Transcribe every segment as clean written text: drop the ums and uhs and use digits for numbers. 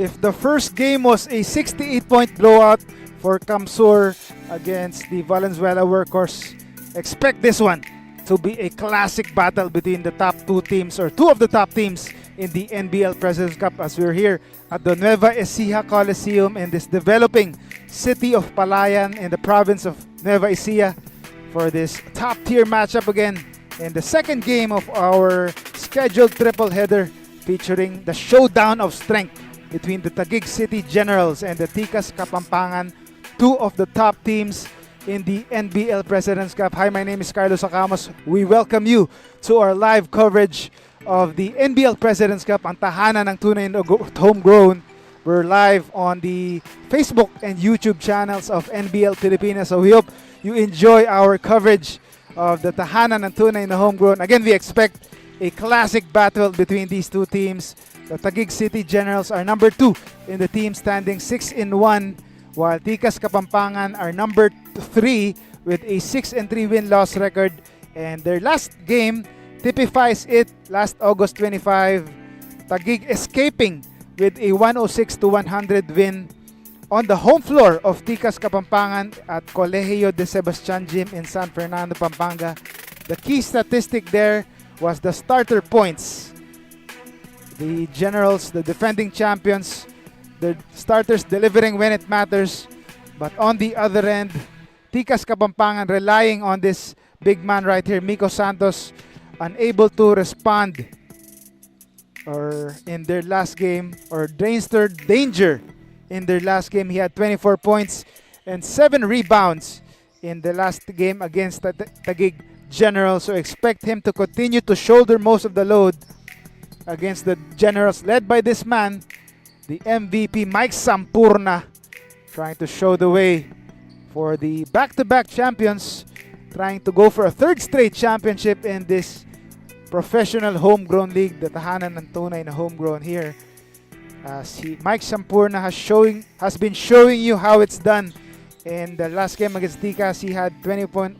If the first game was a 68-point blowout for Kamsur against the Valenzuela Workhorse, expect this one to be a classic battle between the top two teams, or two of the top teams in the NBL Presidents Cup, as we're here at the Nueva Ecija Coliseum in this developing city of Palayan in the province of Nueva Ecija for this top-tier matchup again in the second game of our scheduled triple header featuring the showdown of strength between the Taguig City Generals and the Tikas Kapampangan, two of the top teams in the NBL Presidents Cup. Hi, my name is Carlos Acamos. We welcome you to our live coverage of the NBL Presidents Cup, ang tahanan ng tunay na homegrown. We're live on the Facebook and YouTube channels of NBL Pilipinas, so we hope you enjoy our coverage of the tahanan ng tunay na homegrown. Again, we expect a classic battle between these two teams. The Taguig City Generals are number 2 in the team, standing 6-1, while Tikas Kapampangan are number 3 with a 6-3 win-loss record. And their last game typifies it last August 25. Taguig escaping with a 106-100 win on the home floor of Tikas Kapampangan at Colegio de Sebastian Gym in San Fernando, Pampanga. The key statistic there was the starter points. The Generals, the defending champions, the starters delivering when it matters. But on the other end, Tikas Kapampangan relying on this big man right here, Miko Santos, unable to respond or in their last game, or Drainster danger in their last game. He had 24 points and 7 rebounds in the last game against the Taguig Generals. So expect him to continue to shoulder most of the load against the Generals, led by this man, the MVP Mike Sampurna, trying to show the way for the back-to-back champions, trying to go for a third straight championship in this professional homegrown league, the tahanan ng tunay na homegrown here. Mike Sampurna has been showing you how it's done. In the last game against Tikas, he had 21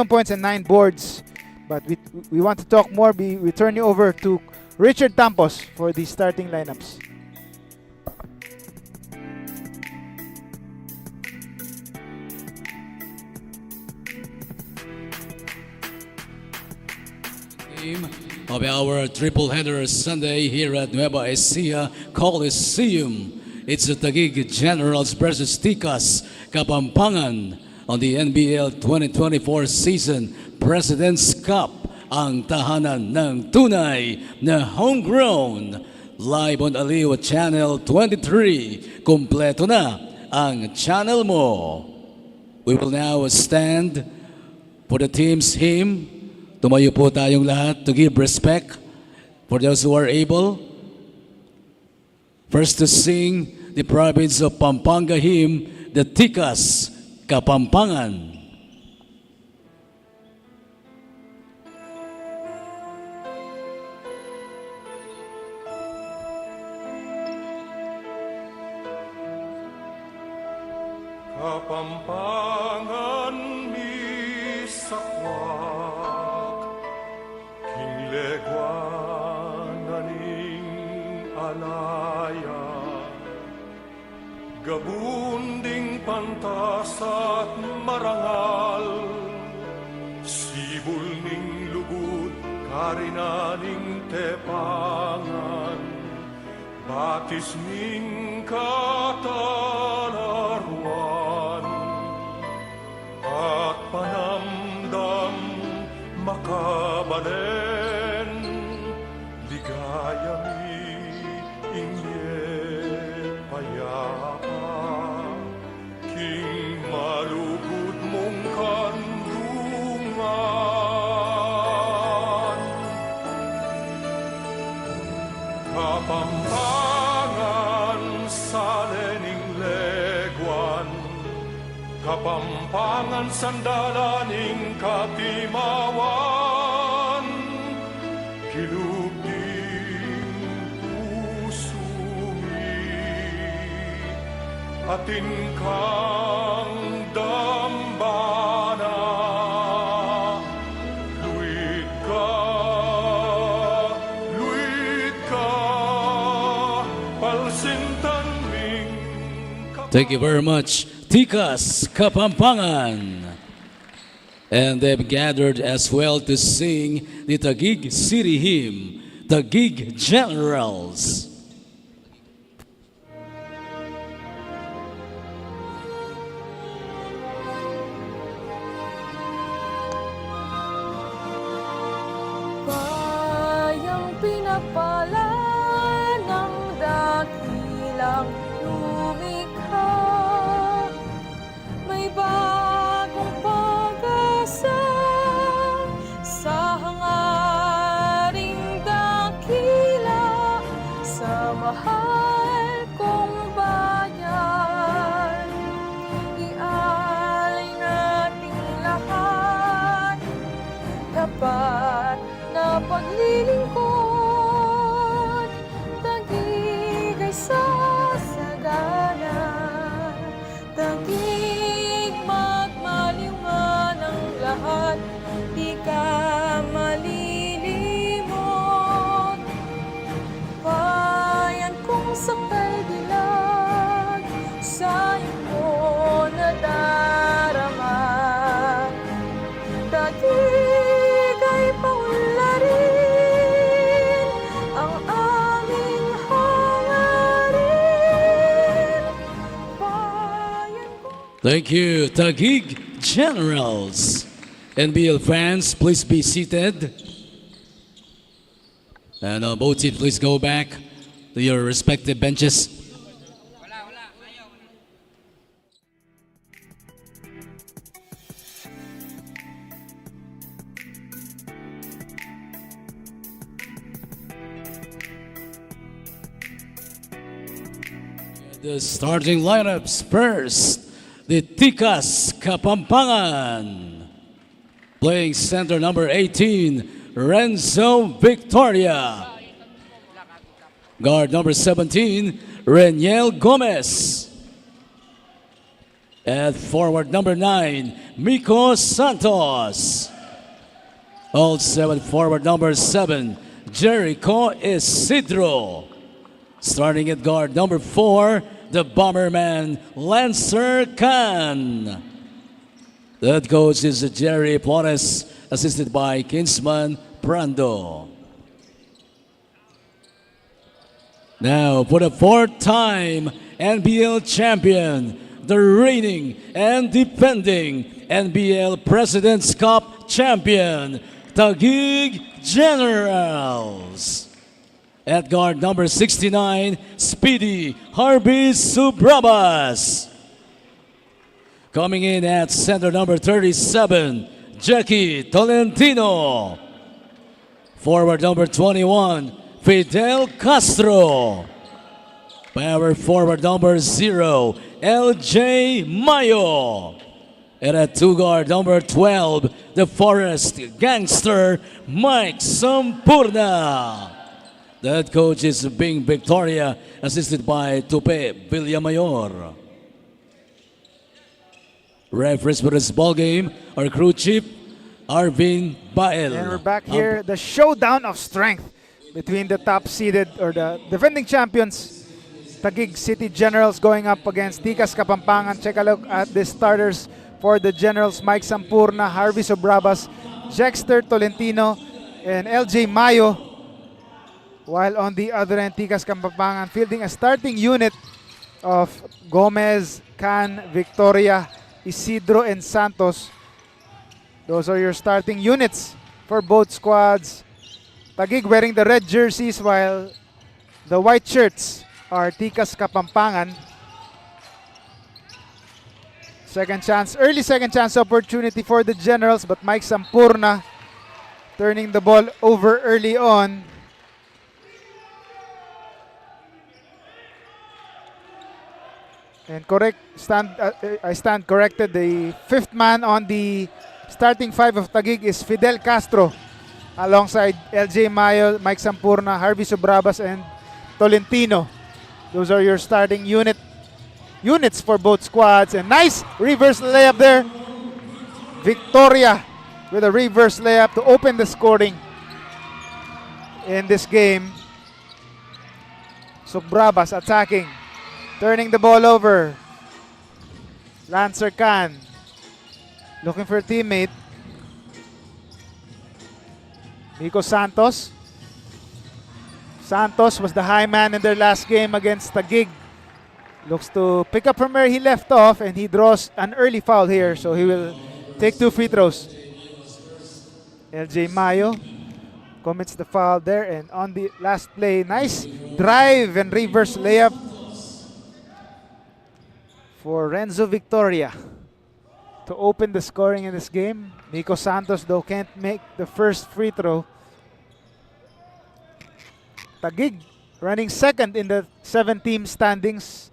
points and 9 boards. But we want to talk more. We turn you over to Richard Tampos for the starting lineups. Of our triple header Sunday here at Nueva Ecija Coliseum. It's the Taguig Generals versus Tikas Kapampangan on the NBL 2024 season Presidents Cup. Ang tahanan ng tunay na homegrown. Live on Aliw Channel 23. Kompleto na ang channel mo. We will now stand for the team's hymn. Tumayo po tayong lahat to give respect for those who are able. First to sing the province of Pampanga hymn, the Tikas Kapampangan. Kapampangan mi sakwak, kinglegwananing alaya, gabunding pantas at marangal, sibul ning lugod, karinaning tepangan, batis ning katalaruan, at panamdam makabalen, ligaya mi inye payapa, king malugod mong kandungan. Kapampangan sa lening legwan, Kapampangan sandalaning katimawan, kilubding pusumi, atin kang dambana, luit ka, palsintan Thank you very much, Tikas Kapampangan. And they've gathered as well to sing the Taguig City Hymn, Taguig Generals. Bayang pinapala ng dakilang lumikha, may bagong pag-asa sa hangaring dakila, sa mahal kong bayan. Ialay nating lahat, tapat na paglilingkod, Taguig ay sasagana, Taguig magmaliwan ang lahat, di ka malilimot. Bayan kong sakay dilag, sa iyo nadarama, Taguig ay paunlarin ang aming hangarin. Bayan ko. Thank you, Taguig Generals. NBL fans, please be seated. And both teams, please go back to your respective benches. The starting lineups first, the Tikas Kapampangan. Playing center number 18, Renzo Victoria. Guard number 17, Reniel Gomez. At forward number 9, Miko Santos. Also at forward number 7, Jericho Isidro. Starting at guard number 4, the Bomberman, Lancer Khan. The head coach is Jerry Flores, assisted by Kinsman Brando. Now, for the 4th time NBL champion, the reigning and defending NBL President's Cup champion, Taguig Generals. At guard number 69, Speedy Harvey Subrabas. Coming in at center number 37, Jackie Tolentino. Forward number 21, Fidel Castro. Power forward number 0, LJ Mayo. And at 2 guard number 12, the Forest Gangster, Mike Sampurna. The head coach is Bing Victoria, assisted by Tupe Villamayor. Referees for this ball game, our crew chief, Arvin Bael. And we're back here, the showdown of strength between the top-seeded or the defending champions, Taguig City Generals, going up against Tikas Kapampangan. Check a look at the starters for the Generals: Mike Sampurna, Harvey Sobrabas, Jexter Tolentino, and LJ Mayo. While on the other end, Tikas Kapampangan fielding a starting unit of Gomez, Can, Victoria, Isidro, and Santos. Those are your starting units for both squads. Taguig wearing the red jerseys while the white shirts are Tikas Kapampangan. Early second chance opportunity for the Generals, but Mike Sampurna turning the ball over early on. And I stand corrected. The 5th man on the starting 5 of Taguig is Fidel Castro, alongside LJ Mayo, Mike Sampurna, Harvey Sobrabas, and Tolentino. Those are your starting units for both squads. And nice reverse layup there. Victoria with a reverse layup to open the scoring in this game. Sobrabas attacking, turning the ball over. Lancer Khan looking for a teammate. Nico Santos. Santos was the high man in their last game against Taguig. Looks to pick up from where he left off, and he draws an early foul here, so he will take 2 free throws. LJ Mayo commits the foul there, and on the last play, nice drive and reverse layup for Renzo Victoria to open the scoring in this game. Nico Santos, though, can't make the first free throw. Taguig running second in the 7-team standings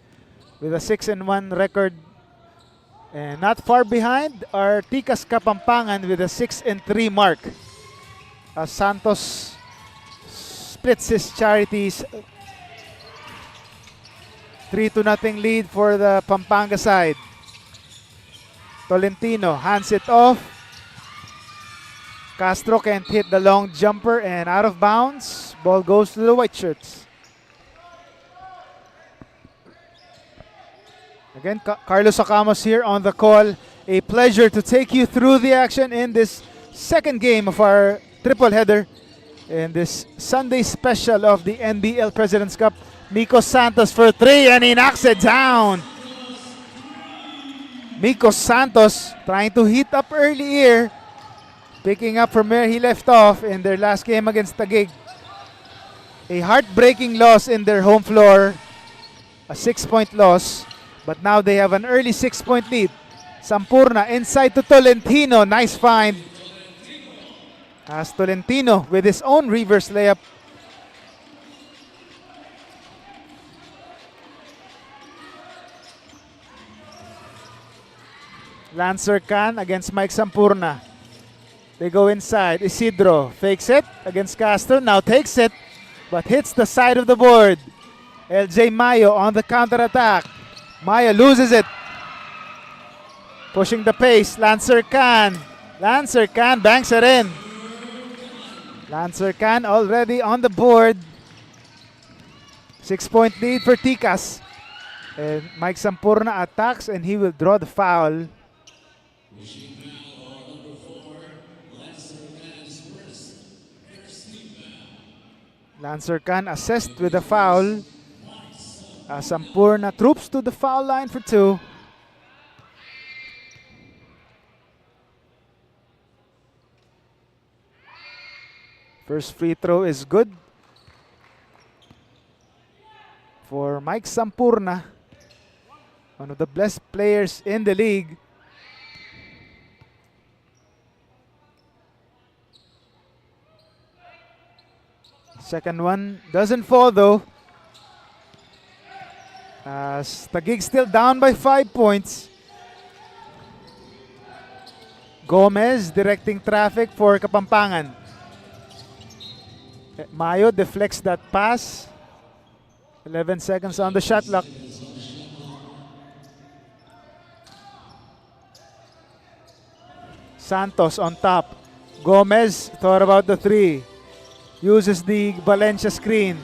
with a 6-1 record. And not far behind are Tikas Kapampangan with a 6-3 mark. As Santos splits his charities. 3-0 lead for the Pampanga side. Tolentino hands it off. Castro can't hit the long jumper and out of bounds. Ball goes to the white shirts. Again, Carlos Acamos here on the call. A pleasure to take you through the action in this second game of our triple header in this Sunday special of the NBL President's Cup. Nico Santos for 3 and he knocks it down. Nico Santos trying to heat up early here, picking up from where he left off in their last game against Taguig. A heartbreaking loss in their home floor, a 6-point loss, but now they have an early 6-point lead. Sampurna inside to Tolentino, nice find. As Tolentino with his own reverse layup. Lancer Khan against Mike Sampurna. They go inside. Isidro fakes it against Castro. Now takes it, but hits the side of the board. LJ Mayo on the counter-attack. Mayo loses it. Pushing the pace. Lancer Khan. Lancer Khan banks it in. Lancer Khan already on the board. 6-point lead for Tikas. And Mike Sampurna attacks and he will draw the foul. Lancer Khan assessed with a foul. Sampurna troops to the foul line for 2. First free throw is good for Mike Sampurna, one of the best players in the league. Second one doesn't fall though. As Taguig still down by 5 points. Gomez directing traffic for Kapampangan. Mayo deflects that pass. 11 seconds on the shot clock. Santos on top. Gomez thought about the 3. Uses the Valencia screen.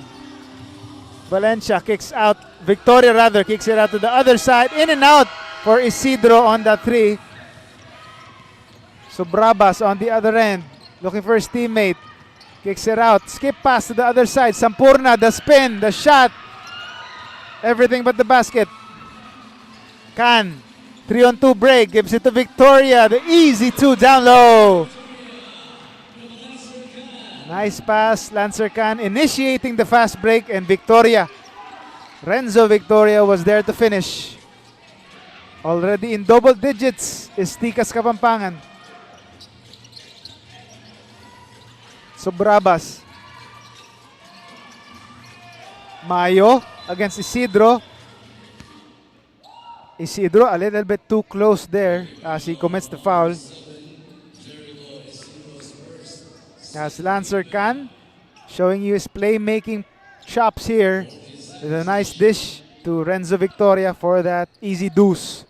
Valencia kicks out. Victoria rather kicks it out to the other side. In and out for Isidro on that 3. So Brabas on the other end. Looking for his teammate. Kicks it out. Skip pass to the other side. Sampurna, the spin, the shot. Everything but the basket. Khan. 3-on-2 break. Gives it to Victoria. The easy 2 down low. Nice pass. Lancer Khan initiating the fast break. And Victoria. Renzo Victoria was there to finish. Already in double digits is Tikas Kapampangan. So Brabas. Mayo against Isidro. Isidro a little bit too close there as he commits the foul. As Lancer Khan showing you his playmaking chops here with a nice dish to Renzo Victoria for that easy deuce.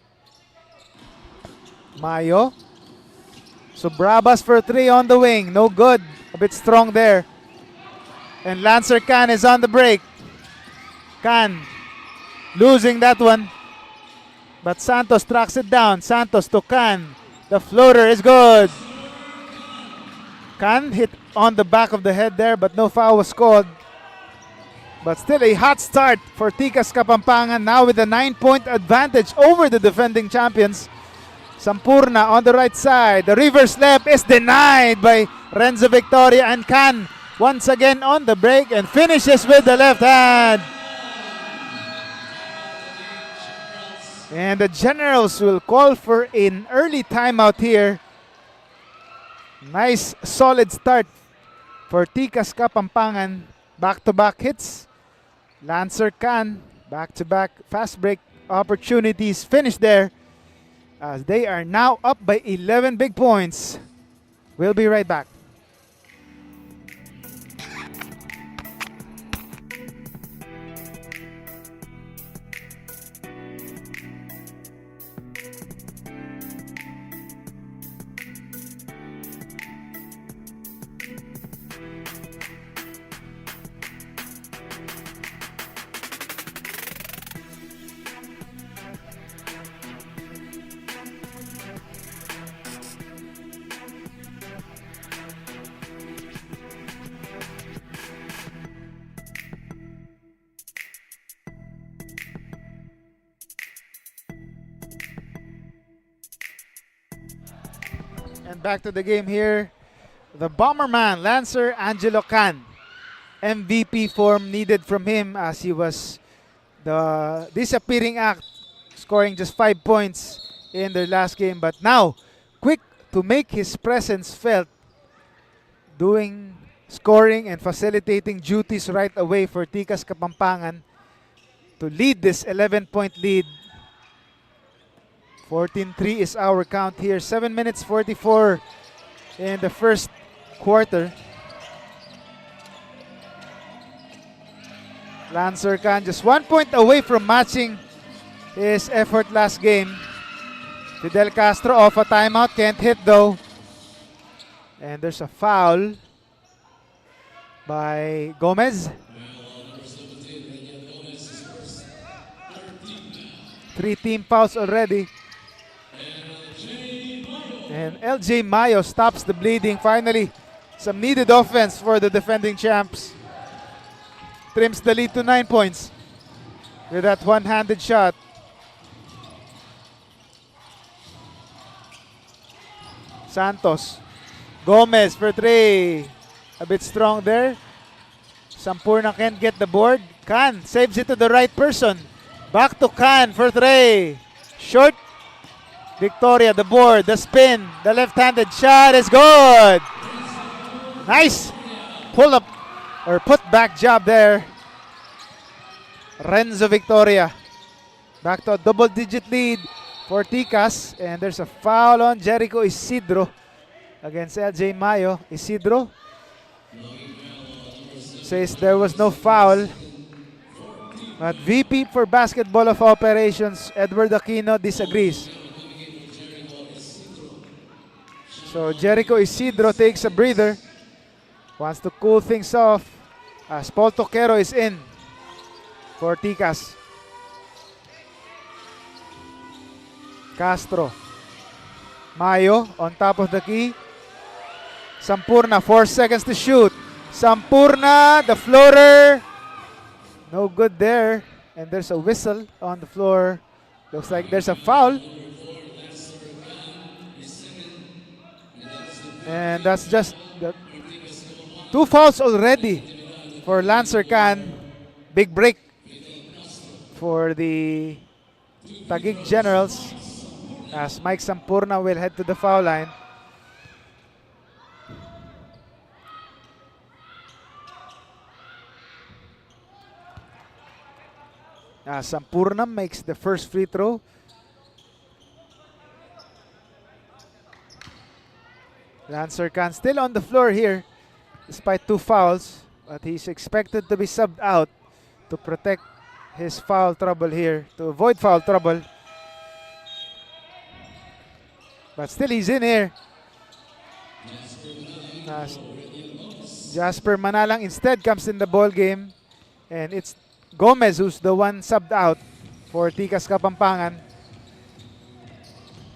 Mayo. So Brabas for 3 on the wing. No good. A bit strong there. And Lancer Khan is on the break. Khan losing that one. But Santos tracks it down. Santos to Can. The floater is good. Can hit on the back of the head there, but no foul was called. But still a hot start for Tikas Kapampangan, now with a 9-point advantage over the defending champions. Sampurna on the right side. The reverse left is denied by Renzo Victoria, and Can once again on the break and finishes with the left hand. And the Generals will call for an early timeout here. Nice solid start for Tikas Kapampangan. Back-to-back hits. Lancer Can, back-to-back fast break opportunities finished there, as they are now up by 11 big points. We'll be right back. And back to the game here. The Bomberman, Lancer Angelo Can. MVP form needed from him, as he was the disappearing act, scoring just 5 points in their last game. But now, quick to make his presence felt, doing scoring and facilitating duties right away for Tikas Kapampangan to lead this 11-point lead. 14-3 is our count here. 7 minutes 44 in the first quarter. Lancer Can just 1 point away from matching his effort last game. Fidel Castro off a timeout, can't hit though. And there's a foul by Gomez. 3 team fouls already. And LJ Mayo stops the bleeding. Finally, some needed offense for the defending champs. Trims the lead to 9 points with that one-handed shot. Santos. Gomez for 3. A bit strong there. Sampurna can't get the board. Can saves it to the right person. Back to Can for 3. Short. Victoria, the board, the spin, the left-handed shot is good. Nice pull up or put back job there. Renzo Victoria. Back to a double-digit lead for Tikas. And there's a foul on Jericho Isidro against LJ Mayo. Isidro says there was no foul. But VP for Basketball of Operations, Edward Aquino, disagrees. So Jericho Isidro takes a breather. Wants to cool things off as Paul Toquero is in for Tikas. Castro. Mayo on top of the key. Sampurna, 4 seconds to shoot. Sampurna, the floater. No good there. And there's a whistle on the floor. Looks like there's a foul. And that's just the 2 fouls already for Lancer Can. Big break for the Taguig Generals as Mike Sampurna will head to the foul line. Sampurna makes the first free throw. Lancer Can still on the floor here despite 2 fouls, but he's expected to be subbed out to protect his foul trouble here, to avoid foul trouble. But still he's in here. Jasper Manalang instead comes in the ball game, and it's Gomez who's the one subbed out for Tikas Kapampangan.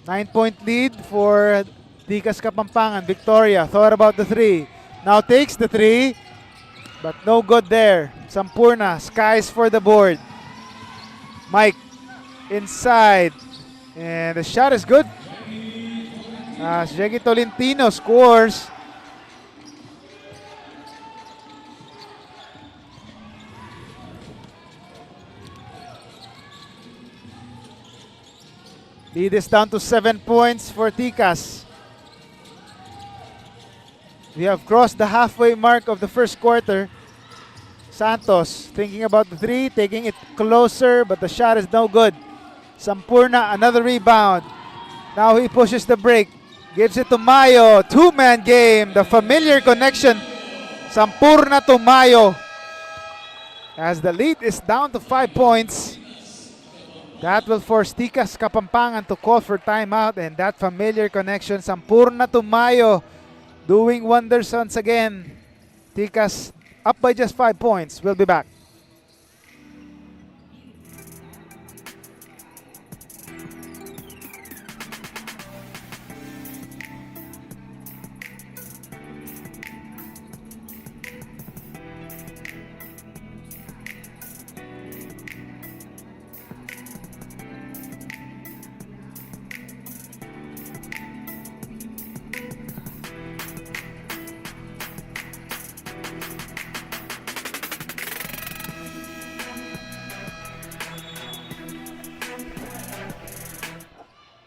9-point lead for Tikas Kapampangan. Victoria thought about the three. Now takes the three, but no good there. Sampurna skies for the board. Mike inside, and the shot is good. Jeggy Tolentino scores. Lead is down to 7 points for Tikas. We have crossed the halfway mark of the first quarter. Santos thinking about the three, taking it closer, but the shot is no good. Sampurna, another rebound. Now he pushes the break, gives it to Mayo. Two-man game, the familiar connection. Sampurna to Mayo. As the lead is down to 5 points. That will force Tikas Kapampangan to call for timeout, and that familiar connection, Sampurna to Mayo, doing wonders once again. Tikas up by just 5 points. We'll be back.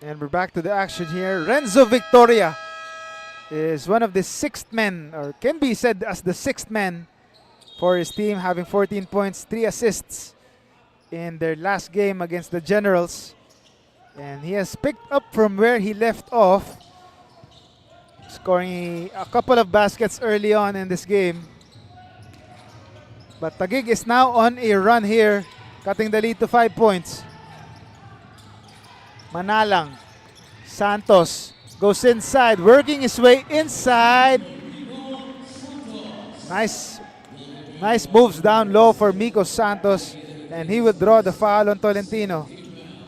And we're back to the action here. Renzo Victoria is one of the sixth men, or can be said as the sixth man for his team, having 14 points, 3 assists in their last game against the Generals. And he has picked up from where he left off, scoring a couple of baskets early on in this game. But Taguig is now on a run here, cutting the lead to 5 points. Manalang, Santos goes inside, working his way inside. Nice moves down low for Miko Santos, and he will draw the foul on Tolentino.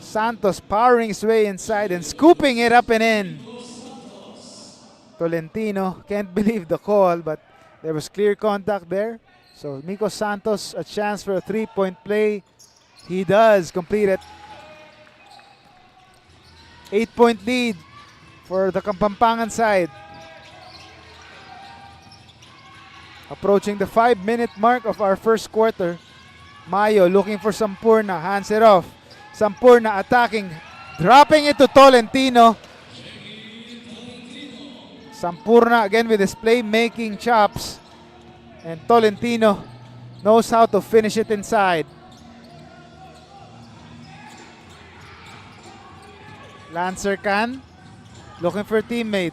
Santos powering his way inside and scooping it up and in. Tolentino can't believe the call, but there was clear contact there. So Miko Santos, a chance for a 3-point play. He does complete it. 8-point lead for the Kapampangan side. Approaching the 5-minute mark of our first quarter. Mayo looking for Sampurna, hands it off. Sampurna attacking, dropping it to Tolentino. Sampurna again with his playmaking chops. And Tolentino knows how to finish it inside. Lancer Can, looking for a teammate.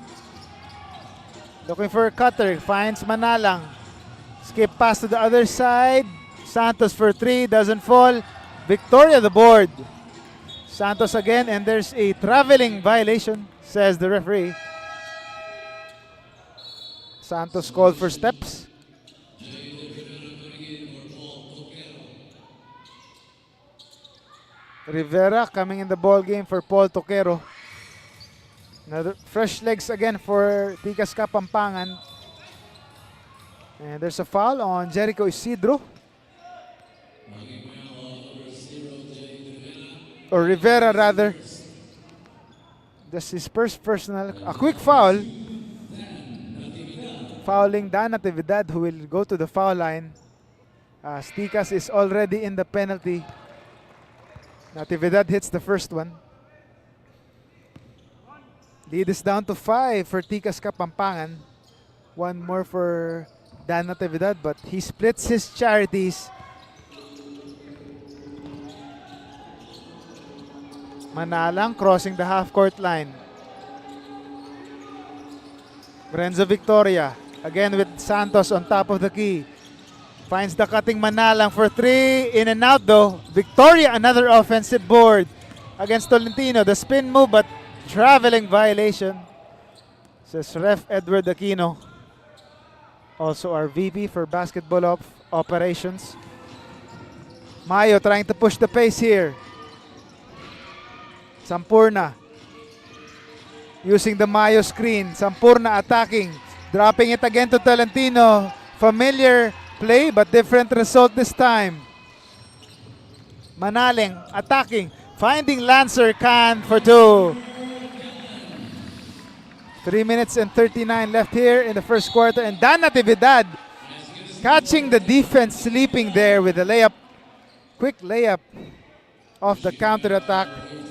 Looking for a cutter, finds Manalang. Skip pass to the other side. Santos for 3, doesn't fall. Victoria the board. Santos again, and there's a traveling violation, says the referee. Santos called for steps. Rivera coming in the ball game for Paul Toquero. Another fresh legs again for Tikas Kapampangan. And there's a foul on Jericho Isidro. Or Rivera rather. That's his first personal. A quick foul. Fouling Dan Natividad, who will go to the foul line. Tikas is already in the penalty. Natividad hits the first one. Lead is down to 5 for Tikas Kapampangan. One more for Dan Natividad, but he splits his charities. Manalang crossing the half-court line. Renzo Victoria, again with Santos on top of the key. Finds the cutting Manalang for 3. In and out though. Victoria, another offensive board against Tolentino. The spin move, but traveling violation, says Ref Edward Aquino. Also our VP for basketball operations. Mayo trying to push the pace here. Sampurna using the Mayo screen. Sampurna attacking. Dropping it again to Tolentino. Familiar play but different result this time. Manaling attacking. Finding Lancer Khan for 2. 3 minutes and 39 left here in the first quarter. And Dan Natividad catching the defense sleeping there with a layup. Quick layup off the counter attack.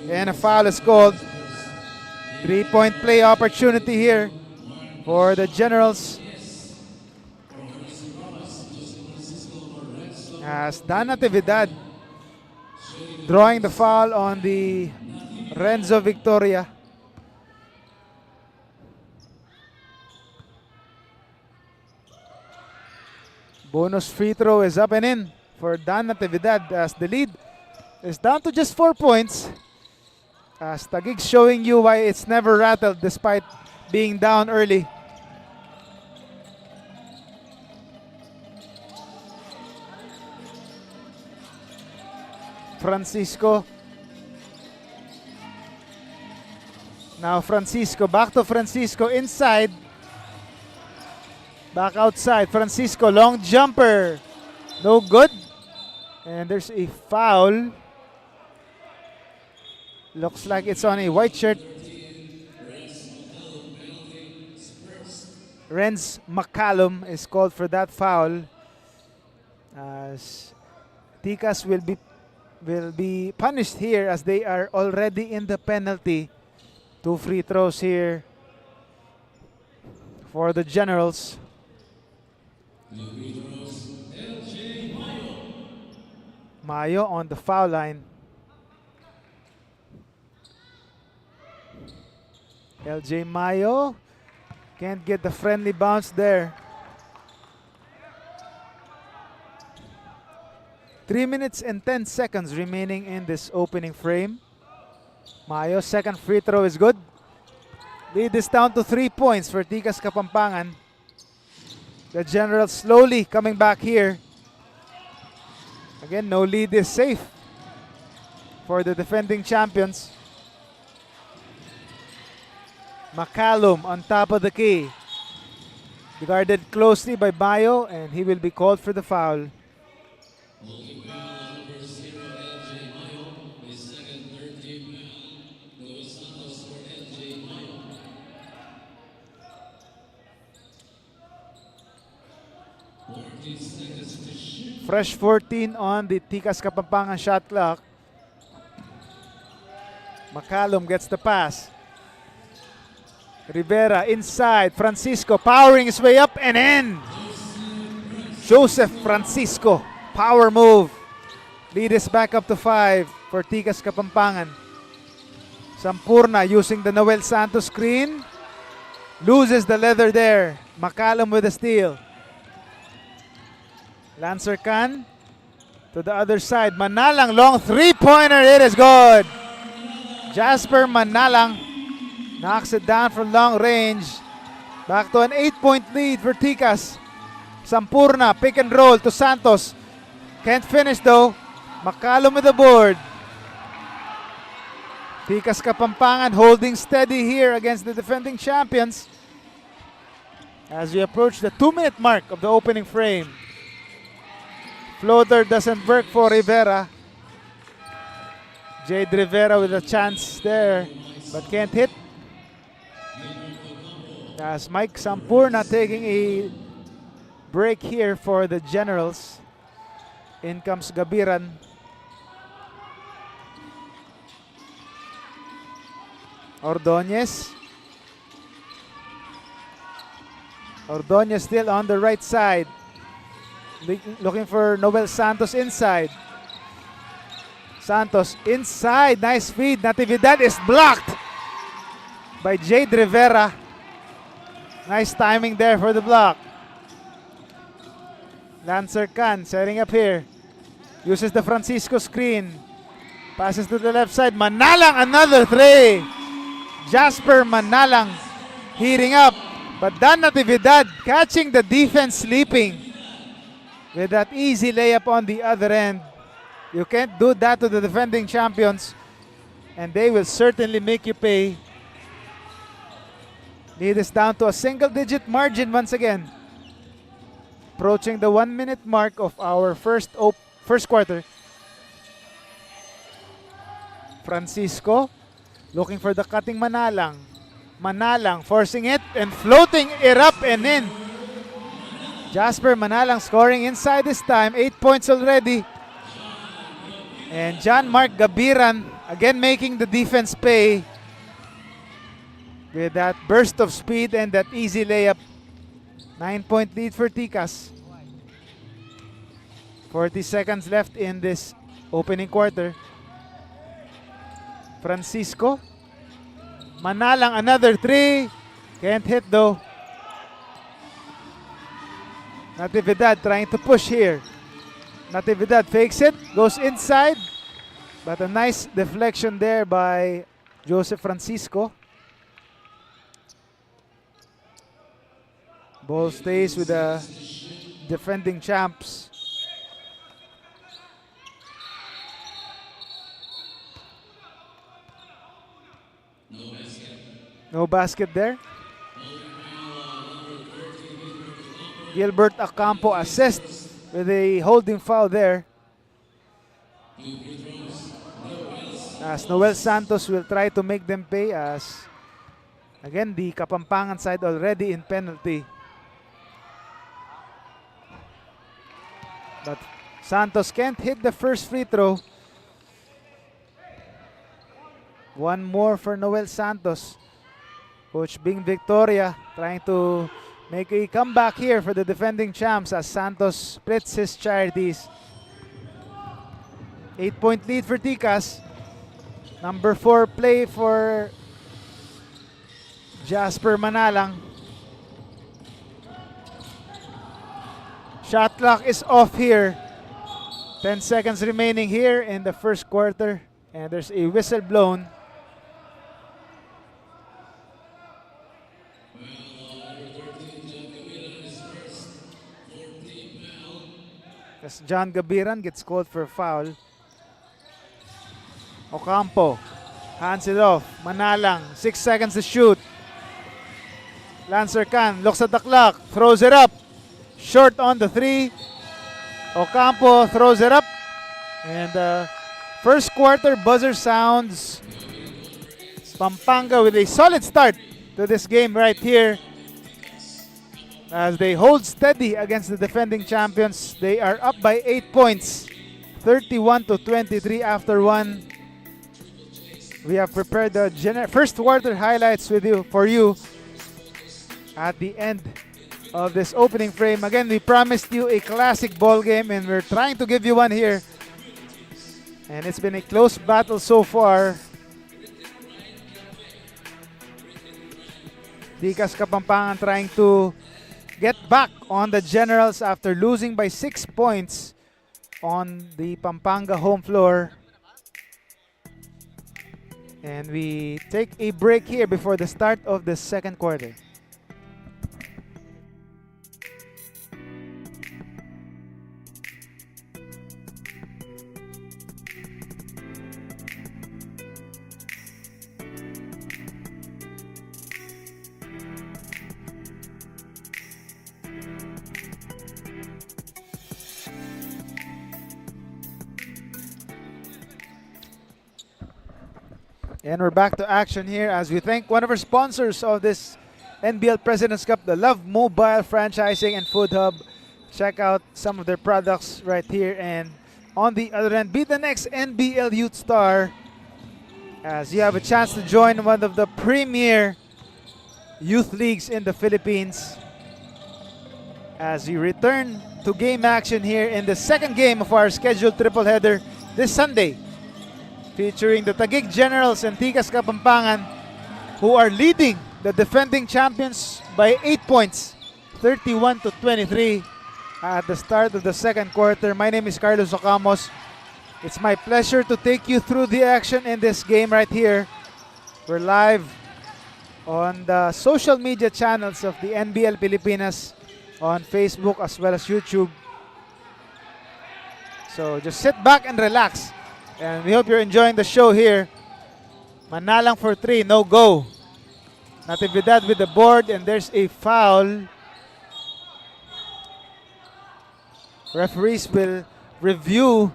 And a foul is called. 3-point play opportunity here for the Generals. As Dan Natividad drawing the foul on the Renzo Victoria. Bonus free throw is up and in for Dan Natividad as the lead is down to just 4 points. As Taguig showing you why it's never rattled despite being down early. Francisco. Now Francisco, back to Francisco inside. Back outside, Francisco, long jumper. No good. And there's a foul. Looks like it's on a white shirt. Renz McCallum is called for that foul. As Tikas will be punished here as they are already in the penalty. 2 free throws here for the Generals. Mayo on the foul line. LJ Mayo can't get the friendly bounce there. 3 minutes and 10 seconds remaining in this opening frame. Mayo's second free throw is good. Lead is down to 3 points for Tikas Kapampangan. The Generals slowly coming back here. Again, no lead is safe for the defending champions. McCallum on top of the key. Guarded closely by Mayo and he will be called for the foul. Fresh 14 on the Tikas Kapampangan shot clock. McCallum gets the pass. Rivera inside. Francisco powering his way up and in. Joseph Francisco. Power move. Lead is back up to 5 for Tikas Kapampangan. Sampurna using the Noel Santos screen. Loses the leather there. McCallum with a steal. Lancer Khan to the other side. Manalang long 3-pointer. It is good. Jasper Manalang knocks it down from long range. Back to an 8-point lead for Tikas. Sampurna pick and roll to Santos. Can't finish though. McCallum with the board. Tikas Kapampangan holding steady here against the defending champions as we approach the 2-minute mark of the opening frame. Floater doesn't work for Rivera. Jade Rivera with a chance there, but can't hit. As Mike Sampurna taking a break here for the Generals. In comes Gabiran. Ordonez. Ordonez still on the right side. Looking for Noel Santos inside. Santos inside. Nice feed. Natividad is blocked by Jade Rivera. Nice timing there for the block. Lancer Khan setting up here. Uses the Francisco screen. Passes to the left side. Manalang another 3. Jasper Manalang heating up. But Dan Natividad catching the defense sleeping. With that easy layup on the other end. You can't do that to the defending champions. And they will certainly make you pay. Lead is down to a single-digit margin once again. Approaching the 1-minute mark of our first quarter. Francisco looking for the cutting Manalang. Manalang forcing it and floating it up and in. Jasper Manalang scoring inside this time. 8 points already. And John Mark Gabiran again making the defense pay with that burst of speed and that easy layup. 9-point lead for Tikas. 40 seconds left in this opening quarter. Francisco. Manalang, another three. Can't hit though. Natividad trying to push here. Natividad fakes it, goes inside. But a nice deflection there by Joseph Francisco. Ball stays with the defending champs. No basket there. Gilbert Acampo assists with a holding foul there. As Noel Santos will try to make them pay, as again the Kapampangan side already in penalty. But Santos can't hit the first free throw. One more for Noel Santos. Coach Bing Victoria trying to make a comeback here for the defending champs as Santos splits his charities. 8-point lead for Tikas. Number 4 play for Jasper Manalang. Shot clock is off here. 10 seconds remaining here in the first quarter. And there's a whistle blown. As John Gabiran gets called for a foul. Ocampo hands it off. Manalang, 6 seconds to shoot. Lancer Khan looks at the clock, throws it up. Short on the 3. Ocampo throws it up. And first quarter buzzer sounds. Pampanga with a solid start to this game right here. As they hold steady against the defending champions. They are up by 8 points. 31-23 after one. We have prepared the first quarter highlights for you at the end of this opening frame. Again, we promised you a classic ball game and we're trying to give you one here. And it's been a close battle so far. Tikas Kapampangan trying to get back on the Generals after losing by 6 points on the Pampanga home floor. And we take a break here before the start of the second quarter. And we're back to action here as we thank one of our sponsors of this NBL President's Cup, the Love Mobile Franchising and Food Hub. Check out some of their products right here. And on the other end, be the next NBL Youth Star as you have a chance to join one of the premier youth leagues in the Philippines. As we return to game action here in the second game of our scheduled triple header this Sunday, featuring the Taguig Generals and Tikas Kapampangan, who are leading the defending champions by 8 points, 31-23 at the start of the second quarter. My name is Carlos Ocamos. It's my pleasure to take you through the action in this game right here. We're live on the social media channels of the NBL Pilipinas on Facebook as well as YouTube. So just sit back and relax. And we hope you're enjoying the show here. Manalang for 3, no go. Natividad with the board, and there's a foul. Referees will review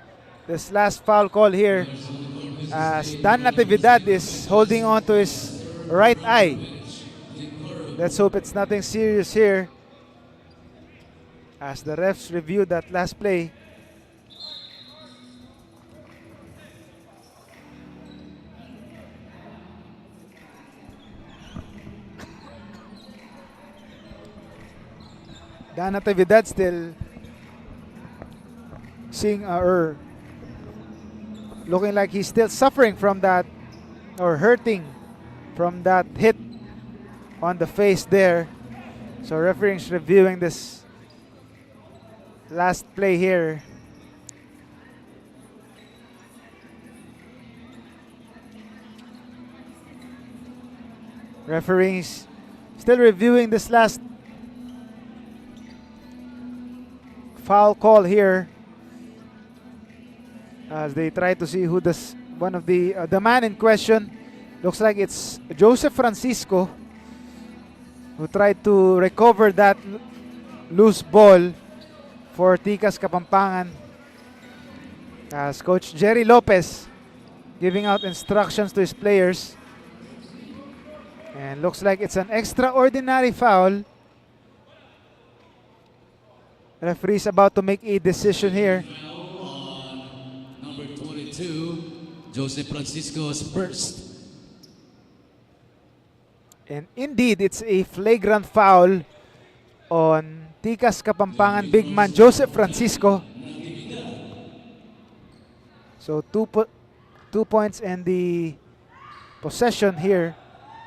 this last foul call here as Dan Natividad is holding on to his right eye. Let's hope it's nothing serious here as the refs review that last play. Dan Natividad still seeing or looking like he's still suffering from that or hurting from that hit on the face there. So referee's reviewing this last play here. Referee's still reviewing this last foul call here as they try to see who this one of the man in question. Looks like it's Joseph Francisco who tried to recover that loose ball for Tikas Kapampangan as Coach Jerry Lopez giving out instructions to his players, and looks like it's an extraordinary foul. Referee's about to make a decision here. Number 22, Jose Francisco's first. And indeed, it's a flagrant foul on Tikas Kapampangan big man Joseph Francisco. So 2 points and the possession here.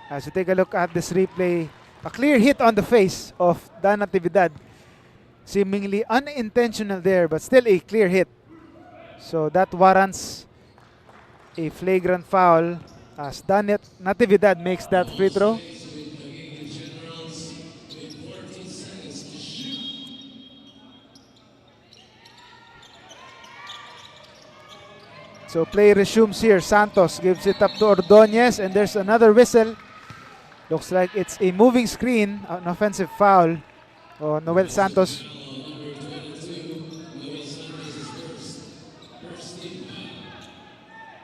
As you take a look at this replay, a clear hit on the face of Dan Natividad. Seemingly unintentional there, but still a clear hit. So that warrants a flagrant foul as Dan Natividad makes that free throw. So play resumes here. Santos gives it up to Ordonez, and there's another whistle. Looks like it's a moving screen, an offensive foul on Noel Santos.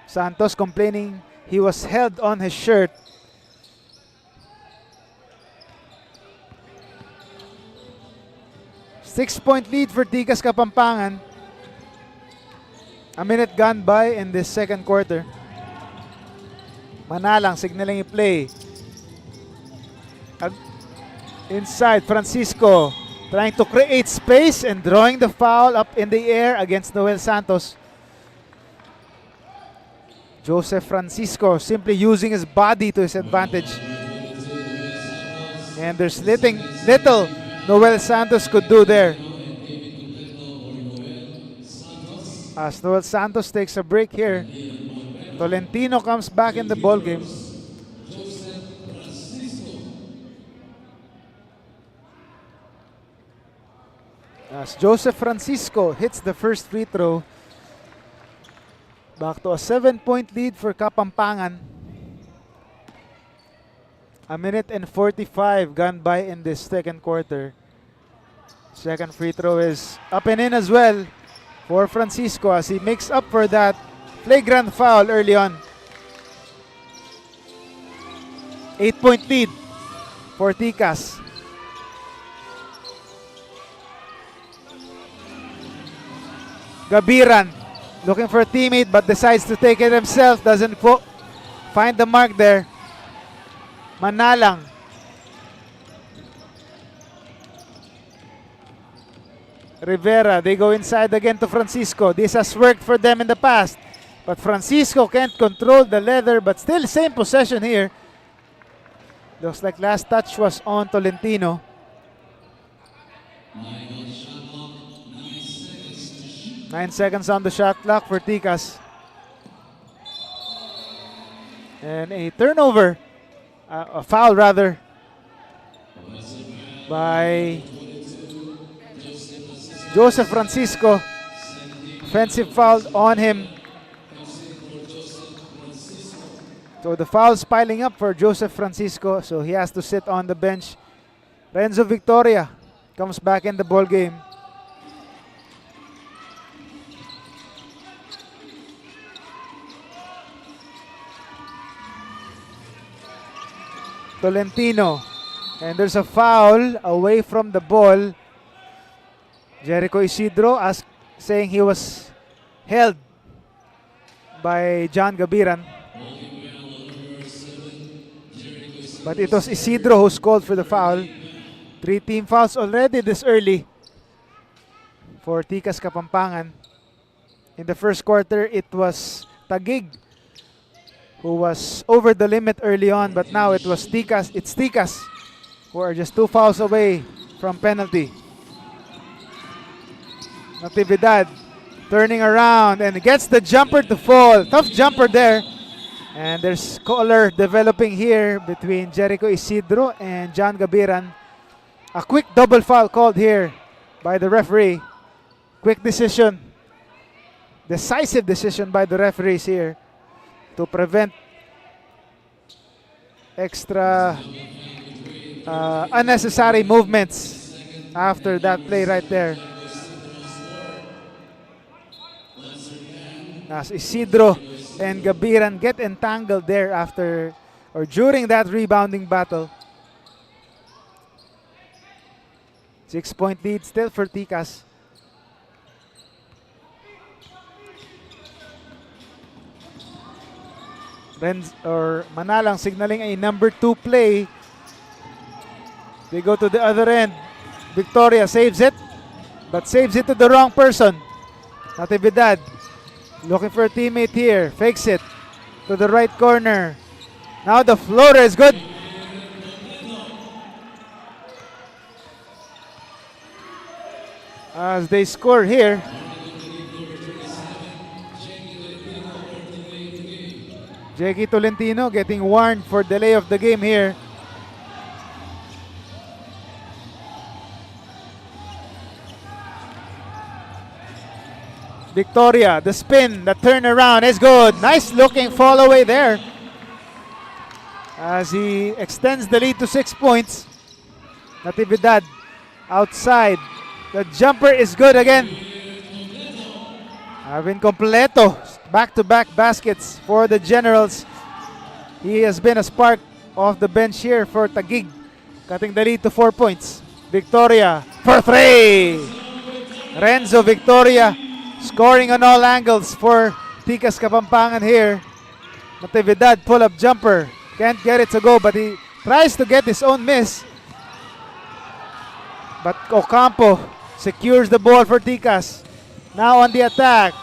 Santos complaining he was held on his shirt. Six-point lead for Tikas Kapampangan. A minute gone by in this second quarter. Manalang signaling a play. Inside, Francisco trying to create space and drawing the foul up in the air against Noel Santos. Joseph Francisco simply using his body to his advantage. And there's little Noel Santos could do there. As Noel Santos takes a break here, Tolentino comes back in the ballgame. As Joseph Francisco hits the first free throw, back to a 7-point lead for Kapampangan. A minute and 45 gone by in this second quarter. Second free throw is up and in as well for Francisco as he makes up for that flagrant foul early on. 8-point lead for Tikas. Gabiran looking for a teammate but decides to take it himself. Doesn't find the mark there. Manalang. Rivera, they go inside again to Francisco. This has worked for them in the past. But Francisco can't control the leather, but still same possession here. Looks like last touch was on Tolentino. 9 seconds on the shot clock for Tikas. And a turnover, a foul rather, by Joseph Francisco. Offensive foul on him. So the fouls piling up for Joseph Francisco, so he has to sit on the bench. Renzo Victoria comes back in the ball game. Tolentino, and there's a foul away from the ball. Jericho Isidro saying he was held by John Gabiran. But it was Isidro who's called for the foul. 3 team fouls already this early for Tikas Kapampangan. In the first quarter, it was Taguig who was over the limit early on, but now it's Tikas who are just 2 fouls away from penalty. Natividad turning around and gets the jumper to fall. Tough jumper there. And there's color developing here between Jericho Isidro and John Gabiran. A quick double foul called here by the referee. Quick decision. Decisive decision by the referees here to prevent extra unnecessary movements after that play right there. As Isidro and Gabiran get entangled there after or during that rebounding battle. 6-point lead still for Tikas. Manalang signaling a number 2 play. They go to the other end. Victoria saves it, but saves it to the wrong person. Natividad looking for a teammate here. Fakes it to the right corner. Now the floater is good. As they score here. Jackie Tolentino getting warned for delay of the game here. Victoria, the spin, the turnaround is good. Nice looking fall away there. As he extends the lead to 6 points. Natividad outside. The jumper is good again. Arvin Completo, back-to-back baskets for the Generals. He has been a spark off the bench here for Taguig, cutting the lead to 4 points. Victoria for 3. Renzo Victoria scoring on all angles for Tikas Kapampangan here. Natividad pull-up jumper. Can't get it to go, but he tries to get his own miss. But Ocampo secures the ball for Tikas. Now on the attack.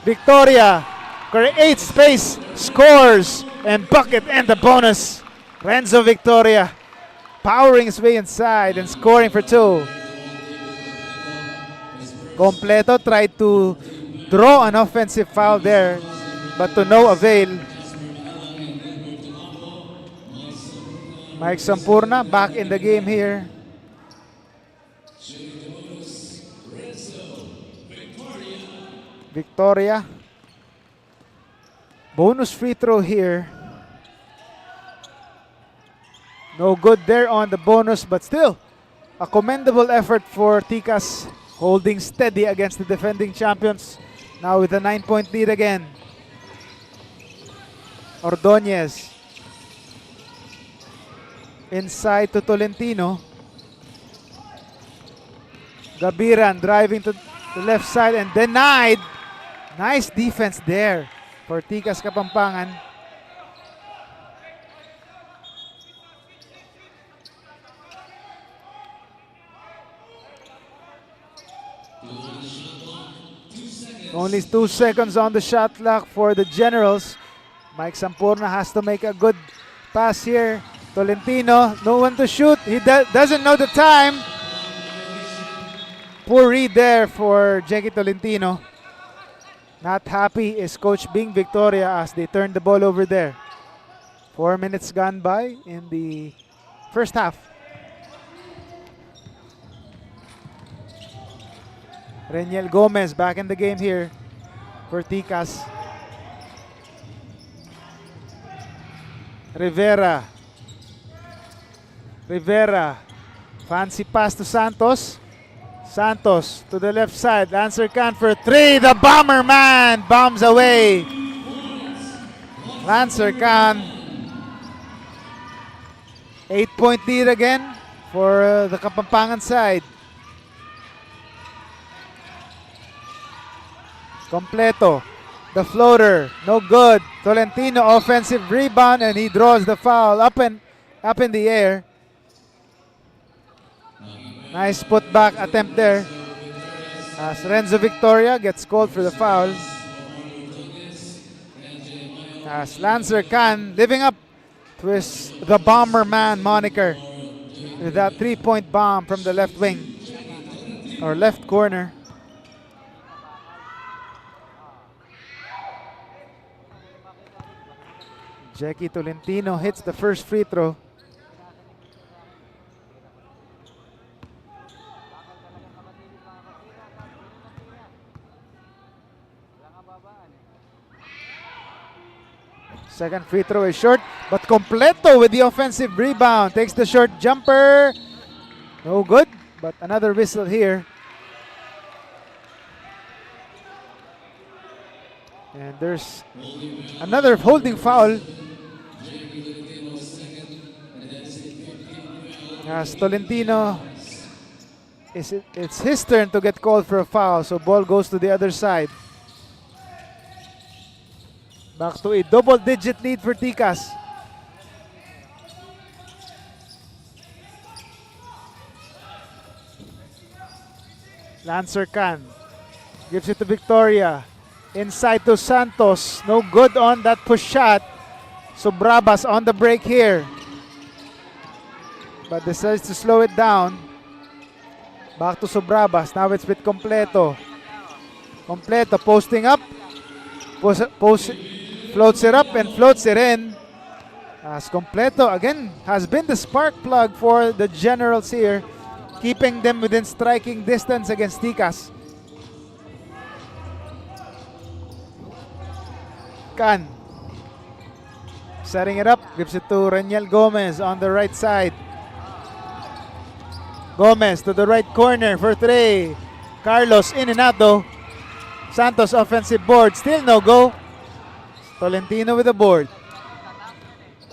Victoria creates space, scores, and bucket and the bonus. Renzo Victoria powering his way inside and scoring for 2. Completo tried to draw an offensive foul there, but to no avail. Mike Sampurna back in the game here. Victoria. Bonus free throw here. No good there on the bonus, but still a commendable effort for Tikas, holding steady against the defending champions. Now with a 9-point lead again. Ordonez. Inside to Tolentino. Gabiran driving to the left side and denied. Nice defense there for Tikas Kapampangan. Only 2 seconds on the shot clock for the Generals. Mike Sampurna has to make a good pass here. Tolentino, no one to shoot. He doesn't know the time. Poor read there for Jackie Tolentino. Not happy is Coach Bing Victoria as they turn the ball over there. 4 minutes gone by in the first half. Reniel Gomez back in the game here for Tikas. Rivera. Fancy pass to Santos. Santos to the left side. Lancer Khan for 3. The bomber man bombs away. Lancer Khan. 8-point lead again for the Kapampangan side. Completo. The floater. No good. Tolentino offensive rebound and he draws the foul up in the air. Nice putback attempt there. As Renzo Victoria gets called for the foul. As Lancer Khan living up to his the bomber man moniker with that 3-point bomb from the left wing or left corner. Jackie Tolentino hits the first free throw. Second free throw is short, but Completo with the offensive rebound. Takes the short jumper. No good, but another whistle here. And there's another holding foul. As Tolentino, it's his turn to get called for a foul, so ball goes to the other side. Back to a double-digit lead for Tikas. Lancer Khan gives it to Victoria. Inside to Santos. No good on that push shot. So Brabas on the break here. But decides to slow it down. Back to Sobrabas. Now it's with Completo. Completo posting up. Floats it up and floats it in. As Completo again has been the spark plug for the Generals here, keeping them within striking distance against Tikas. Khan setting it up, gives it to Reniel Gomez on the right side. Gomez to the right corner for 3. Carlos in and out though. Santos offensive board, still no go. Tolentino with the board.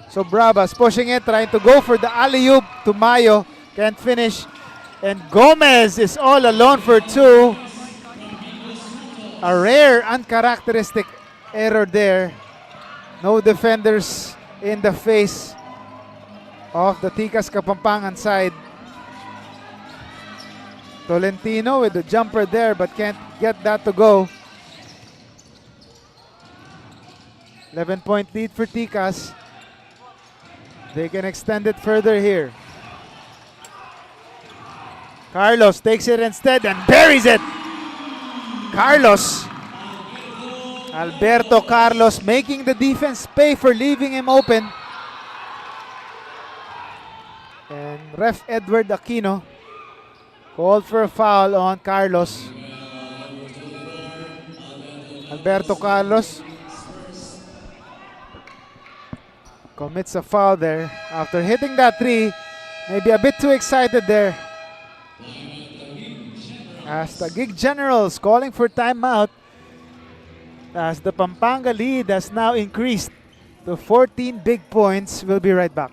So Brabas pushing it, trying to go for the alley-oop to Mayo. Can't finish. And Gomez is all alone for 2. A rare, uncharacteristic error there. No defenders in the face of the Tikas Kapampangan side. Tolentino with the jumper there but can't get that to go. 11-point lead for Tikas. They can extend it further here. Carlos takes it instead and buries it. Carlos. Alberto Carlos making the defense pay for leaving him open. And ref Edward Aquino called for a foul on Carlos. Alberto Carlos commits a foul there after hitting that 3. Maybe a bit too excited there. As the Taguig Generals calling for timeout, as the Pampanga lead has now increased to 14 big points. We'll be right back.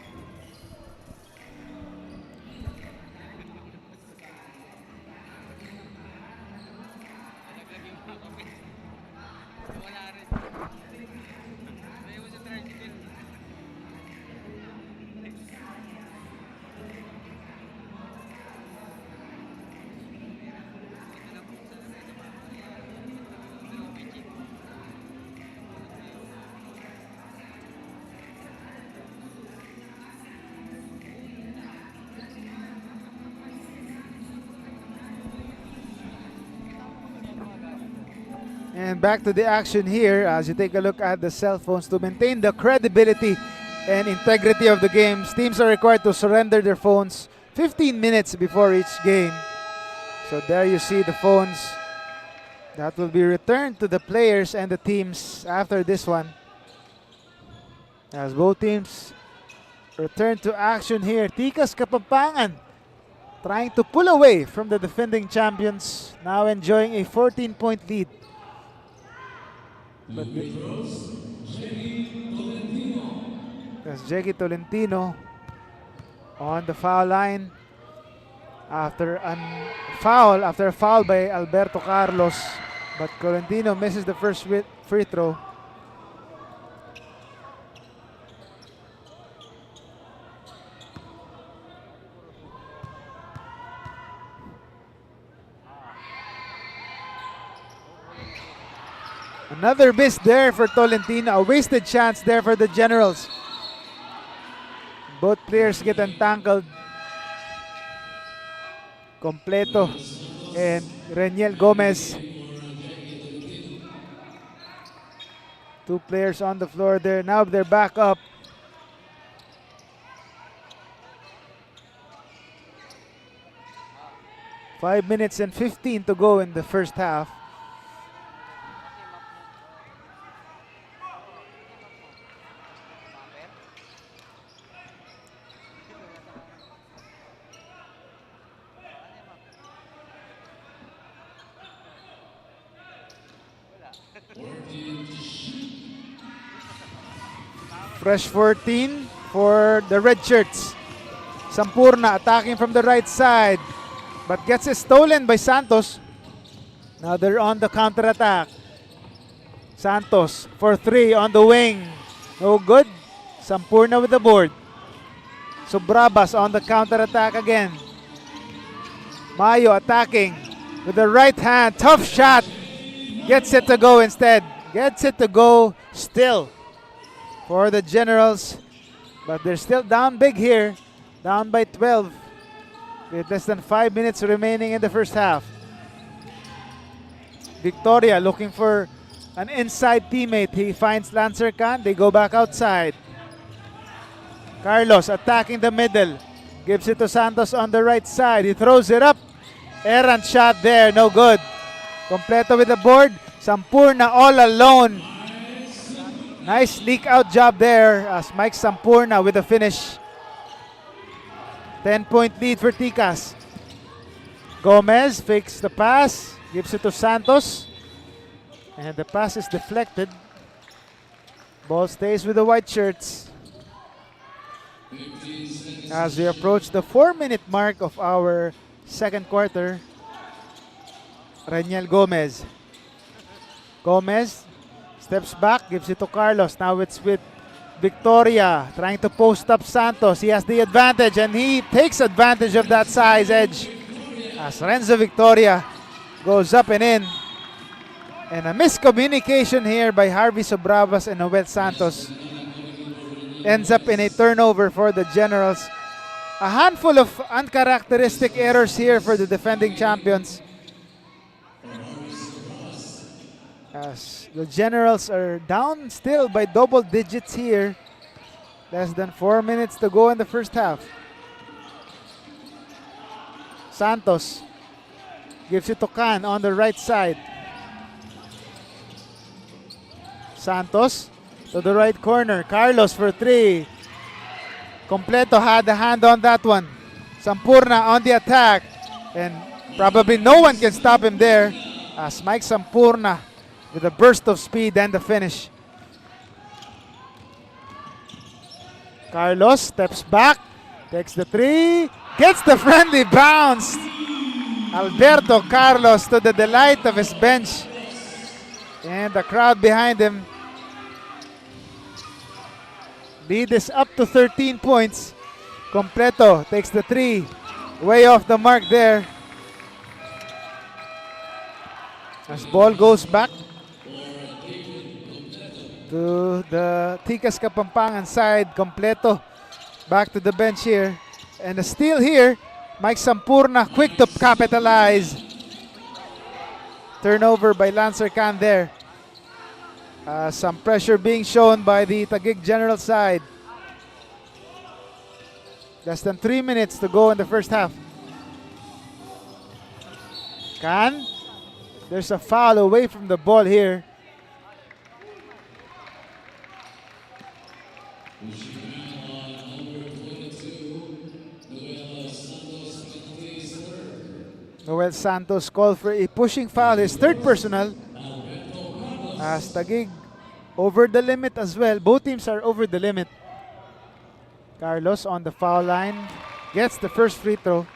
And back to the action here as you take a look at the cell phones. To maintain the credibility and integrity of the games, teams are required to surrender their phones 15 minutes before each game. So there you see the phones that will be returned to the players and the teams after this one, as both teams Return to action here. Tikas Kapampangan trying to pull away from the defending champions. Now enjoying a 14-point lead. But that's Jeggy Tolentino on the foul line after a foul by Alberto Carlos, but Tolentino misses the first free throw. Another miss there for Tolentino. A wasted chance there for the Generals. Both players get entangled. Completo and Reniel Gomez. Two players on the floor there. Now they're back up. Five minutes and 15 to go in the first half. Fresh 14 for the red shirts. Sampurna attacking from the right side, but gets it stolen by Santos. Now they're on the counter-attack. Santos for three on the wing. No good. Sampurna with the board. Subrabas on the counter-attack again. Mayo attacking with the right hand. Tough shot. Gets it to go instead. Gets it to go still for the Generals. But they're still down big here. Down by 12 with less than 5 minutes remaining in the first half. Victoria looking for an inside teammate. He finds Lancer Khan. They go back outside. Carlos attacking the middle. Gives it to Santos on the right side. He throws it up. Errant shot there. No good. Completo with the board. Sampurna all alone. Nice leak out job there as Mike Sampurna with the finish. 10-point lead for Tikas. Gomez fakes the pass. Gives it to Santos. And the pass is deflected. Ball stays with the white shirts. As we approach the 4-minute mark of our second quarter. Reniel Gomez. Gomez steps back, gives it to Carlos. Now it's with Victoria trying to post up Santos. He has the advantage and he takes advantage of that size edge as Renzo Victoria goes up and in. And a miscommunication here by Harvey Sobrabas and Noel Santos ends up in a turnover for the Generals. A handful of uncharacteristic errors here for the defending champions, as the Generals are down still by double digits here. Less than 4 minutes to go in the first half. Santos gives it to Khan on the right side. Santos to the right corner. Carlos for three. Completo had the hand on that one. Sampurna on the attack. And probably no one can stop him there as Mike Sampurna with a burst of speed and the finish. Carlos steps back, takes the three, gets the friendly bounce. Alberto Carlos, to the delight of his bench and the crowd behind him. Lead is up to 13 points. Completo takes the three, way off the mark there. As ball goes back to the Tikas Kapampangan side. Completo back to the bench here. And a steal here. Mike Sampurna quick to capitalize. Turnover by Lancer Khan there. Some pressure being shown by the Taguig General side. Less than 3 minutes to go in the first half. Khan. There's a foul away from the ball here. Noel Santos called for a pushing foul, his third personal. As Taguig over the limit as well. Both teams are over the limit. Carlos on the foul line. Gets the first free throw.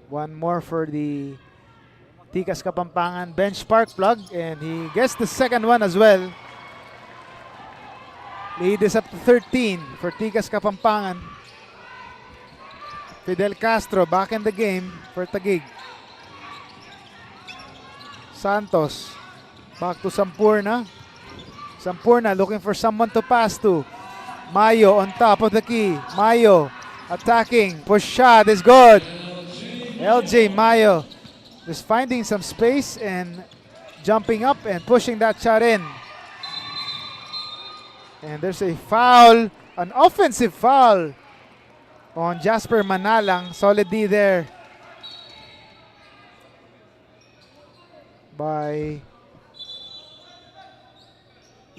One more for the Tikas Kapampangan bench spark plug. And he gets the second one as well. Lead is up to 13 for Tikas Kapampangan. Fidel Castro back in the game for Taguig. Santos back to Sampurna. Sampurna looking for someone to pass to. Mayo on top of the key. Mayo attacking. Push shot is good. LJ Mayo just finding some space and jumping up and pushing that shot in. And there's a foul, an offensive foul on Jasper Manalang. Solid D there by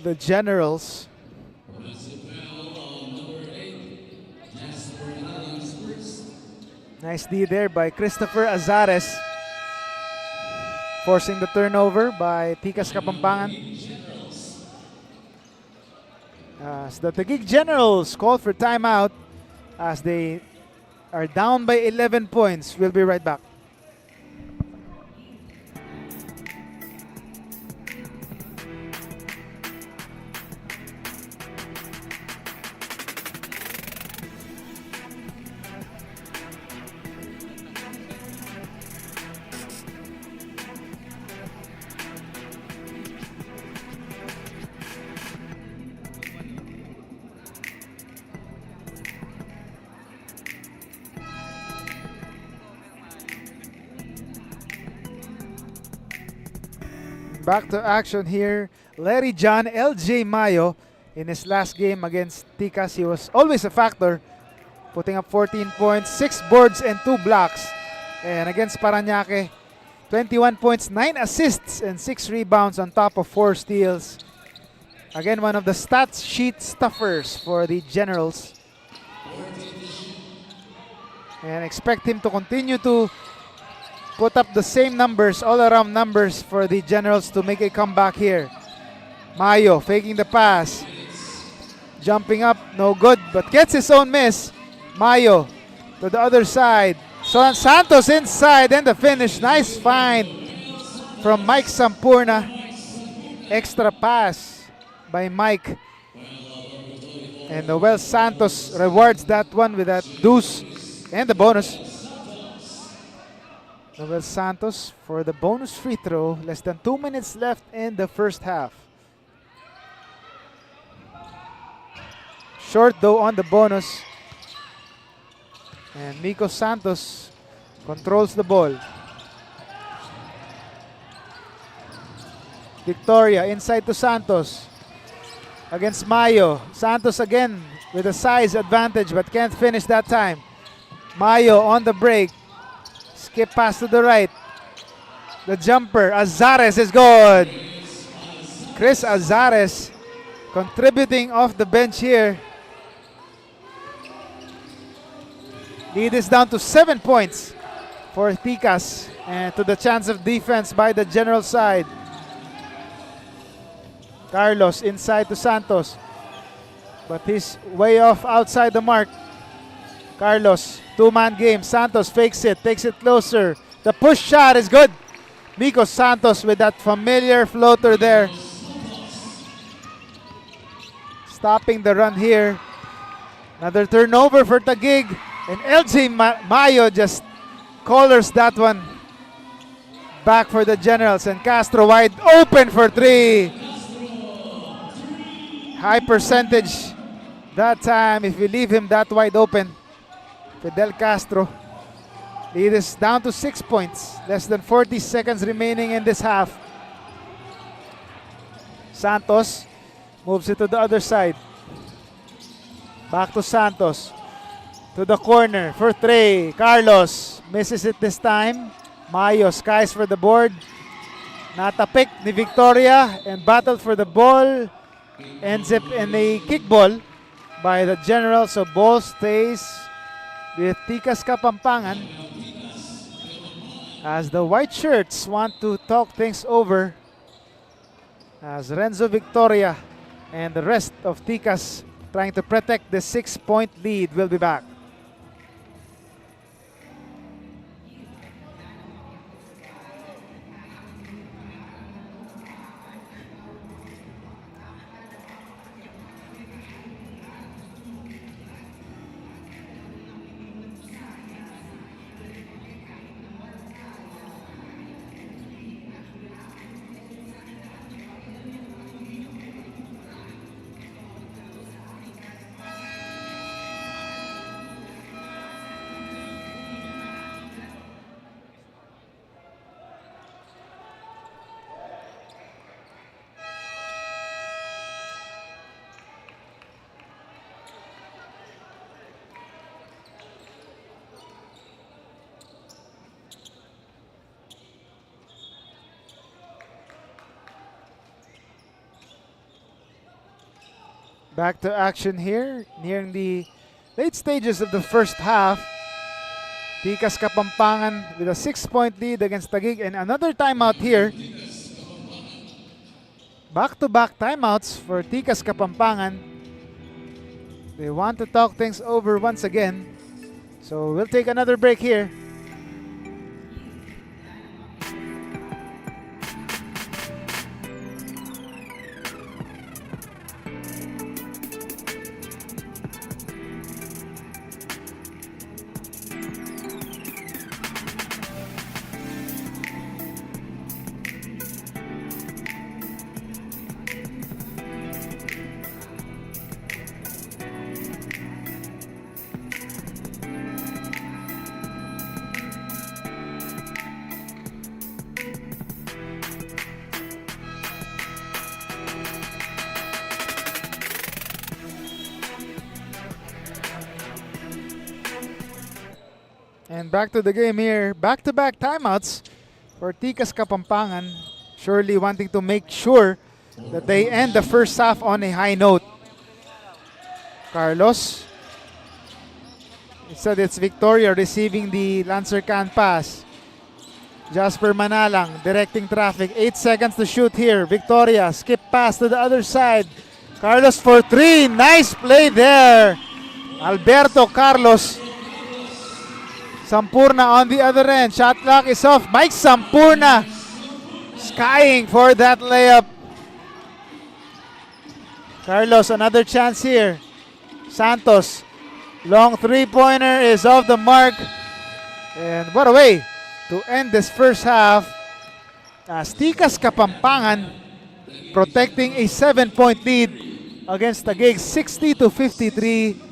the Generals. Nice D there by Christopher Azares. Forcing the turnover by Tikas Kapampangan. As the Taguig Generals call for timeout as they are down by 11 points. We'll be right back. Back to action here. Larry John, LJ Mayo, in his last game against Tikas, he was always a factor, putting up 14 points, 6 boards, and 2 blocks. And against Parañaque, 21 points, 9 assists, and 6 rebounds on top of 4 steals. Again, one of the stats sheet stuffers for the Generals. And expect him to continue to put up the same numbers, all-around numbers for the Generals to make a comeback here. Mayo faking the pass. Jumping up, no good, but gets his own miss. Mayo to the other side. So Santos inside and the finish. Nice find from Mike Sampurna. Extra pass by Mike. And Noel Santos rewards that one with that deuce and the bonus. Noel Santos for the bonus free throw. Less than 2 minutes left in the first half. Short though on the bonus. And Nico Santos controls the ball. Victoria inside to Santos. Against Mayo. Santos again with a size advantage but can't finish that time. Mayo on the break. Skip pass to the right. The jumper. Azares is good. Chris Azares contributing off the bench here. Lead is down to 7 points for Tikas and to the chance of defense by the General side. Carlos inside to Santos. But he's way off outside the mark. Carlos, two-man game. Santos fakes it, takes it closer. The push shot is good. Nico Santos with that familiar floater there. Stopping the run here. Another turnover for Taguig. And LJ Mayo just collars that one back for the Generals. And Castro wide open for 3. High percentage that time if you leave him that wide open. Fidel Castro. Lead is down to 6 points. Less than 40 seconds remaining in this half. Santos moves it to the other side. Back to Santos. To the corner for 3. Carlos misses it this time. Mayo skies for the board. Natapik ni Victoria and battled for the ball. Ends up in a kickball. by the general. So ball stays with Tikas Kapampangan as the white shirts want to talk things over, as Renzo Victoria and the rest of Tikas trying to protect the 6-point lead will be back. Back to action here, nearing the late stages of the first half. Tikas Kapampangan with a 6-point lead against Taguig, and another timeout here. Back-to-back timeouts for Tikas Kapampangan. They want to talk things over once again. So we'll take another break here. And back to the game here. Back-to-back timeouts for Tikas Kapampangan. Surely wanting to make sure that they end the first half on a high note. Carlos. Instead, it's Victoria receiving the Lancer can pass. Jasper Manalang directing traffic. 8 seconds to shoot here. Victoria, skip pass to the other side. Carlos for 3. Nice play there. Alberto Carlos. Sampurna on the other end. Shot clock is off. Mike Sampurna skying for that layup. Carlos, another chance here. Santos, long three-pointer is off the mark. And what a way to end this first half, as Tikas Kapampangan protecting a 7-point lead against Taguig, 60-53.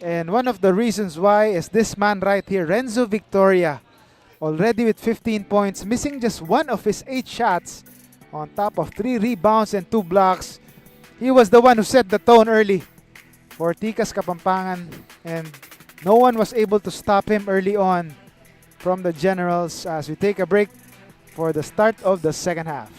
And one of the reasons why is this man right here, Renzo Victoria, already with 15 points, missing just one of his 8 shots on top of 3 rebounds and 2 blocks. He was the one who set the tone early for Tikas Kapampangan, and no one was able to stop him early on from the Generals, as we take a break for the start of the second half.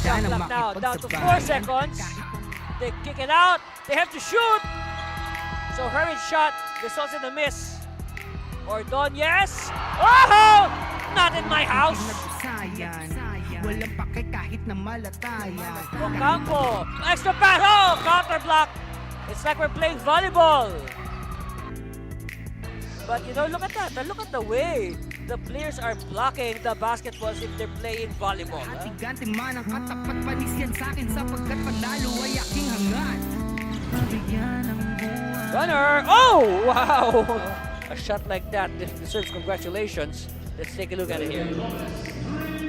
Shot clock now down to 4 seconds. They kick it out. They have to shoot. So hurried shot results in a miss. Ordonez. Oh! Not in my house. Walang pake kahit na malatayan. Ocampo. Extra pass. Oh! Counter block. It's like we're playing volleyball. But you know, look at that. Look at the way the players are blocking the basketballs if they're playing volleyball. Huh? Ganti man ang katapat panis yan sa akin sapagkat panalo ay aking hangad. Mabigyan ng buhay. Runner. Oh! Wow! A shot like that deserves congratulations. Let's take a look at it here.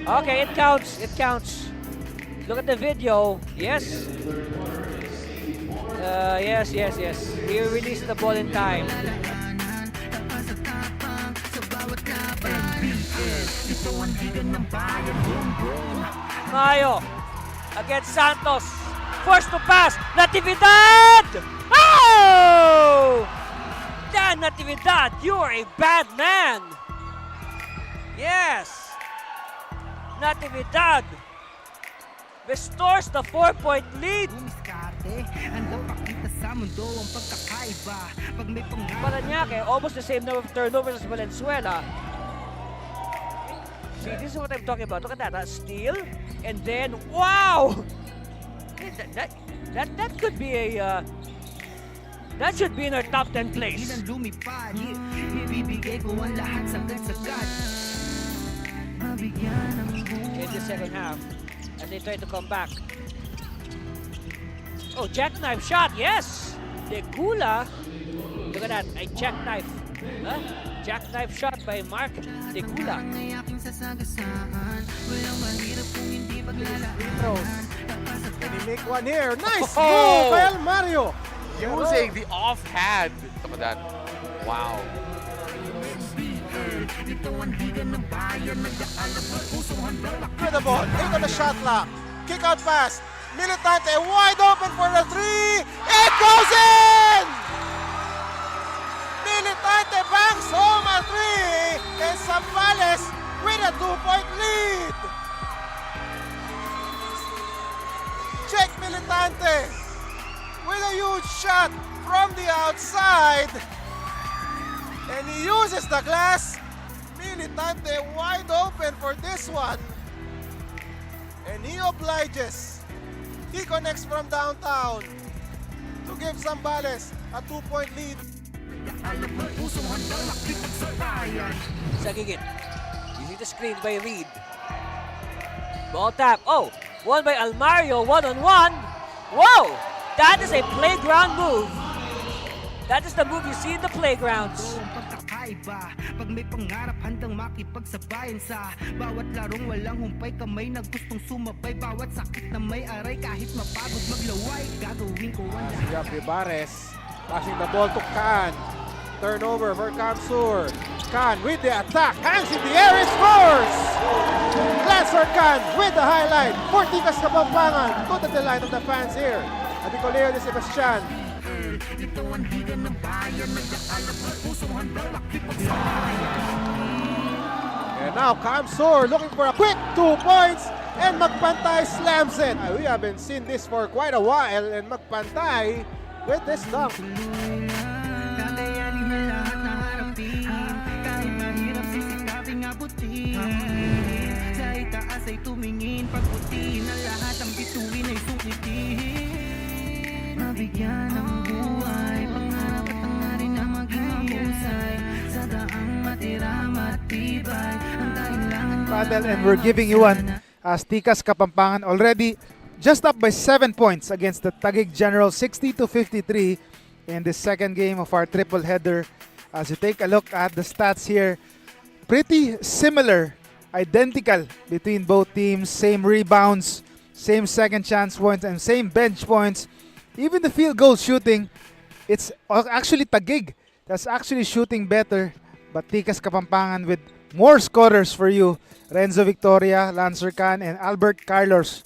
Okay, it counts. It counts. Look at the video. Yes. Yes. He released the ball in time. Mayo against Santos. Forced to pass. Natividad! Oh! Dan Natividad, you are a bad man. Yes. Natividad restores the 4-point lead. Umiskarte, hanggang pakita sa mundo ang pagkakaiba. Pag may pangarap. Parañaque, almost the same number of turnovers as Valenzuela. See, this is what I'm talking about. Look at that, a steal, and then wow! That could be a that should be in our top 10 place. Ilan lumipad, ibibigay ko ang lahat sagad-sagad. Mabigyan ng buhay. In the second half, as they try to come back. Oh, jackknife shot, yes! De Gula, look at that, a jackknife. Huh? Jackknife shot by Mark De Gula. Ang aking sasagasaan, walang mahirap kung hindi paglalaan. Can he make one here? Nice Oh! move by Mario. Using the offhand. Look at that. Wow. With the ball, into the shot clock. Kick out pass. Militante wide open for the three. It goes in! Militante banks home a three. And Zambales with a 2-point lead. Check Militante with a huge shot from the outside. And he uses the glass. Militante wide open for this one. And he obliges. He connects from downtown to give Zambales a 2-point lead. Sagigit. Using the screen by Reed. Ball tap. Oh, won by Almario, one-on-one. Whoa! That is a playground move. That is the move you see in the playgrounds. Ang pagkakaiba, pag may pangarap handang makipagsabayan sa bawat larong walang humpay kamay na gustong sumabay bawat sakit na may aray kahit mapagod maglaway gagawin ko ang lahat. Jack Ribares passing the ball to Can. Turnover for Kamsur. Can with the attack, hands in the air, and scores! Lancer Can with the highlight for Tikas Kapampangan to the delight of the fans here at the Coliseum de Sebastian. And now Kamsur looking for a quick 2 points and Magpantay slams it. We haven't seen this for quite a while and Magpantay with this dunk. Kakayanin na lahat na harapin kahit mahirap sisikaping abutin sa itaas ay tumingin pagputin na lahat ang bituin ay sukitin mabigyan ng buhay pangarap at hangarin na maging mahusay sa daang matira matibay ang kailangan Battle, and we're giving you one as Tikas Kapampangan already just up by 7 points against the Taguig General, 60-53 in the second game of our triple header. As you take a look at the stats here, pretty similar, identical between both teams. Same rebounds, same second chance points, and same bench points. Even the field goal shooting, it's actually Taguig that's actually shooting better, but Tikas Kapampangan with more scorers for you. Renzo Victoria, Lancer Can, and Albert Carlos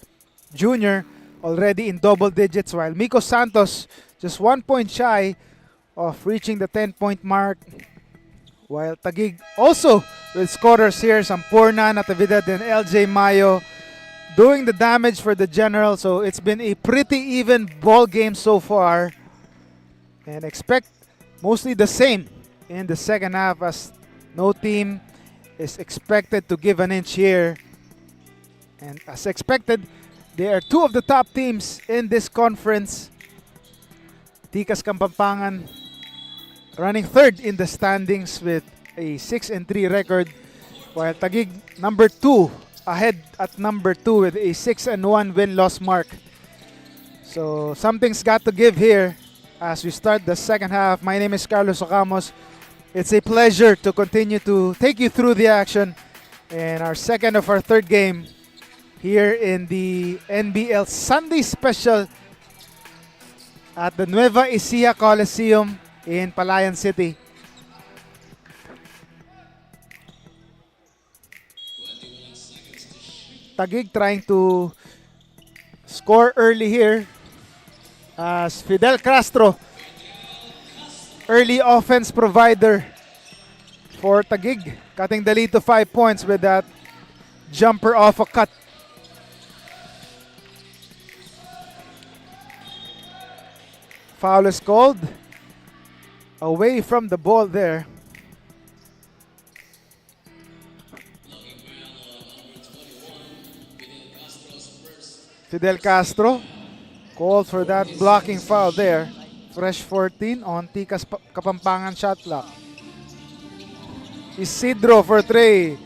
Jr. already in double digits, while Miko Santos just 1 point shy of reaching the 10-point mark. While Taguig also with scorers here, Sampurna, Natividad, and LJ Mayo doing the damage for the General. So it's been a pretty even ball game so far. And expect mostly the same in the second half, as no team is expected to give an inch here. And as expected, they are two of the top teams in this conference. Tikas Kapampangan running third in the standings with a 6-3 record, while Taguig number 2 ahead at number 2 with a 6-1 win-loss mark. So something's got to give here as we start the second half. My name is Carlos Ocamos. It's a pleasure to continue to take you through the action in our second of our third game here in the NBL Sunday Special at the Nueva Ecija Coliseum in Palayan City. Taguig trying to score early here as Fidel Castro, early offense provider for Taguig, cutting the lead to 5 points with that jumper off a cut. Foul is called. Away from the ball there. Fidel Castro called for that blocking foul there. Fresh 14 on Tikas Kapampangan shot clock. Isidro for 3.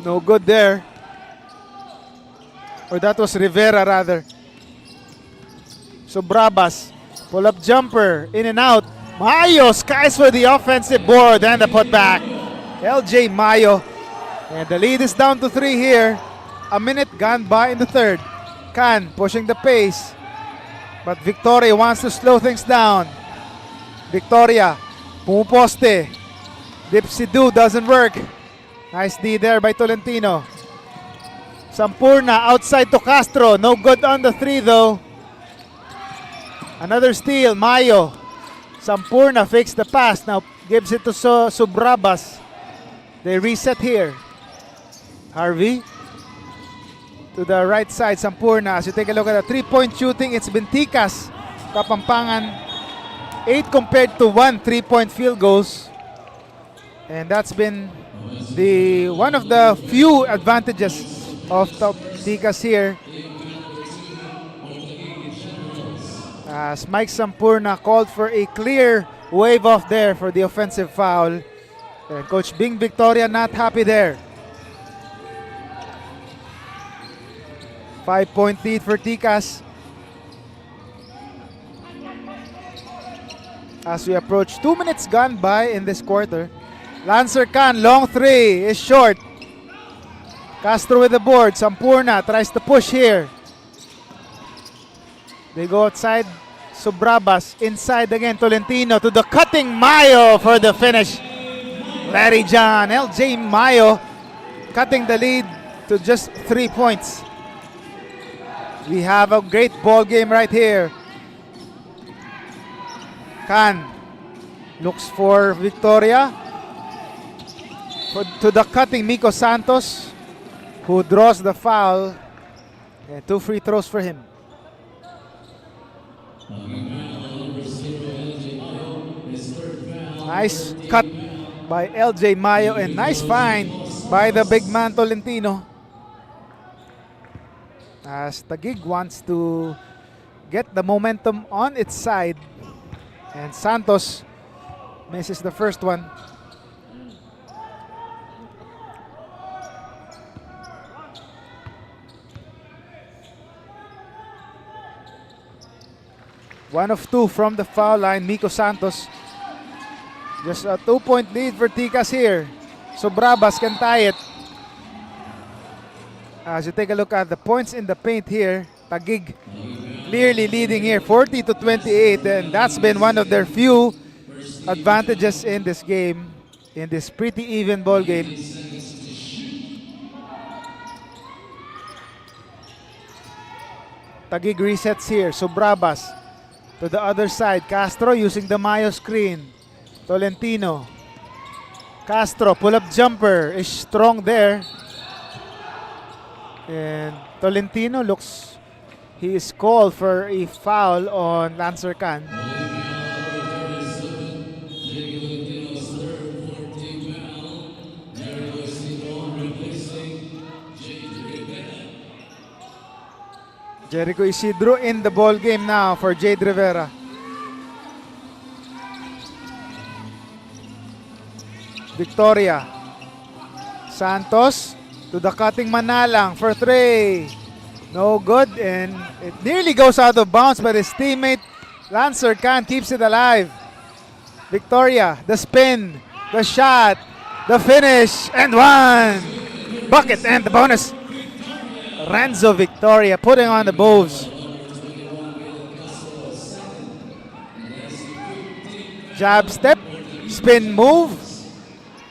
No good there. Or that was Rivera rather. So Brabas, pull-up jumper, in and out. Mayo skies for the offensive board and the putback. LJ Mayo. And the lead is down to 3 here. A minute gone by in the third. Can pushing the pace. But Victoria wants to slow things down. Victoria, pumuposte. Dipsy-do doesn't work. Nice D there by Tolentino. Sampurna outside to Castro. No good on the 3 though. Another steal, Mayo. Sampurna fakes the pass. Now gives it to Subrabas. They reset here. Harvey to the right side, Sampurna. As you take a look at the 3-point shooting, it's been Tikas Kapampangan. 8 compared to 1 3-point field goals. And that's been the one of the few advantages of Tikas here. As Mike Sampurna called for a clear wave off there for the offensive foul. And Coach Bing Victoria not happy there. 5-point lead for Tikas. As we approach 2 minutes gone by in this quarter. Lancer Khan, long 3 is short. Castro with the board. Sampurna tries to push here. They go outside. Subrabas inside again. Tolentino to the cutting Mayo for the finish. Larry John, LJ Mayo cutting the lead to just 3 points. We have a great ball game right here. Khan looks for Victoria. To the cutting Miko Santos, who draws the foul. And 2 free throws for him. Nice cut by LJ Mayo and nice find by the big man Tolentino. As Taguig wants to get the momentum on its side. And Santos misses the first one. One of 2 from the foul line, Miko Santos. Just a 2-point lead for Tikas here. So Brabas can tie it. As you take a look at the points in the paint here, Taguig clearly leading here, 40-28. And that's been one of their few advantages in this game, in this pretty even ball game. Taguig resets here. So Brabas to the other side. Castro using the Mayo screen. Tolentino. Castro, pull-up jumper is strong there. And Tolentino looks, he is called for a foul on Lancer Khan. Jericho Isidro in the ball game now for Jade Rivera. Victoria. Santos to the cutting Manalang for three. No good, and it nearly goes out of bounds, but his teammate Lancer Khan keeps it alive. Victoria, the spin, the shot, the finish, and one. Bucket and the bonus. Renzo Victoria putting on the Bows. Jab step, spin move,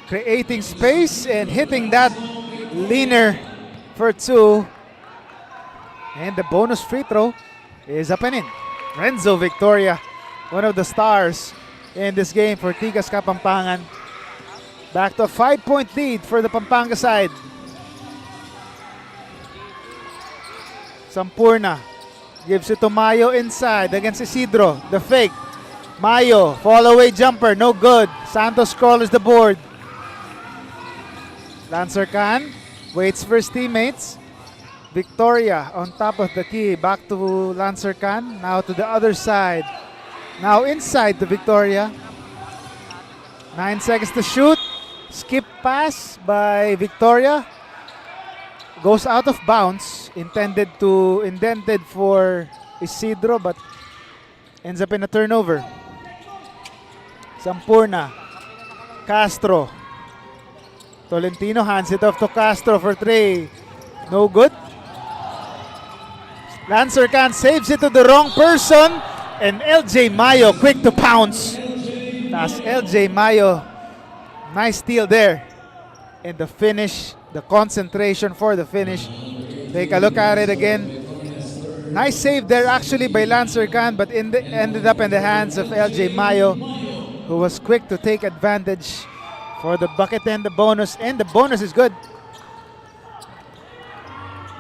creating space and hitting that leaner for two. And the bonus free throw is up and in. Renzo Victoria, one of the stars in this game for Tikas Kapampangan. Back to a 5-point lead for the Pampanga side. Sampurna gives it to Mayo inside against Isidro. The fake. Mayo, fall away jumper, no good. Santos crawls the board. Lancer Khan waits for his teammates. Victoria on top of the key. Back to Lancer Khan. Now to the other side. Now inside to Victoria. 9 seconds to shoot. Skip pass by Victoria. Goes out of bounds. Indented for Isidro, but ends up in a turnover. Sampurna. Castro. Tolentino hands it off to Castro for three. No good. Lancer Khan saves it to the wrong person. And LJ Mayo quick to pounce. That's LJ Mayo. Nice steal there. And the finish, the concentration for the finish. Take a look at it again. Nice save there actually by Lancer Khan, but ended up in the hands of LJ Mayo, who was quick to take advantage for the bucket and the bonus. And the bonus is good.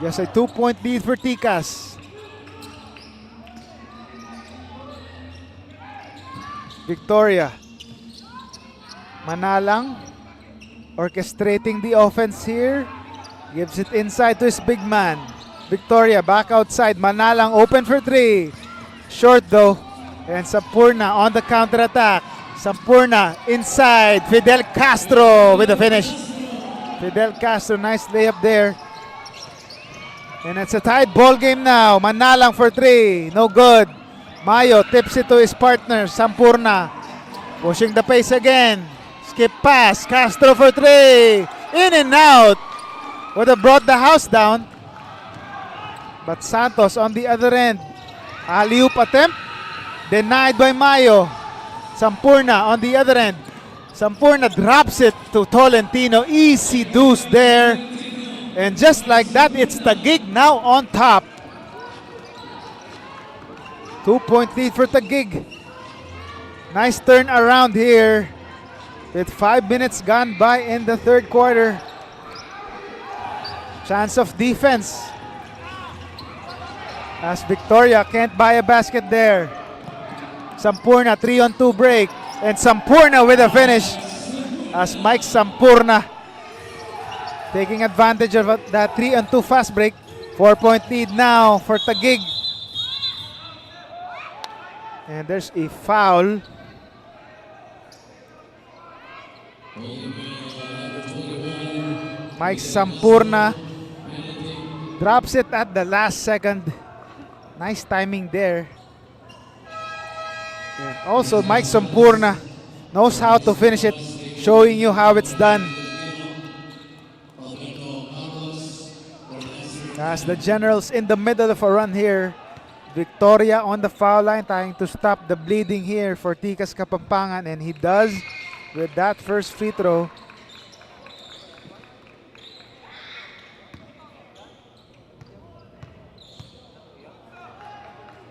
Just a 2-point lead for Tikas. Victoria. Manalang orchestrating the offense here. Gives it inside to his big man. Victoria back outside. Manalang open for three. Short though. And Sampurna on the counter-attack. Sampurna inside. Fidel Castro with the finish. Fidel Castro, nice layup there. And it's a tied ball game now. Manalang for three. No good. Mayo tips it to his partner. Sampurna pushing the pace again. Skip pass. Castro for three. In and out. Would have brought the house down. But Santos on the other end. Alley-oop attempt. Denied by Mayo. Sampurna on the other end. Sampurna drops it to Tolentino. Easy deuce there. And just like that, it's Taguig now on top. 2-point lead for Taguig. Nice turn around here. With 5 minutes gone by in the third quarter. Chance of defense. As Victoria can't buy a basket there. Sampurna 3-on-2 break. And Sampurna with a finish. As Mike Sampurna taking advantage of that 3-on-2 fast break. 4-point lead now for Taguig. And there's a foul. Mike Sampurna drops it at the last second. Nice timing there. And also Mike Sampurna knows how to finish it, showing you how it's done. As the Generals in the middle of a run here. Victoria on the foul line, trying to stop the bleeding here for Tikas Kapampangan, and he does with that first free throw.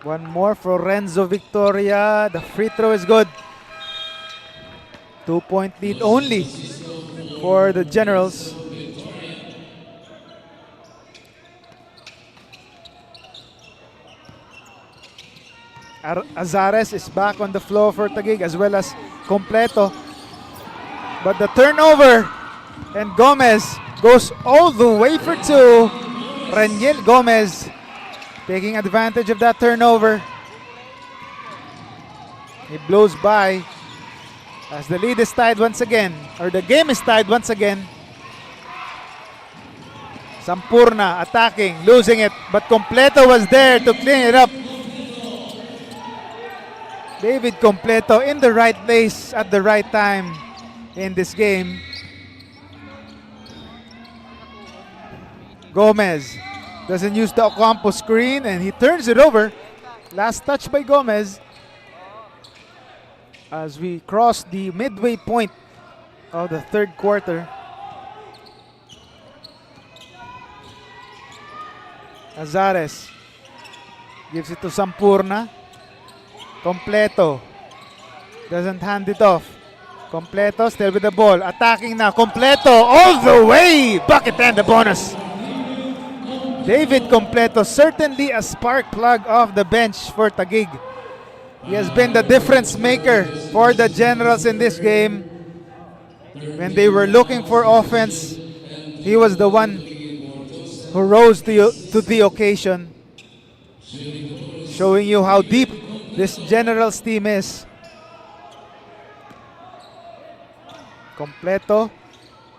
One more for Renzo Victoria. The free throw is good. 2-point lead only for the Generals. Azares is back on the floor for Taguig as well as Completo. But the turnover, and Gomez goes all the way for two. Raniel Gomez taking advantage of that turnover. He blows by as the lead is tied once again, or the game is tied once again. Sampurna attacking, losing it, but Completo was there to clean it up. David Completo in the right place at the right time in this game. Gomez doesn't use the Ocampo screen and he turns it over. Last touch by Gomez as we cross the midway point of the third quarter. Azares gives it to Sampurna. Completo doesn't hand it off. Completo still with the ball. Attacking now. Completo all the way. Bucket and the bonus. David Completo, certainly a spark plug off the bench for Taguig. He has been the difference maker for the Generals in this game. When they were looking for offense, he was the one who rose to the occasion, showing you how deep this Generals team is. Completo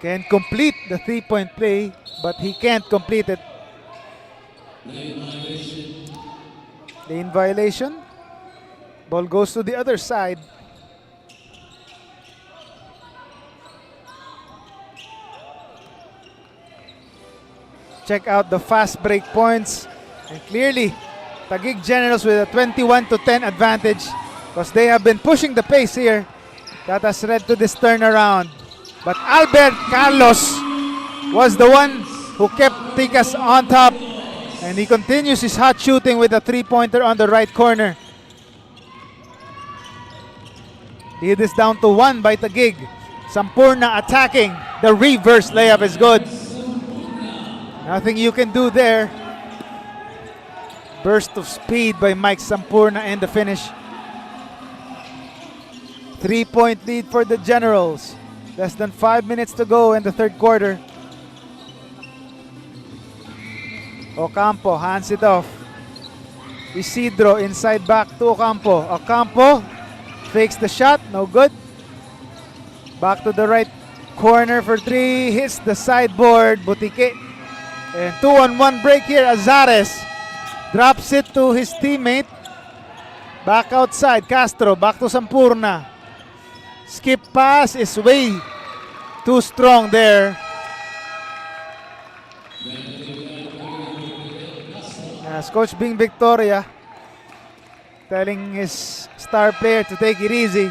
can complete the three-point play, but he can't complete it. Lane violation. Ball goes to the other side. Check out the fast break points. And clearly, Taguig Generals with a 21-10 advantage because they have been pushing the pace here. That has led to this turnaround. But Albert Carlos was the one who kept Tikas on top. And he continues his hot shooting with a three-pointer on the right corner. Lead is down to 1 by Taguig. Sampurna attacking. The reverse layup is good. Nothing you can do there. Burst of speed by Mike Sampurna and the finish. 3-point lead for the Generals. Less than 5 minutes to go in the third quarter. Ocampo hands it off. Isidro inside back to Ocampo. Ocampo fakes the shot, no good. Back to the right corner for three. Hits the sideboard. Boutique. And 2-on-1 break here. Azares drops it to his teammate. Back outside. Castro back to Sampurna. Skip pass is way too strong there. As Coach Bing Victoria telling his star player to take it easy.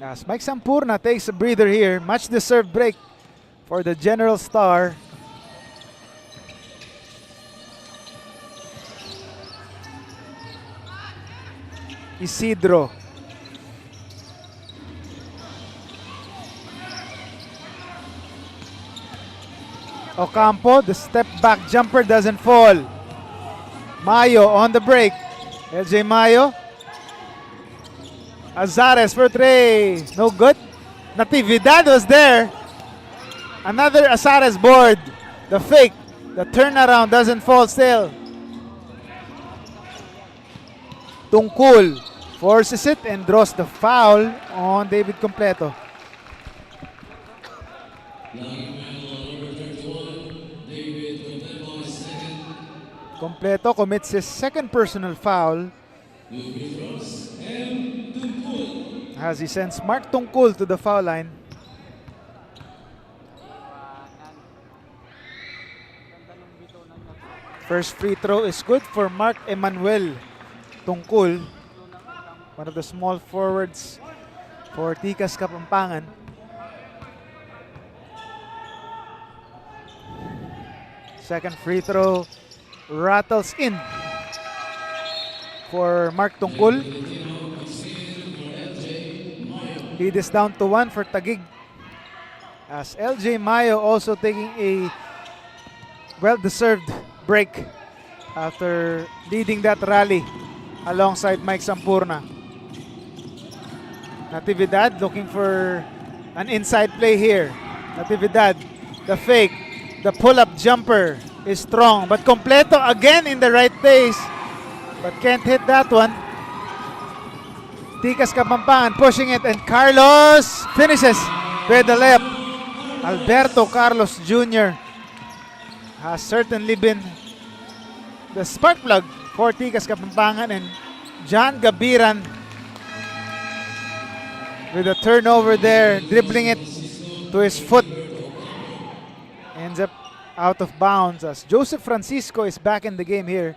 As Mike Sampurna takes a breather here, much deserved break for the General star. Isidro. Ocampo, the step back jumper doesn't fall. Mayo on the break. LJ Mayo. Azares for three. No good. Natividad was there. Another Azares board. The fake. The turnaround doesn't fall still. Tungkol forces it and draws the foul on David Completo. Completo commits his second personal foul as he sends Mark Tungkol to the foul line. First free throw is good for Mark Emmanuel Tungkol, one of the small forwards for Tikas Kapampangan. Second free throw rattles in for Mark Tungkol. Lead is down to 1 for Taguig. As LJ Mayo also taking a well-deserved break after leading that rally alongside Mike Sampurna. Natividad looking for an inside play here. Natividad, the fake, the pull-up jumper is strong, but Completo again in the right place, but can't hit that one. Tikas Kapampangan pushing it, and Carlos finishes with the layup. Alberto Carlos Jr. has certainly been the spark plug for Tikas Kapampangan, and John Gabiran with a turnover there, dribbling it to his foot. Ends up out of bounds as Joseph Francisco is back in the game here,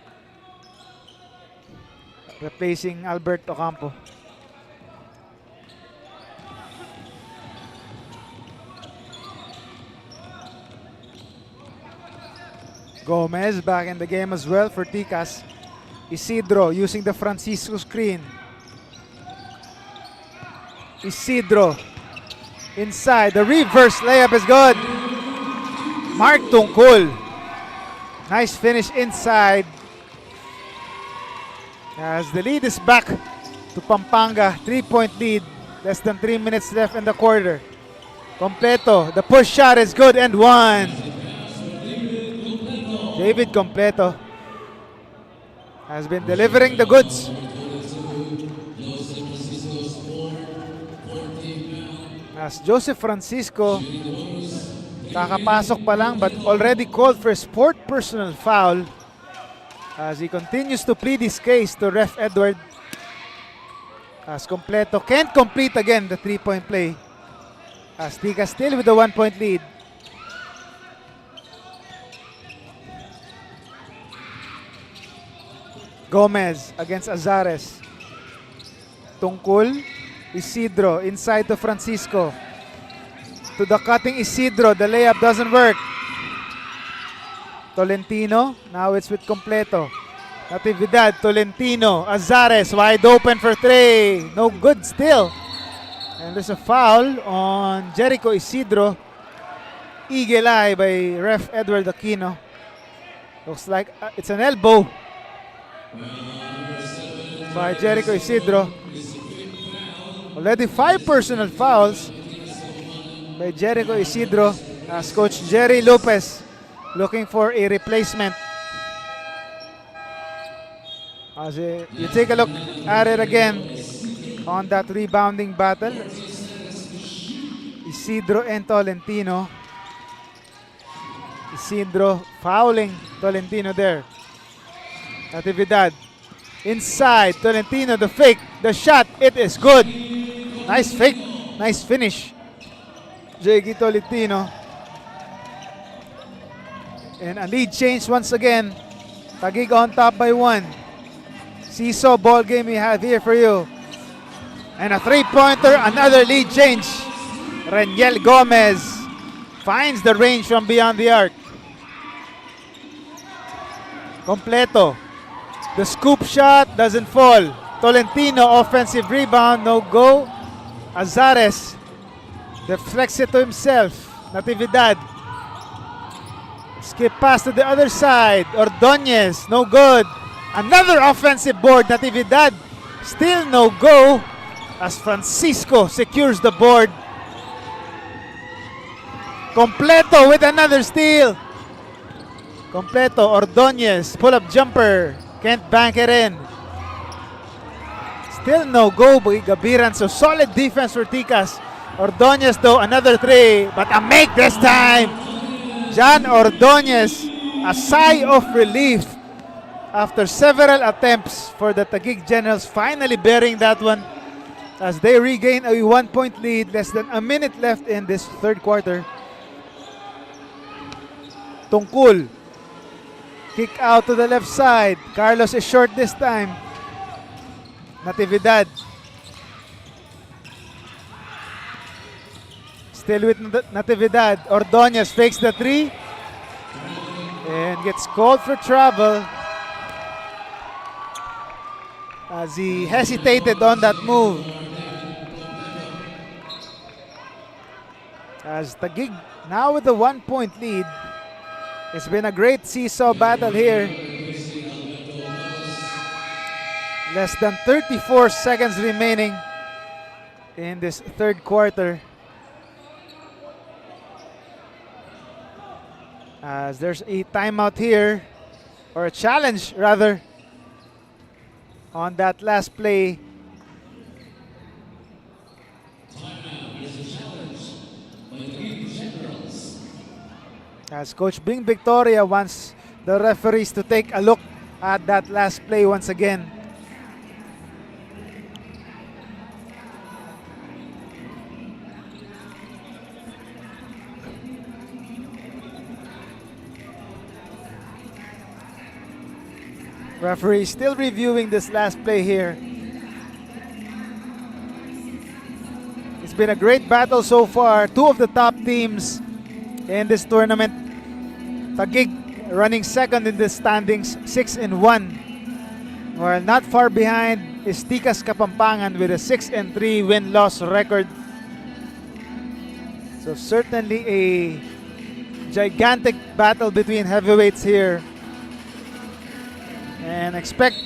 replacing Albert Ocampo. Gomez back in the game as well for Tikas. Isidro using the Francisco screen. Isidro inside. The reverse layup is good. Mark Tungkol. Nice finish inside. As the lead is back to Pampanga. 3-point lead. Less than 3 minutes left in the quarter. Completo. The push shot is good and one. David Completo has been delivering the goods. As Joseph Francisco, kakapasok pa lang but already called for a sport personal foul as he continues to plead his case to Ref Edward. As Completo can't complete again the 3-point play. As Tikas still with a 1-point lead. Gomez against Azares. Tungkol. Isidro inside to Francisco. To the cutting Isidro. The layup doesn't work. Tolentino. Now it's with Completo. Natividad. Tolentino. Azares wide open for three. No good still. And there's a foul on Jericho Isidro. Eagle eye by Ref Edward Aquino. Looks like it's an elbow by Jericho Isidro. Already 5 personal fouls by Jericho Isidro as Coach Jerry Lopez looking for a replacement. As you take a look at it again on that rebounding battle, Isidro and Tolentino. Isidro fouling Tolentino there. Natividad inside. Tolentino, the fake, the shot, it is good. Nice fake, nice finish. J.G. Tolentino. And a lead change once again. Taguig on top by 1. Seesaw ball game we have here for you. And a 3-pointer, another lead change. Reniel Gomez finds the range from beyond the arc. Completo. The scoop shot doesn't fall. Tolentino offensive rebound, no go. Azares deflects it to himself. Natividad. Skip pass to the other side. Ordonez, no good. Another offensive board. Natividad still no go as Francisco secures the board. Completo with another steal. Completo, Ordonez, pull-up jumper. Can't bank it in. Still no go by Gabiran. So solid defense for Tikas. Ordonez though, another 3. But a make this time. John Ordonez, a sigh of relief after several attempts for the Taguig Generals, finally bearing that one as they regain a 1-point lead. Less than a minute left in this third quarter. Tungkol. Kick out to the left side. Carlos is short this time. Natividad. Still with Natividad. Ordonez fakes the 3 and gets called for travel as he hesitated on that move. As Taguig now with a 1-point lead It's been a great seesaw battle here. Less than 34 seconds remaining in this third quarter. As there's a timeout here, or a challenge rather, on that last play. As Coach Bing Victoria wants the referees to take a look at that last play once again. Referee still reviewing this last play here. It's been a great battle so far. Two of the top teams in this tournament. Taguig running second in the standings, 6-1. While not far behind is Tikas Kapampangan with a 6-3 win-loss record. So certainly a gigantic battle between heavyweights here. And expect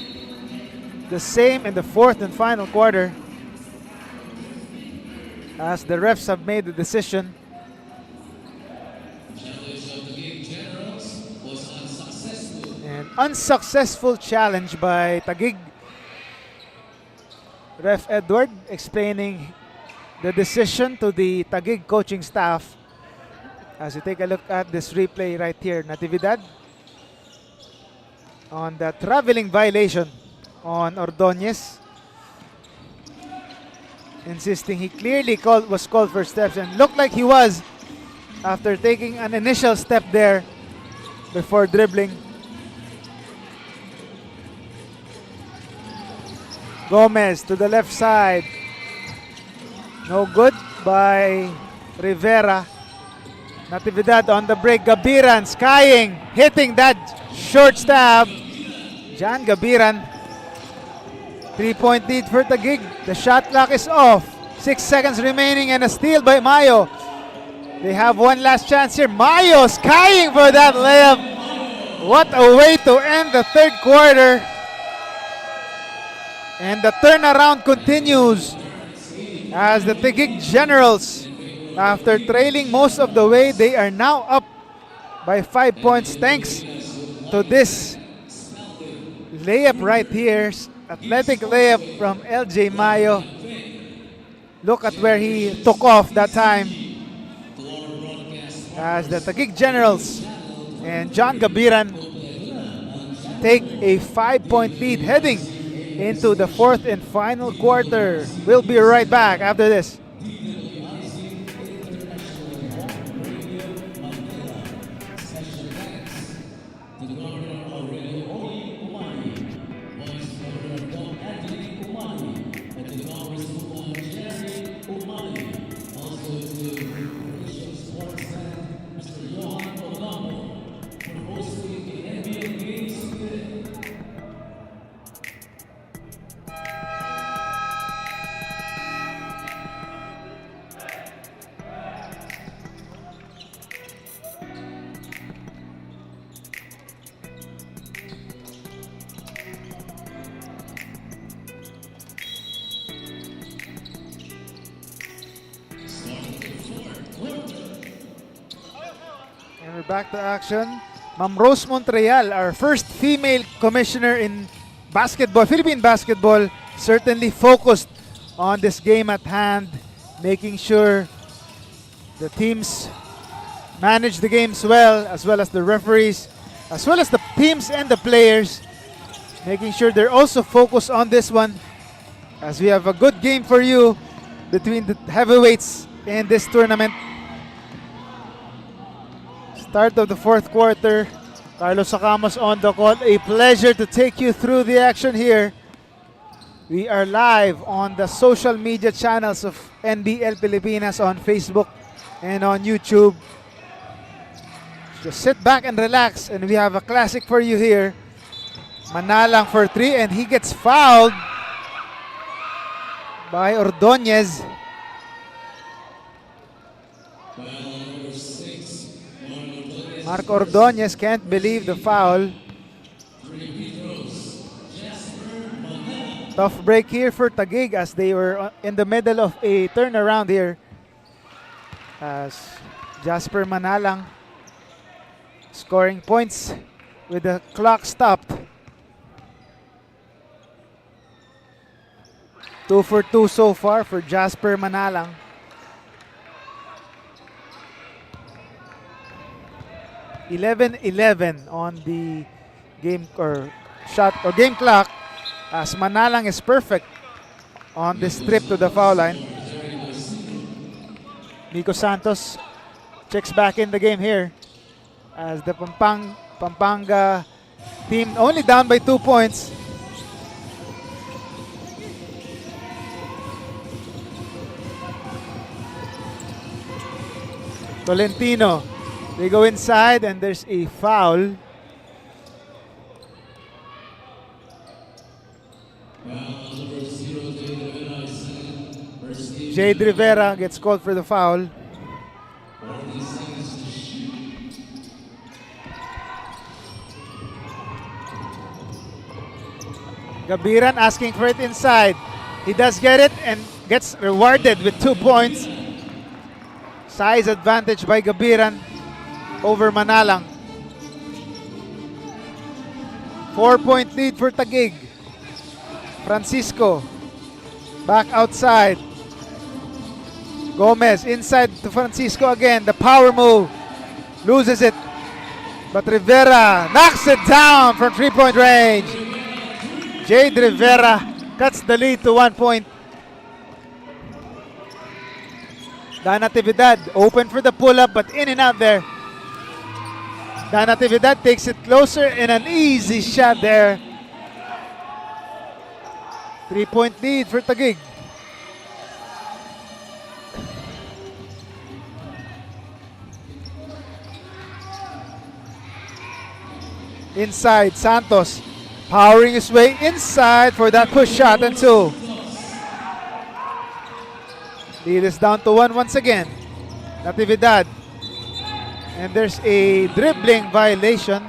the same in the fourth and final quarter, as the refs have made the decision. An unsuccessful challenge by Taguig. Ref Edward explaining the decision to the Taguig coaching staff. As you take a look at this replay right here, Natividad on the traveling violation on Ordonez, insisting he clearly was called for steps, and looked like he was after taking an initial step there before dribbling. Gomez to the left side. No good by Rivera. Natividad on the break. Gabiran skying, hitting that short stab. Jan Gabiran. 3-point lead for Taguig. The shot clock is off. 6 seconds remaining and a steal by Mayo. They have one last chance here. Mayo skying for that layup. What a way to end the third quarter. And the turnaround continues as the Taguig Generals, after trailing most of the way, they are now up by 5 points thanks to this layup right here. Athletic layup from LJ Mayo. Look at where he took off that time. As the Taguig Generals and John Gabiran take a 5-point lead heading into the fourth and final quarter. We'll be right back after this. Back to action. Ma'am Rose Montreal, our first female commissioner in basketball, Philippine basketball, certainly focused on this game at hand, making sure the teams manage the games well as the referees, as well as the teams and the players, making sure they're also focused on this one, as we have a good game for you between the heavyweights in this tournament. Start of the fourth quarter. Carlos Sacamos on the call. A pleasure to take you through the action here. We are live on the social media channels of NBL Pilipinas on Facebook and on YouTube. Just sit back and relax, and we have a classic for you here. Manalang for three, and he gets fouled by Ordonez. Marco Ordonez can't believe the foul. Tough break here for Taguig as they were in the middle of a turnaround here. As Jasper Manalang scoring points with the clock stopped. 2 for 2 so far for Jasper Manalang. (11-11) on the game or shot or game clock, as Manalang is perfect on this trip to the foul line. Nico Santos checks back in the game here as the Pampanga team only down by 2 points. Tolentino, they go inside and there's a foul. Jade Rivera gets called for the foul. Gabiran asking for it inside. He does get it and gets rewarded with 2 points. Size advantage by Gabiran over Manalang. 4-point lead for Taguig. Francisco back outside. Gomez inside to Francisco again. The power move. Loses it. But Rivera knocks it down from 3-point range. Jade Rivera cuts the lead to 1 point. Dan Natividad open for the pull-up but in and out there. Dan Natividad takes it closer and an easy shot there. 3-point lead for Taguig. Inside, Santos powering his way inside for that push shot and 2. Lead is down to 1 once again. Natividad. And there's a dribbling violation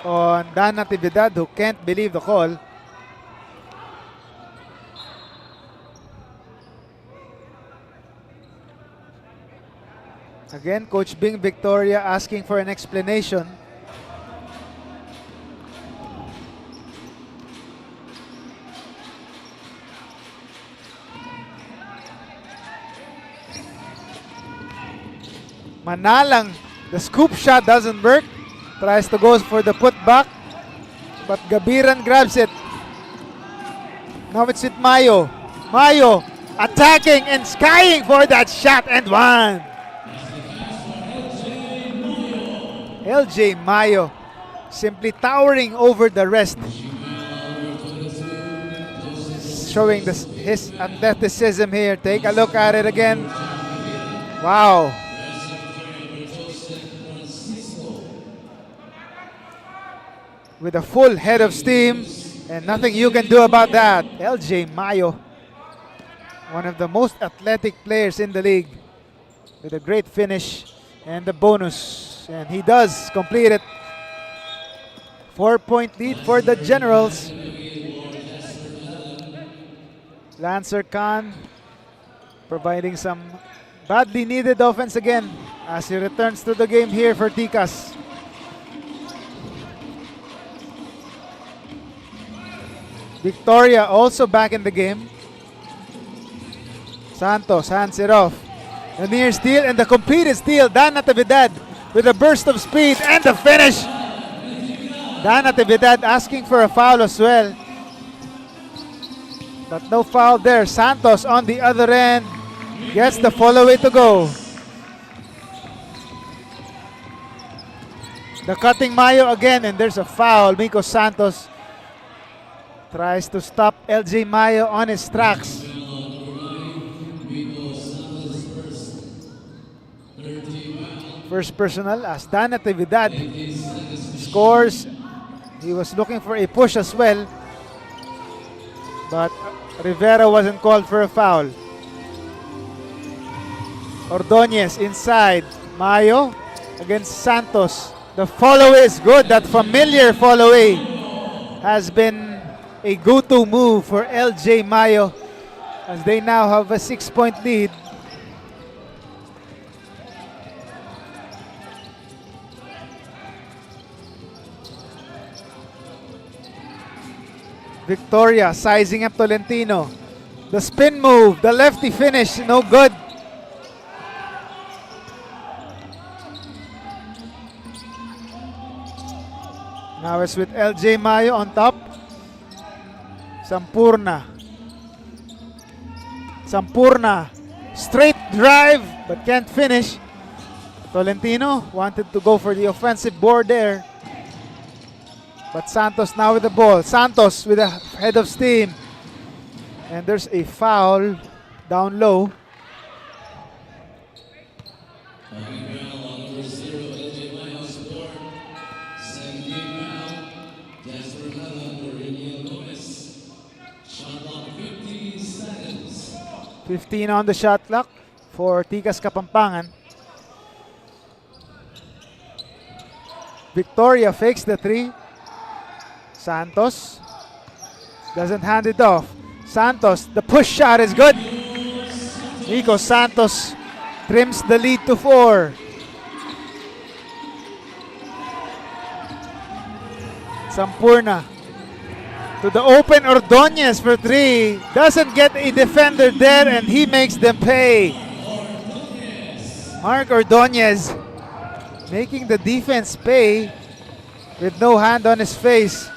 on Dan Natividad, who can't believe the call. Again, Coach Bing Victoria asking for an explanation. Manalang, the scoop shot doesn't work. Tries to go for the putback, but Gabiran grabs it. Now it's with Mayo. Mayo attacking and skying for that shot and 1. LJ Mayo simply towering over the rest, showing his athleticism here. Take a look at it again. Wow. With a full head of steam and nothing you can do about that. LJ Mayo, one of the most athletic players in the league, with a great finish and the bonus. And he does complete it. 4-point lead for the Generals. Lancer Khan providing some badly needed offense again as he returns to the game here for Tikas. Victoria also back in the game. Santos hands it off. The near steal and the completed steal. Dan Natividad with a burst of speed and the finish. Dan Natividad asking for a foul as well, but no foul there. Santos on the other end gets the follow-away to go. The cutting Mayo again, and there's a foul. Miko Santos tries to stop LJ Mayo on his tracks. First personal as Dan Natividad scores. He was looking for a push as well, but Rivera wasn't called for a foul. Ordonez inside. Mayo against Santos. The follow is good. That familiar follow has been a go-to move for LJ Mayo as they now have a 6-point lead. Victoria sizing up Tolentino. The spin move, the lefty finish, no good. Now it's with LJ Mayo on top. Sampurna. Sampurna. Straight drive, but can't finish. Tolentino wanted to go for the offensive board there. But Santos now with the ball. Santos with a head of steam. And there's a foul down low. LJ 15 on the shot clock for Tikas Kapampangan. Victoria fakes the three. Santos doesn't hand it off. Santos, the push shot is good. Nico Santos trims the lead to 4. Sampurna to the open Ordonez for 3. Doesn't get a defender there and he makes them pay. Mark Ordonez making the defense pay with no hand on his face.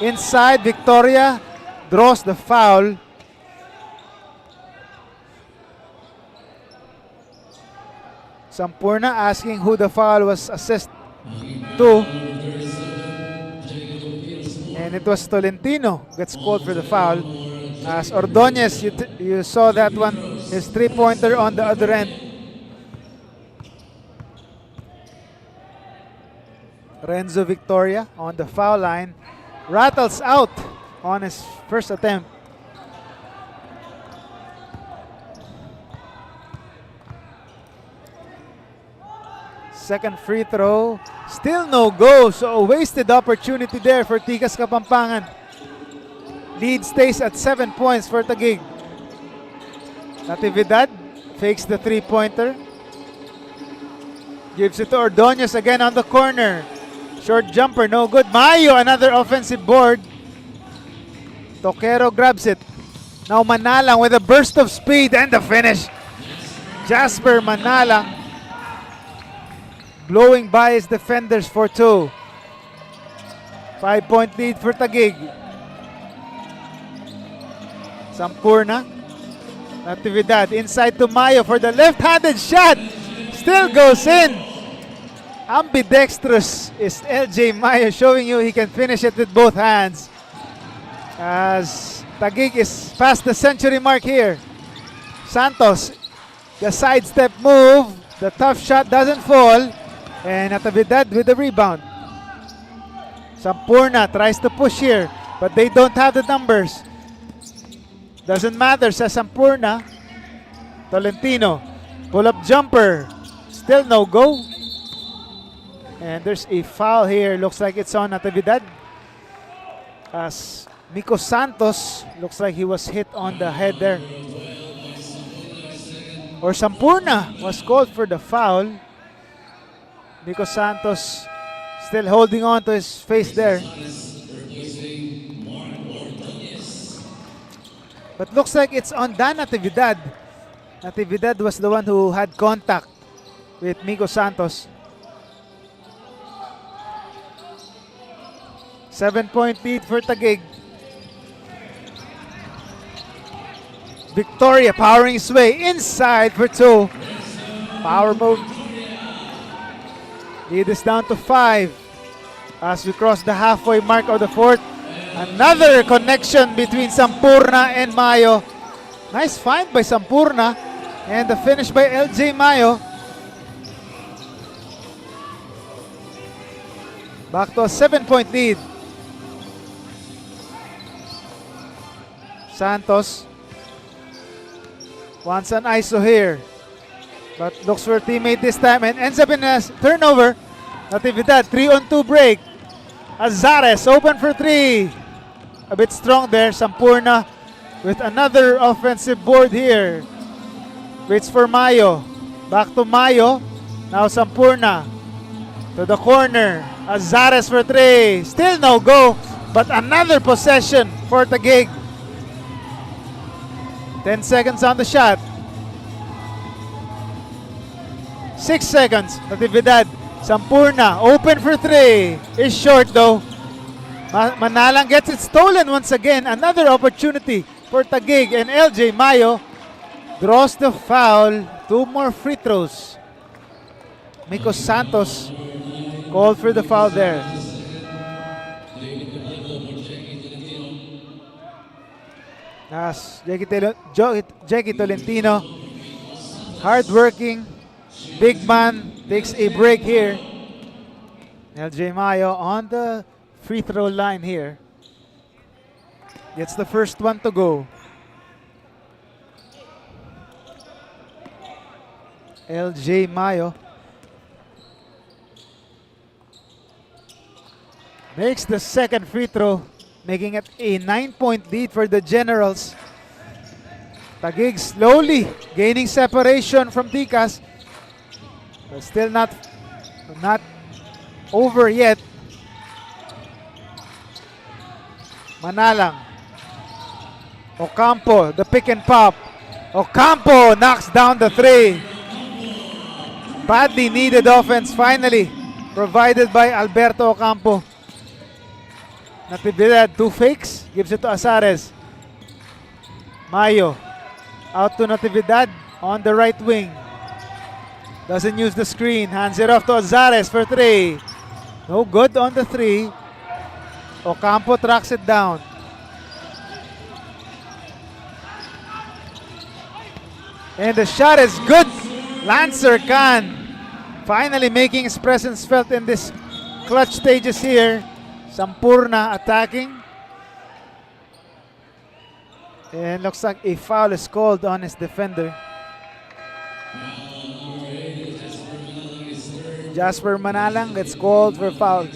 Inside, Victoria draws the foul. Sampurna asking who the foul was assessed to. And it was Tolentino gets called for the foul. As Ordonez, you saw that one, his three-pointer on the other end. Renzo Victoria on the foul line. Rattles out on his first attempt. Second free throw. Still no go, so a wasted opportunity there for Tikas Kapampangan. Lead stays at 7 points for Taguig. Natividad fakes the three-pointer. Gives it to Ordonez again on the corner. Short jumper, no good. Mayo, another offensive board. Toquero grabs it. Now Manalang with a burst of speed and the finish. Jasper Manalang blowing by his defenders for 2. 5-point lead for Taguig. Sampurna. Natividad inside to Mayo for the left-handed shot. Still goes in. Ambidextrous is LJ Mayo, showing you he can finish it with both hands. As Taguig is past the century mark here. Santos, the sidestep move. The tough shot doesn't fall. And Natividad with the rebound. Sampurna tries to push here, but they don't have the numbers. Doesn't matter, says Sampurna. Tolentino, pull-up jumper. Still no go. And there's a foul here. Looks like it's on Natividad. As Miko Santos, looks like he was hit on the head there. Or Sampurna was called for the foul. Miko Santos still holding on to his face there. But looks like it's on Dan Natividad. Natividad was the one who had contact with Miko Santos. 7-point lead for Taguig. Victoria powering his way inside for 2. Power move. Lead is down to 5 as we cross the halfway mark of the 4th. Another connection between Sampurna and Mayo. Nice find by Sampurna and the finish by LJ Mayo. Back to a 7-point lead. Santos Wants an ISO here. But looks for a teammate this time and ends up in a turnover. Natividad, 3-on-2 break. Azares open for 3. A bit strong there. Sampurna with another offensive board here. Waits for Mayo. Back to Mayo. Now Sampurna. To the corner. Azares for 3. Still no go. But another possession for Taguig. 10 seconds on the shot. 6 seconds. Natividad. Sampurna. Open for 3. Is short though. Manalang gets it stolen once again. Another opportunity for Taguig. And LJ Mayo draws the foul. 2 more free throws. Miko Santos called for the foul there. As Jackie Tolentino, hard-working, big man, takes a break here. LJ Mayo on the free throw line here. Gets the first one to go. LJ Mayo makes the second free throw, making it a 9-point lead for the Generals. Taguig slowly gaining separation from Tikas, but still not over yet. Manalang. Ocampo, the pick and pop. Ocampo knocks down the 3. Badly needed offense finally provided by Alberto Ocampo. Natividad, 2 fakes, gives it to Azares. Mayo, out to Natividad on the right wing. Doesn't use the screen, hands it off to Azares for 3. No good on the 3. Ocampo tracks it down. And the shot is good. Lancer Khan finally making his presence felt in this clutch stages here. Sampurna attacking. And looks like a foul is called on his defender. Jasper Manalang gets called for foul.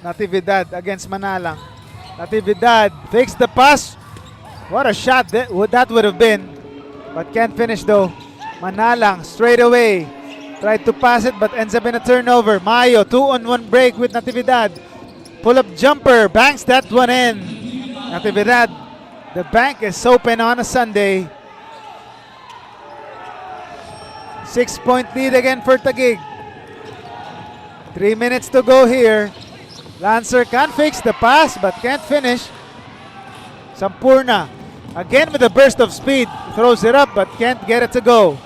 Natividad against Manalang. Natividad takes the pass. What a shot that would have been. But can't finish though. Manalang straight away. Tried to pass it but ends up in a turnover. Mayo, 2-on-1 break with Natividad. Pull-up jumper, banks that one in. Natividad, the bank is open on a Sunday. 6-point lead again for Taguig. 3 minutes to go here. Lancer can fix the pass but can't finish. Sampurna again with a burst of speed. Throws it up but can't get it to go.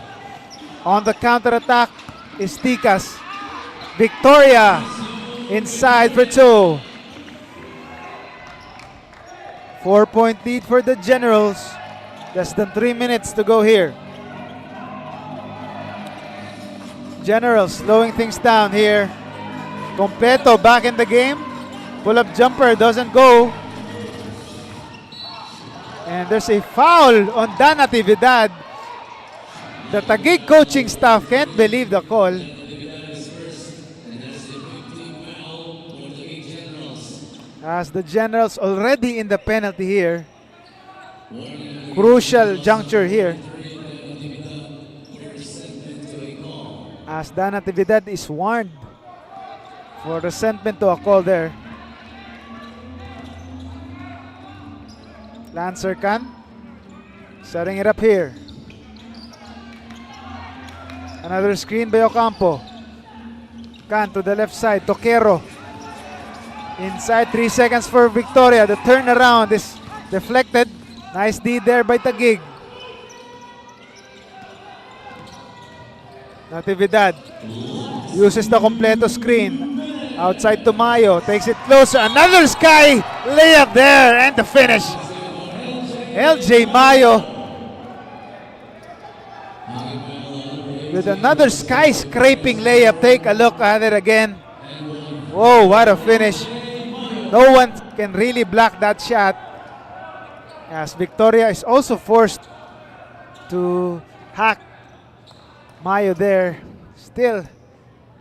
On the counter-attack is Tikas. Victoria inside for 2. 4-point lead for the Generals. Less than 3 minutes to go here. Generals slowing things down here. Completo back in the game. Pull-up jumper doesn't go. And there's a foul on Dan Natividad. The Taguig coaching staff can't believe the call. As the Generals already in the penalty here. Crucial juncture here. As Dan Natividad is warned for resentment to a call there. Lancer Khan setting it up here. Another screen by Ocampo. Khan to the left side. Toquero. Inside, 3 seconds for Victoria. The turnaround is deflected. Nice D there by Taguig. Natividad uses the completo screen. Outside to Mayo. Takes it closer. Another sky layup there. And the finish. LJ Mayo with another skyscraping layup. Take a look at it again. Whoa, what a finish. No one can really block that shot, as Victoria is also forced to hack Mayo there. Still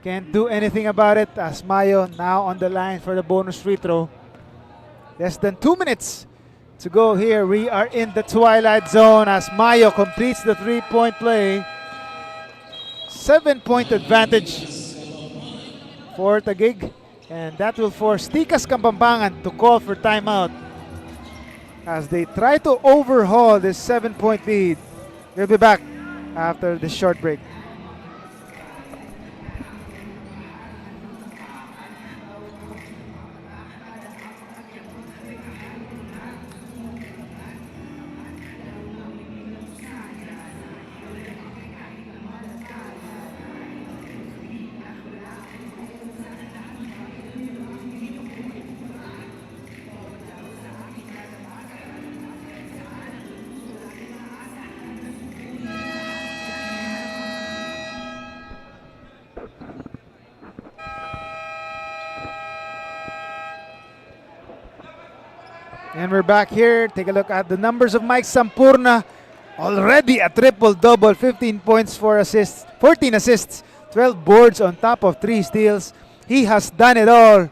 can't do anything about it, as Mayo now on the line for the bonus free throw. Less than 2 minutes to go here. We are in the twilight zone as Mayo completes the three-point play. 7-point advantage for Taguig, and that will force Tikas Kapampangan to call for timeout as they try to overhaul this 7-point lead. We'll be back after this short break. And we're back here. Take a look at the numbers of Mike Sampurna. Already a triple-double, 15 points, 14 assists, 12 boards on top of 3 steals. He has done it all.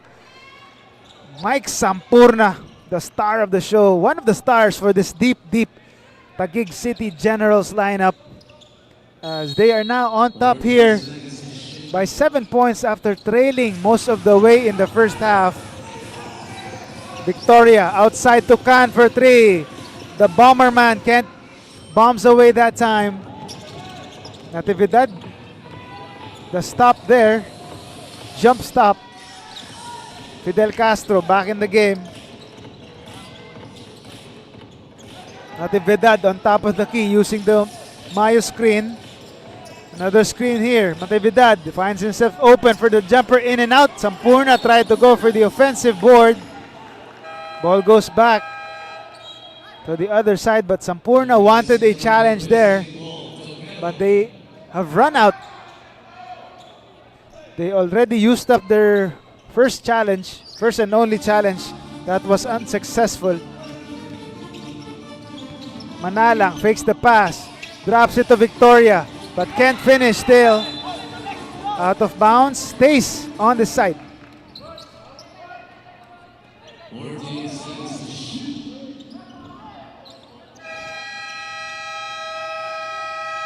Mike Sampurna, the star of the show, one of the stars for this deep Taguig City Generals lineup, as they are now on top here by 7 points after trailing most of the way in the first half. Victoria outside to Khan for 3. The Bomberman can't bombs away that time. Natividad, the stop there, jump stop. Fidel Castro back in the game. Natividad on top of the key using the Mayo screen. Another screen here. Natividad finds himself open for the jumper, in and out. Sampurna tried to go for the offensive board. Ball goes back to the other side, but Sampurna wanted a challenge there, but they have run out. They already used up their first and only challenge. That was unsuccessful. Manalang fakes the pass, drops it to Victoria, but can't finish still. Out of bounds, stays on the side.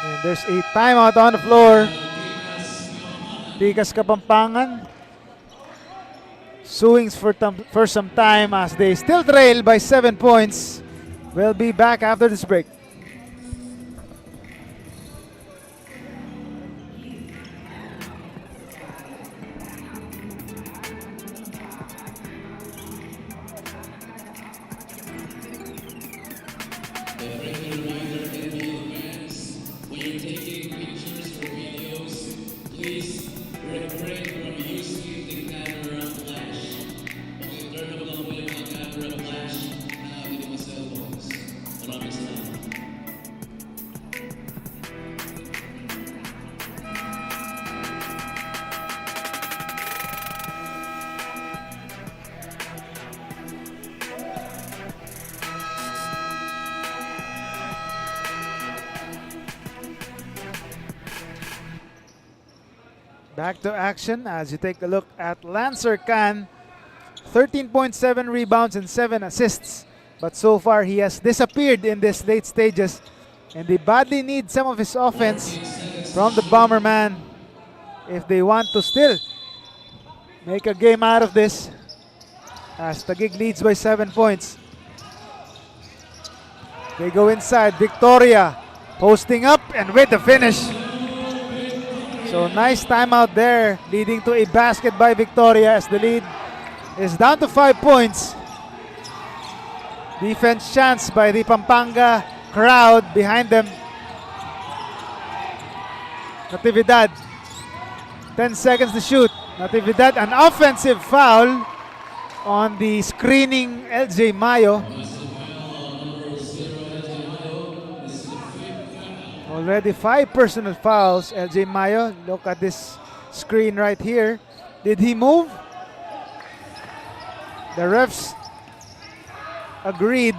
And there's a timeout on the floor. Tikas Kapampangan suing for some time as they still trail by 7 points. We'll be back after this break. Back to action as you take a look at Lancer Khan. 13.7 rebounds and 7 assists. But so far he has disappeared in these late stages. And they badly need some of his offense from the Bomberman if they want to still make a game out of this. As Taguig leads by 7 points. They go inside. Victoria posting up and with the finish. So nice timeout there, leading to a basket by Victoria as the lead is down to 5 points. Defense chance by the Pampanga crowd behind them. Natividad, 10 seconds to shoot. Natividad, an offensive foul on the screening LJ Mayo. Already 5 personal fouls. LJ Mayo, look at this screen right here. Did he move? The refs agreed.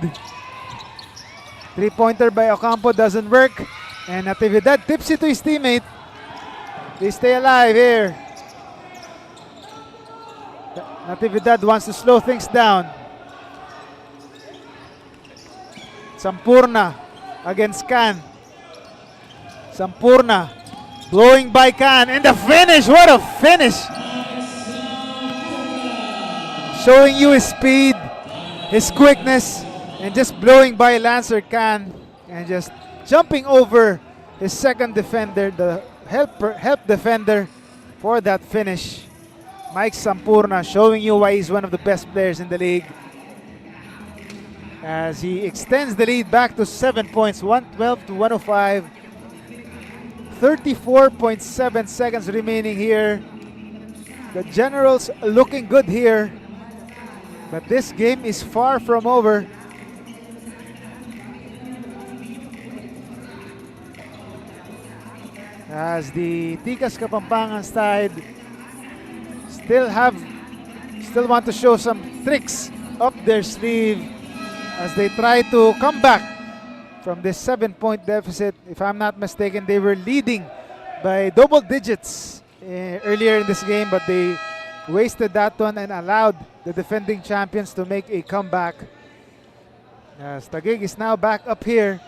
3-pointer by Ocampo doesn't work. And Natividad tips it to his teammate. They stay alive here. Natividad wants to slow things down. Sampurna against Can. Sampurna blowing by Can. And the finish! What a finish! Showing you his speed, his quickness, and just blowing by Lancer Can. And just jumping over his second defender, the help defender for that finish. Mike Sampurna showing you why he's one of the best players in the league. As he extends the lead back to 7 points, 112 to 105. 34.7 seconds remaining here. The Generals looking good here. But this game is far from over. As the Tikas Kapampangan side still want to show some tricks up their sleeve as they try to come back from this 7-point deficit. If I'm not mistaken, they were leading by double digits earlier in this game, but they wasted that one and allowed the defending champions to make a comeback. As Taguig is now back up here,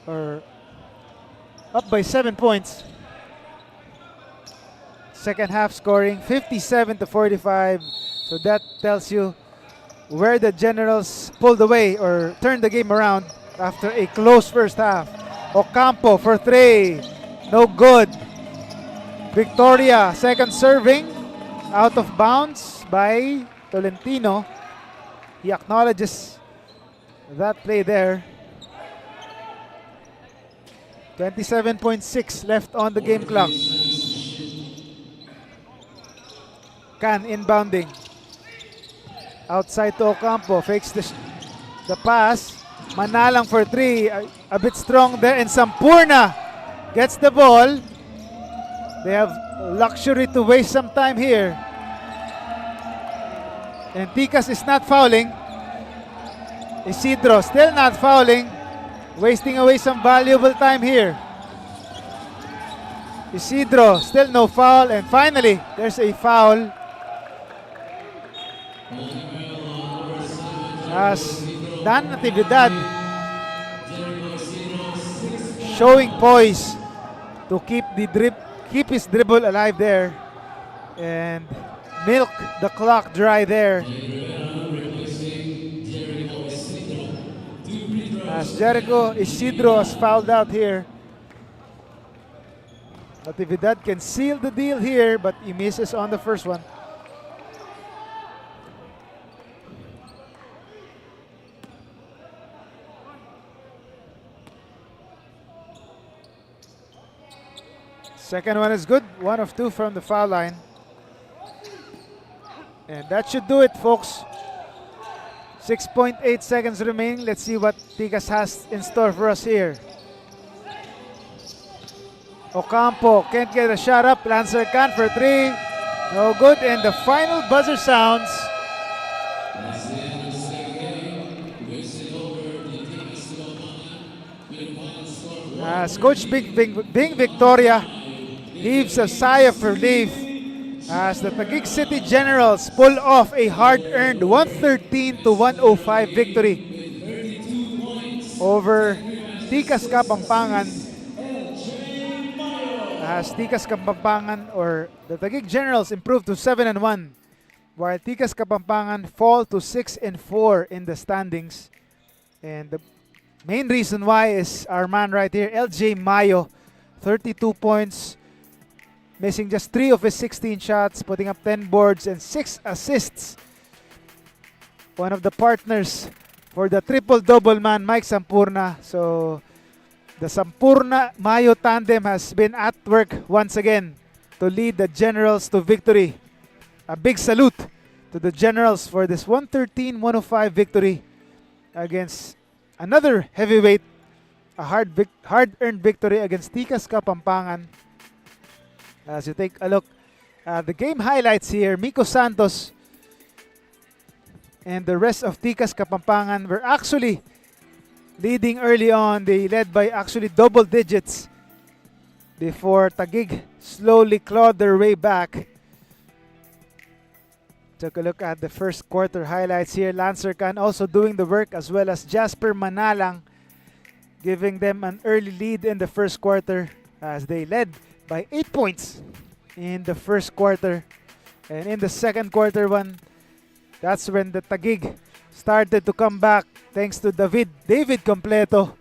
or up by 7 points. Second half scoring 57 to 45. So that tells you where the Generals pulled away or turned the game around after a close first half. Ocampo for 3. No good. Victoria, second serving. Out of bounds by Tolentino. He acknowledges that play there. 27.6 left on the game clock. Can inbounding. Outside to Ocampo. Fakes the pass. Manalang for 3. A bit strong there. And Sampurna gets the ball. They have luxury to waste some time here. And Tikas is not fouling. Isidro still not fouling. Wasting away some valuable time here. Isidro, still no foul. And finally, there's a foul. As Dan Natividad showing poise to keep his dribble alive there and milk the clock dry there. As Jericho Isidro has fouled out here. Natividad can seal the deal here, but he misses on the first one. Second one is good. 1 of 2 from the foul line. And that should do it, folks. 6.8 seconds remaining. Let's see what Tikas has in store for us here. Ocampo can't get a shot up. Lancer Can for 3. No good. And the final buzzer sounds. As Coach Bing Victoria heaves a sigh of relief as the Taguig City Generals pull off a hard-earned 113 to 105 victory over Tikas Kapampangan. As Tikas Kapampangan or the Taguig Generals improved to 7-1, while Tikas Kapampangan fall to 6-4 in the standings. And the main reason why is our man right here, LJ Mayo, 32 points, missing just 3 of his 16 shots, putting up 10 boards and 6 assists. One of the partners for the triple-double man, Mike Sampurna. So the Sampurna-Mayo tandem has been at work once again to lead the Generals to victory. A big salute to the Generals for this 113-105 victory against another heavyweight a hard-earned victory against Tikas Kapampangan. As you take a look at the game highlights here, Miko Santos and the rest of Tikas Kapampangan were actually leading early on. They led by actually double digits before Taguig slowly clawed their way back. Took a look at the first quarter highlights here. Lancer Khan also doing the work, as well as Jasper Manalang, giving them an early lead in the first quarter as they led by 8 points in the first quarter. And in the second quarter that's when the Taguig started to come back, thanks to David Completo,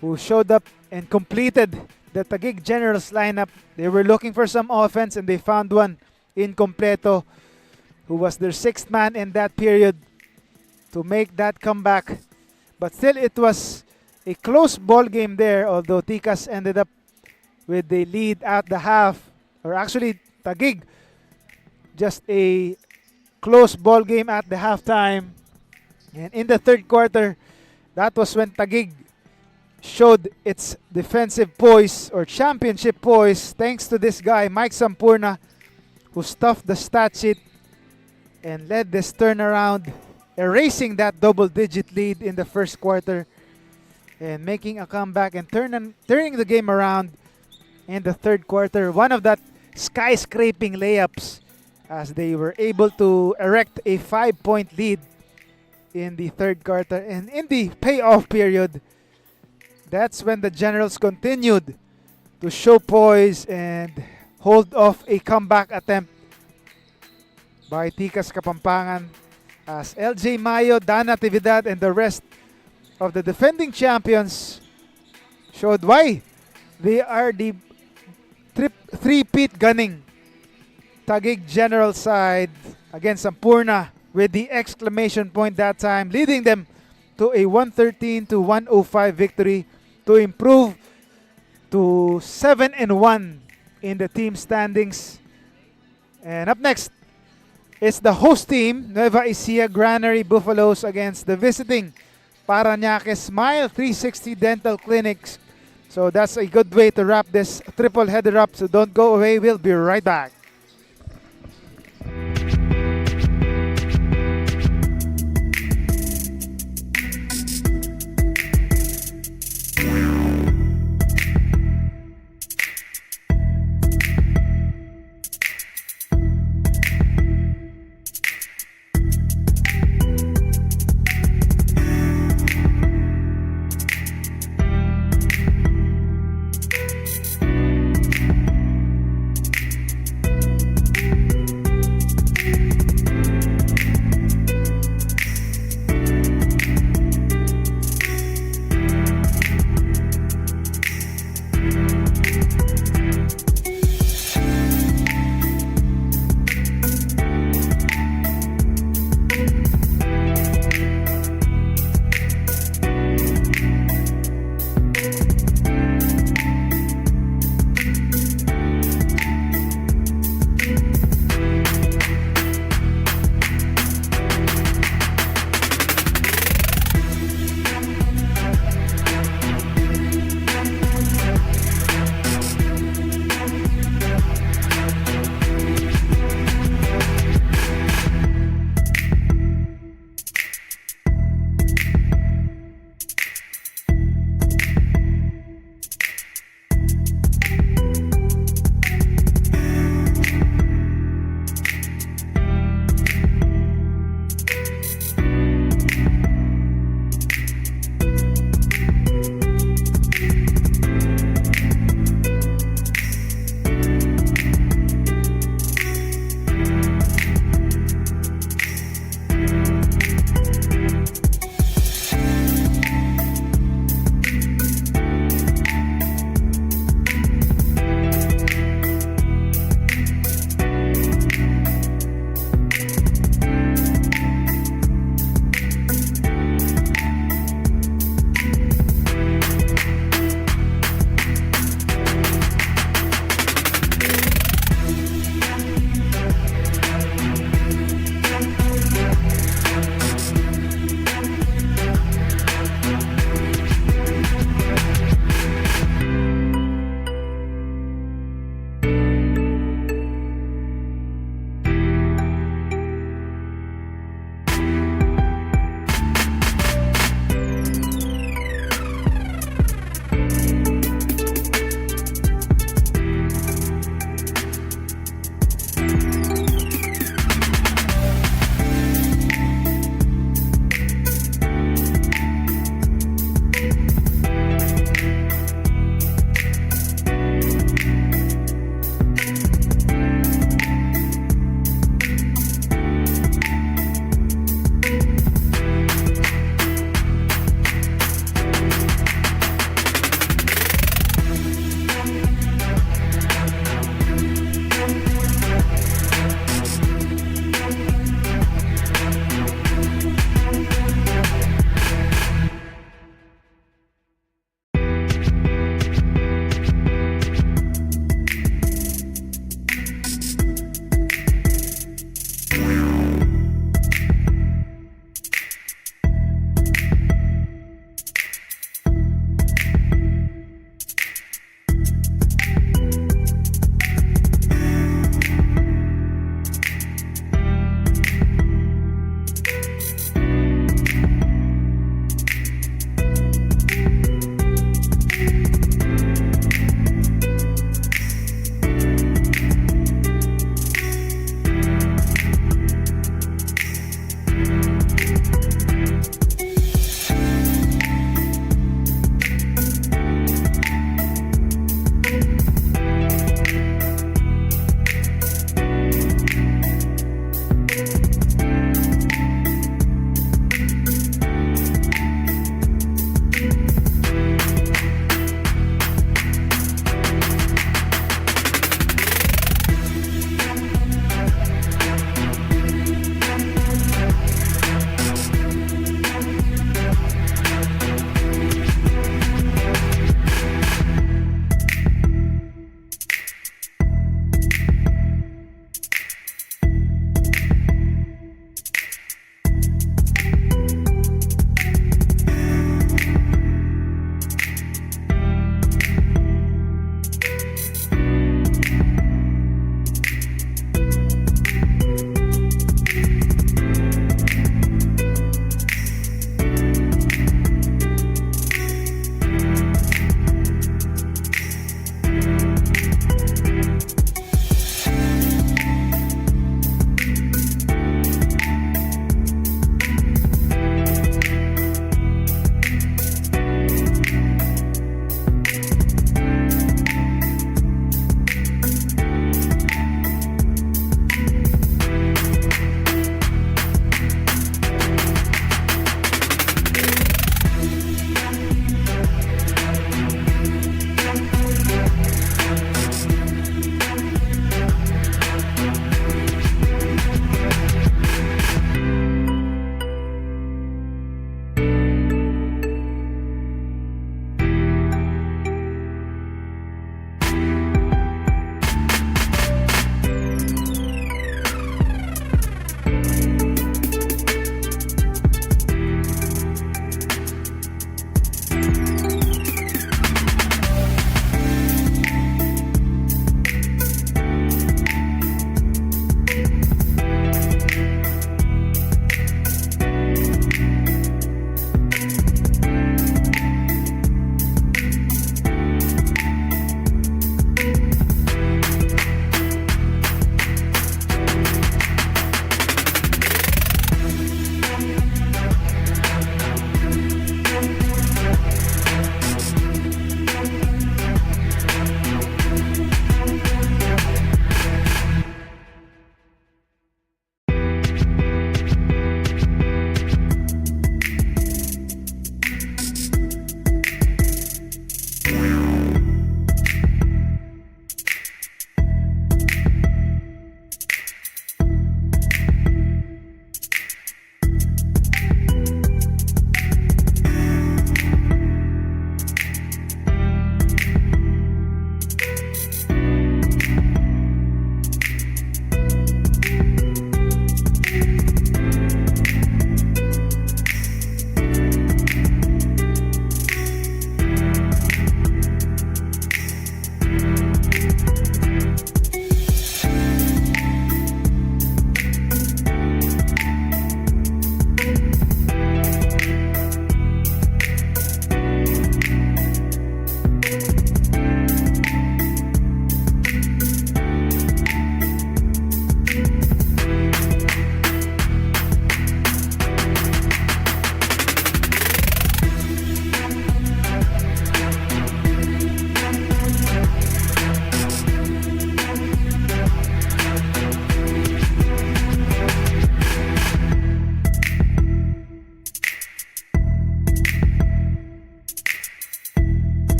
who showed up and completed the Taguig Generals lineup. They were looking for some offense and they found one in Completo, who was their sixth man in that period, to make that comeback. But still, it was a close ball game there, although Tikas ended up with the lead at the half, or actually Taguig, just a close ball game at the halftime. And in the third quarter, that was when Taguig showed its defensive poise, or championship poise, thanks to this guy, Mike Sampurna, who stuffed the stat sheet and led this turnaround, erasing that double-digit lead in the first quarter and making a comeback and turning the game around in the third quarter. One of that skyscraping layups, as they were able to erect a 5-point lead in the third quarter. And in the payoff period, that's when the Generals continued to show poise and hold off a comeback attempt by Tikas Kapampangan, as LJ Mayo, Dan Natividad, and the rest of the defending champions showed why they are the three-peat gunning Taguig General side against Sampurna, with the exclamation point that time, leading them to a 113-105 victory to improve to 7-1 in the team standings. And up next, it's the host team, Nueva Ecija Granary Buffaloes, against the visiting Parañaque Smile 360 Dental Clinics. So that's a good way to wrap this triple header up. So don't go away. We'll be right back.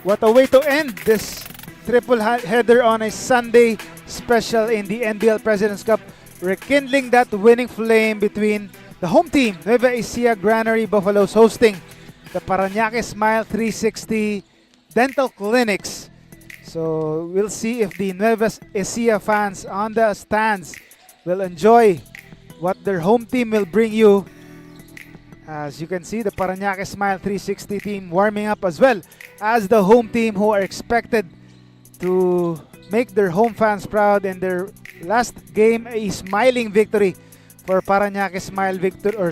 What a way to end this triple header on a Sunday special in the NBL President's Cup, rekindling that winning flame between the home team, Nueva Ecija Granary Buffaloes, hosting the Parañaque Smile 360 Dental Clinics. So we'll see if the Nueva Ecija fans on the stands will enjoy what their home team will bring you. As you can see, the Parañaque Smile 360 team warming up as well as the home team, who are expected to make their home fans proud in their last game, a smiling victory for Parañaque Smile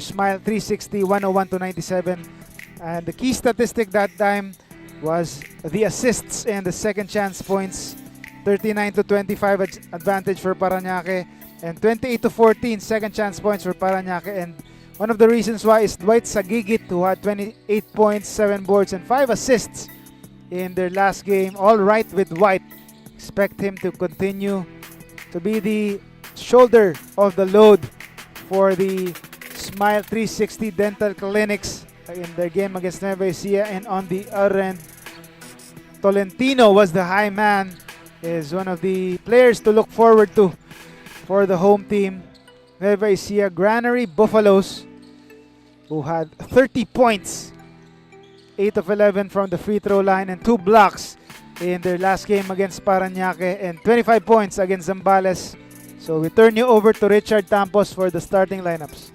Smile 360 101-97. And the key statistic that time was the assists and the second chance points, 39-25 advantage for Parañaque and 28-14 second chance points for Parañaque. And one of the reasons why is Dwight Sagigit, who had 28 points, 7 boards, and 5 assists in their last game. All right with Dwight. Expect him to continue to be the shoulder of the load for the Smile 360 Dental Clinics in their game against Nueva Ecija. And on the other end, Tolentino was the high man, is one of the players to look forward to for the home team, Nueva Ecija Granary Buffaloes, who had 30 points, 8 of 11 from the free throw line and 2 blocks in their last game against Parañaque, and 25 points against Zambales. So we turn you over to Richard Tampos for the starting lineups.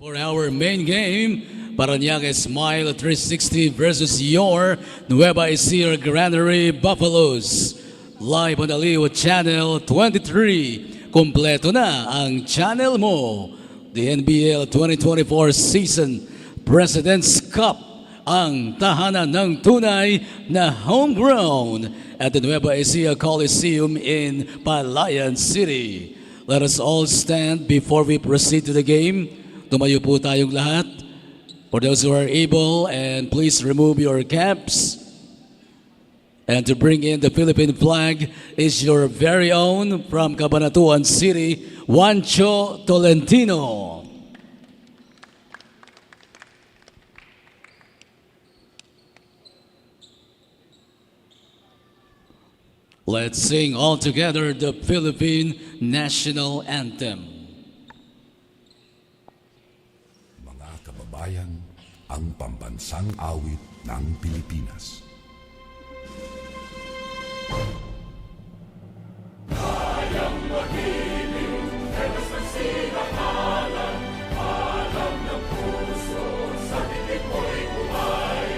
For our main game, Parañaque Smile 360 versus your Nueva Ecija Granary Buffaloes. Live on the Leo Channel 23. Kompleto na ang channel mo. The NBL 2024 Season President's Cup, ang tahanan ng tunay na homegrown at the Nueva Ecija Coliseum in Palayan City. Let us all stand before we proceed to the game. Tumayo po tayong lahat. For those who are able, and please remove your caps. And to bring in the Philippine flag is your very own from Cabanatuan City, Juancho Tolentino. Let's sing all together the Philippine National Anthem. Kababayan, ang pambansang awit ng Pilipinas. Kayang magiliw, hewas ng sinakalan, alam ng puso, sa titik mo'y buhay.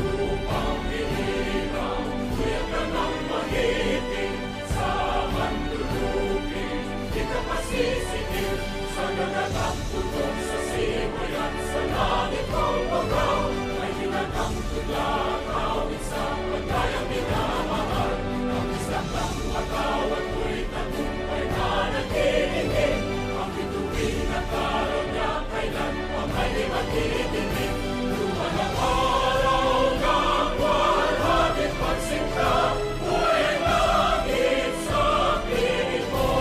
Lupang hinirang, kuya ka ng magiting, sa mandulupin, di ka pasisitil, sa gagatang tutok sa simoy at sa langit kong bagaw, ay hinatang tulad, awit sa pagkayang minamahal, ang isang lang matawad ko'y tagumpay na nagtitingin, ang bituin at araw niya kailan pa may di magtitingin, luman ang araw ng walhagit pagsinta, buhay ang langit sa piling mo,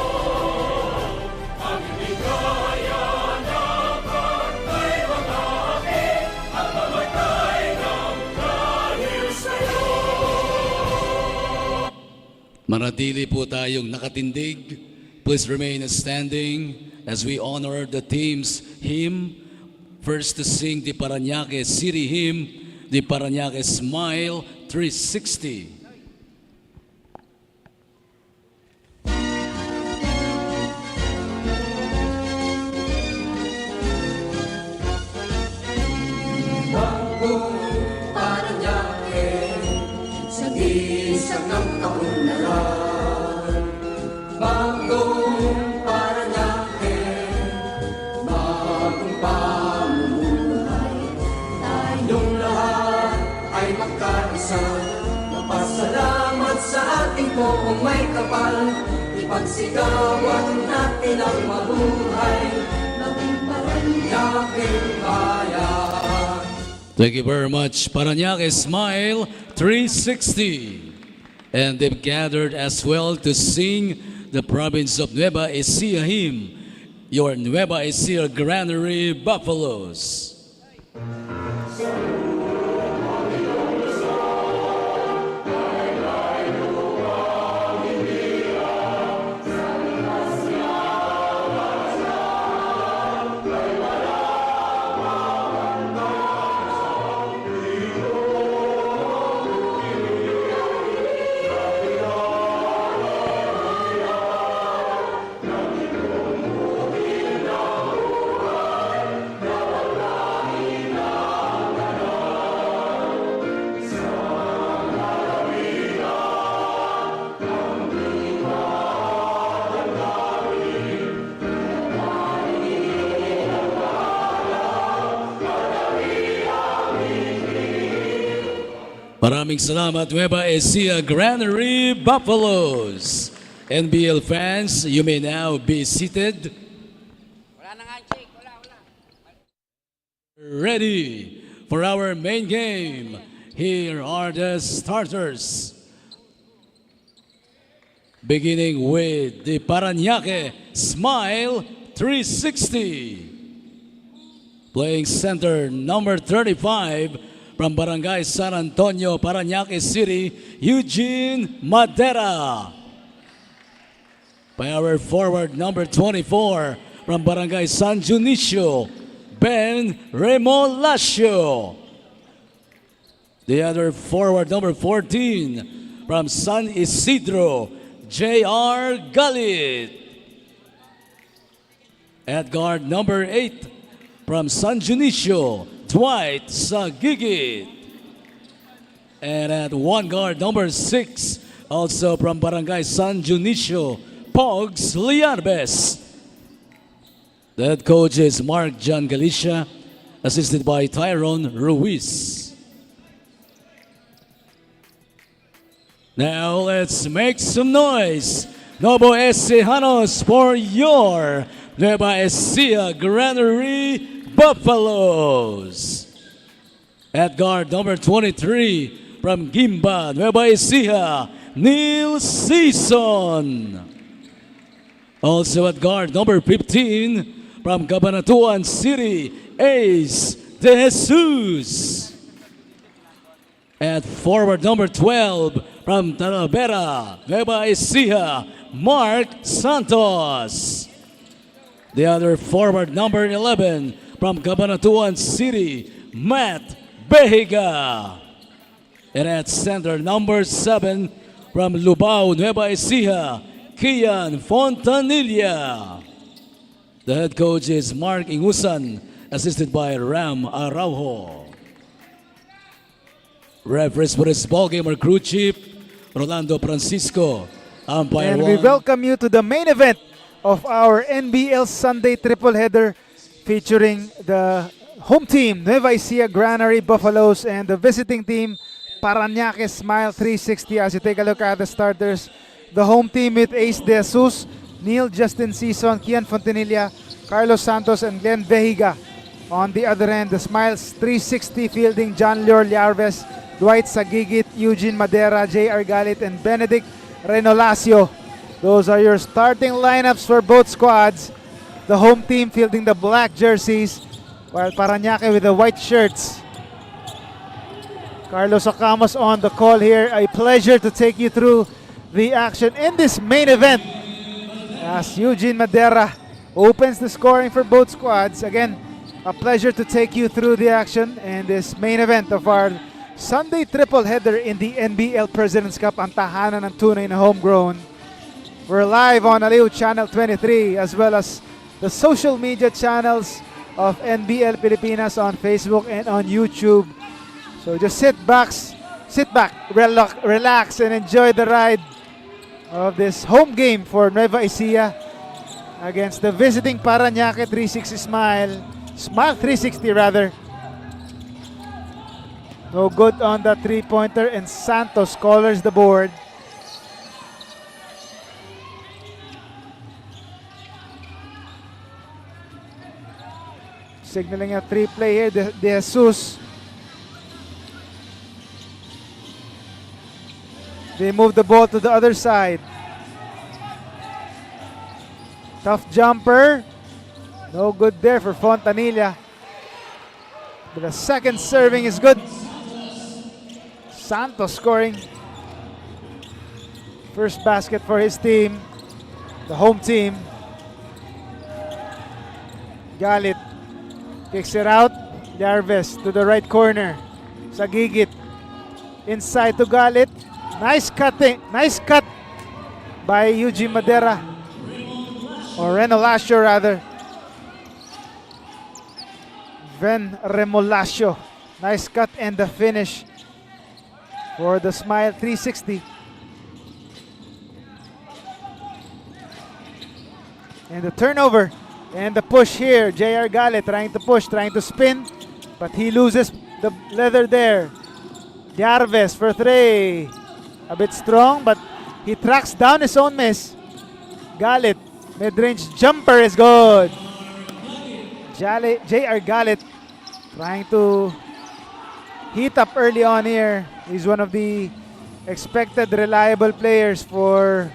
ang ibigaya na pagkay mga akin, at mamatay ng dahil sa'yo. Manatili po tayong nakatindig. Please remain standing as we honor the team's hymn. First to sing the Parañaque City hymn, the Parañaque Smile 360. Pagsigawan natin ang mabuhay, maging Parañaque'ng bayan. Thank you very much, Parañaque Smile 360. And they've gathered as well to sing the province of Nueva Ecija hymn, your Nueva Ecija Granary Buffaloes. Maraming salamat, Nueva Ecija Granary Buffaloes. NBL fans, you may now be seated. Ready for our main game. Here are the starters. Beginning with the Parañaque Smile 360. Playing center, number 35, from Barangay San Antonio, Parañaque City, Eugene Madera. Power forward number 24 from Barangay San Junicio, Ben Remolacio. The other forward number 14 from San Isidro, J.R. Galit. At guard number 8 from San Junicio, Dwight Sagigit. And at one guard, number 6, also from Barangay San Junicio, Pogs Liarbes. The head coach is Mark John Galicia, assisted by Tyrone Ruiz. Now let's make some noise. Novo Ecijanos for your Nueva Ecija Granary Buffaloes. At guard number 23 from Gimba, Nueva Ecija, Neil Season. Also at guard number 15 from Cabanatuan City, Ace De Jesus. At forward number 12 from Talavera, Nueva Ecija, Mark Santos. The other forward number 11 from Cabanatuan City, Matt Behiga. And at center number 7 from Lubao, Nueva Ecija, Kian Fontanilla. The head coach is Mark Ingusan, assisted by Ram Araujo. Referees for this ball game are crew chief Rolando Francisco. Umpire And we one. welcome you to the main event of our NBL Sunday triple header featuring the home team Nueva Ecija Granary Buffaloes and the visiting team Parañaque Smile 360. As you take a look at the starters, the home team with Ace De Jesus, Neil Justin Season, Kian Fontanilla, Carlos Santos, and Glenn Vehiga. On the other end, the Smiles 360 fielding John Lyor Liarves, Dwight Sagigit, Eugene Madera, J.R. Galit, and Benedict Renolacio. Those are your starting lineups for both squads. The home team fielding the black jerseys, while Parañaque with the white shirts. Carlos Acamos on the call here. A pleasure to take you through the action in this main event as Eugene Madera opens the scoring for both squads. Again, a pleasure to take you through the action in this main event of our Sunday triple header in the NBL President's Cup, ang tahanan ng tunay na homegrown. We're live on Aliw Channel 23 as well as the social media channels of NBL Pilipinas on Facebook and on YouTube. So just sit back, relax, and enjoy the ride of this home game for Nueva Ecija against the visiting Parañaque 360 Smile 360 rather. No good on the three-pointer, and Santos colors the board. Signaling a 3-play here. De Jesus. They move the ball to the other side. Tough jumper. No good there for Fontanilla. But the second serving is good. Santos scoring. First basket for his team. The home team. Galit kicks it out. Jarvis to the right corner. Sagigit. Inside to Galit. Nice cutting. Nice cut by Eugene Madera. Or Renolasio rather. Ven Remolacio. Nice cut and the finish for the Smile 360. And the turnover and the push here. JR Gale trying to push, trying to spin, but he loses the leather there. Jarvis for 3. A bit strong, but he tracks down his own miss. Galit, mid-range jumper is good. JR Galit trying to heat up early on here. He's one of the expected reliable players for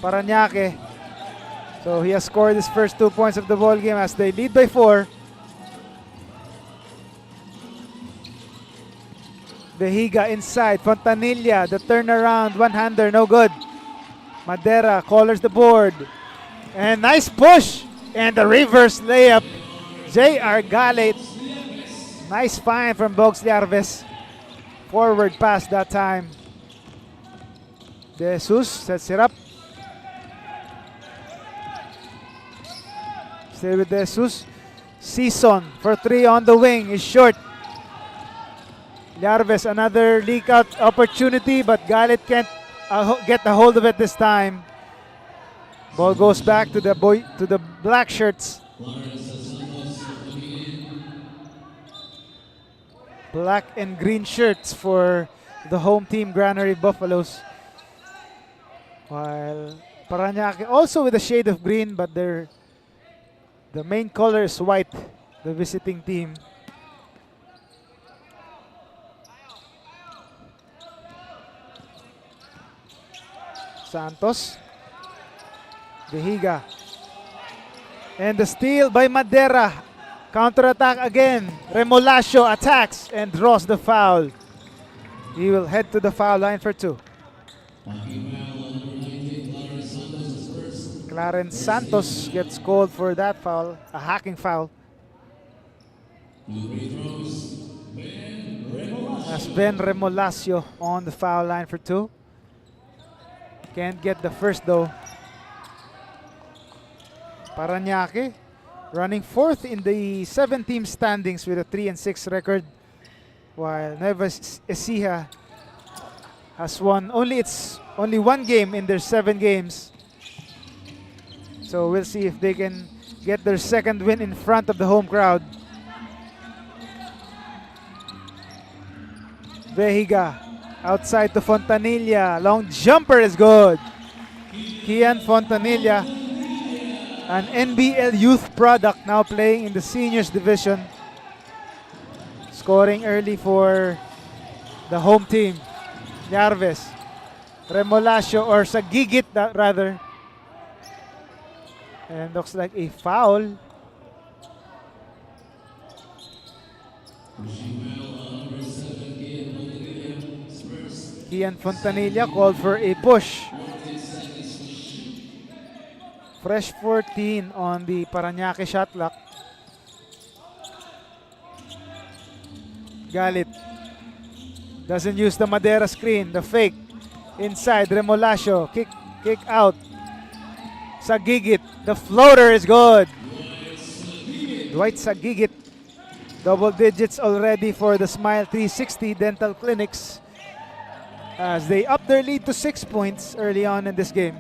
Parañaque. So he has scored his first 2 points of the ball game as they lead by 4. Vehiga inside. Fontanilla, the turnaround, one-hander, no good. Madera collars the board. And nice push. And the reverse layup. JR Galit. Nice find from Bogs Jarvis. Forward pass that time. De Jesus sets it up. Stay with De Jesus. Season for 3 on the wing is short. Jarvis, another leak out opportunity, but Galit can't get a hold of it this time. Ball goes back to the black shirts. Black and green shirts for the home team, Granary Buffaloes. While Parañaque also with a shade of green, but the main color is white, the visiting team. Santos. Vehiga. And the steal by Madera. Counter-attack again. Remolacio attacks and draws the foul. He will head to the foul line for 2. Clarence Santos gets called for that foul, a hacking foul. As Ben Remolacio on the foul line for 2. Can't get the first though. Parañaque running 4th in the 7-team standings with a 3-6 record, while Nueva Ecija has won only one game in their 7 games. So we'll see if they can get their second win in front of the home crowd. Vehiga outside to Fontanilla. Long jumper is good. Kian Fontanilla, an NBL youth product, now playing in the seniors division. Scoring early for the home team. Jarvis. Remolacio, or Sagigit rather. And looks like a foul. Kian Fontanilla called for a push. Fresh 14 on the Parañaque shot clock. Galit doesn't use the Madera screen. The fake inside. Remolacio kick out. Sagigit, the floater is good. Dwight Sagigit, double digits already for the Smile 360 Dental Clinics as they up their lead to 6 points early on in this game.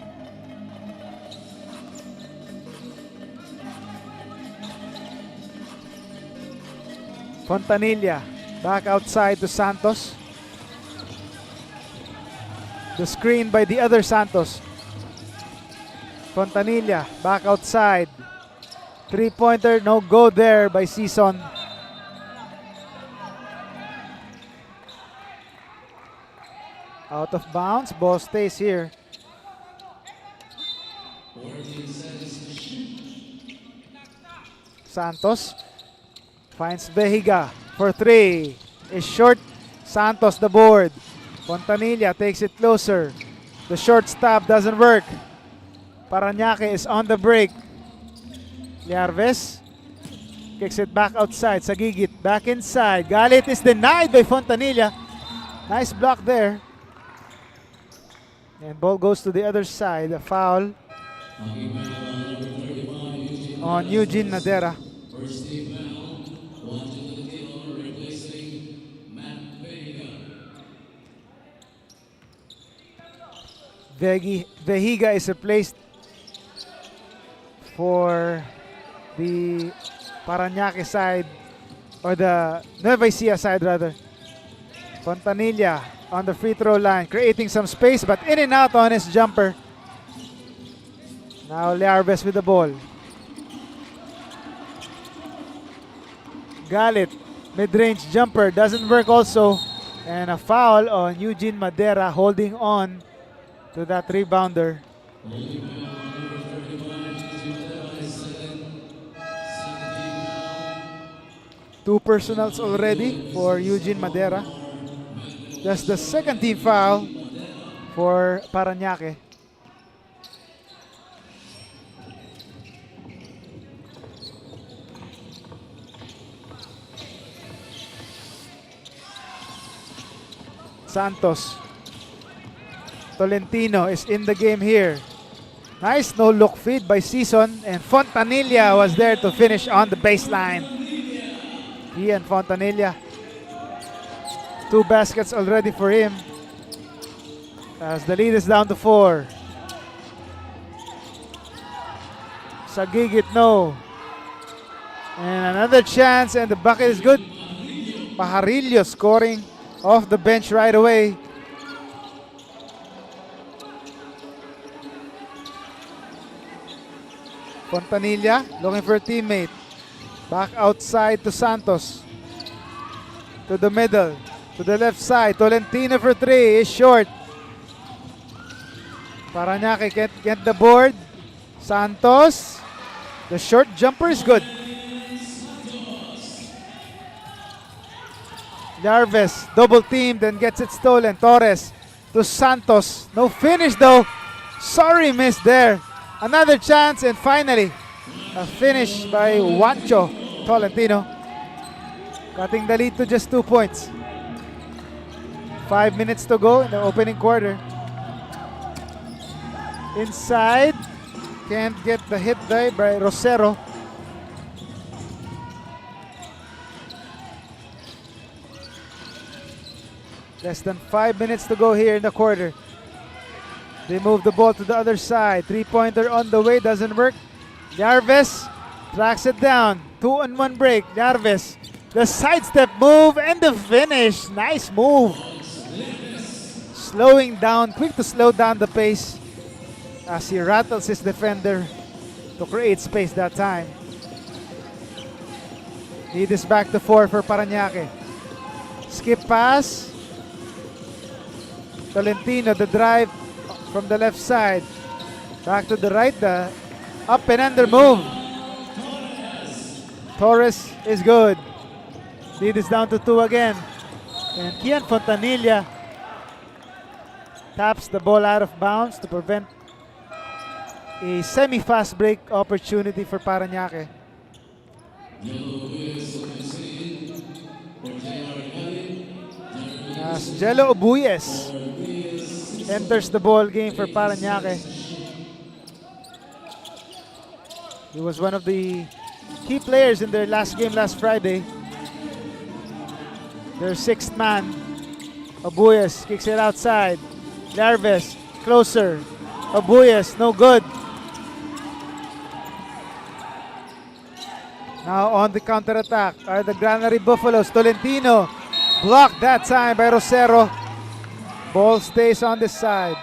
Fontanilla back outside to Santos. The screen by the other Santos. Fontanilla back outside. Three-pointer, no go there by Season. Out of bounds, ball stays here. Santos finds Vehiga for three. Is short. Santos the board. Fontanilla takes it closer. The short stop doesn't work. Parañaque is on the break. Liarves kicks it back outside. Sagigit back inside. Galit is denied by Fontanilla. Nice block there. And ball goes to the other side. A foul on Eugene Madera. Vehiga is replaced for the Parañaque side, or the Nueva Ecija side rather. Fontanilla on the free throw line, creating some space, but in and out on his jumper. Now Liarves with the ball. Galit, mid-range jumper, doesn't work also. And a foul on Eugene Madera, holding on to that rebounder. Two personals already for Eugene Madera. That's the second team foul for Parañaque. Santos. Tolentino is in the game here. Nice no-look feed by Season, and Fontanilla was there to finish on the baseline. Ian Fontanilla. 2 baskets already for him, as the lead is down to 4. Sagigit, no. And another chance, and the bucket is good. Pajarillo scoring off the bench right away. Fontanilla looking for a teammate. Back outside to Santos. To the middle. To the left side. Tolentino for 3 is short. Parañaque can't get the board. Santos. The short jumper is good. Liarves double teamed and gets it stolen. Torres to Santos. No finish though. Sorry, miss there. Another chance, and finally a finish by Juancho Tolentino, cutting the lead to just 2 points. 5 minutes to go in the opening quarter. Inside, can't get the hit by Rosero. Less than 5 minutes to go here in the quarter. They move the ball to the other side. 3-pointer on the way, doesn't work. Liarves tracks it down. 2-on-1 break. Liarves, the sidestep move and the finish. Nice move. Slowing down, quick to slow down the pace as he rattles his defender to create space that time. Lead is back to 4 for Parañaque. Skip pass. Tolentino, the drive from the left side. Back to the right, the up and under move. Torres is good. Lead is down to 2 again. And Kian Fontanilla taps the ball out of bounds to prevent a semi-fast break opportunity for Parañaque. As Jello Obuyes enters the ball game for Parañaque. He was one of the key players in their last game last Friday. Their 6th man. Obuyes kicks it outside. Liarves closer. Obuyes, no good. Now on the counter-attack are the Granary Buffaloes. Tolentino blocked that time by Rosero. Ball stays on this side.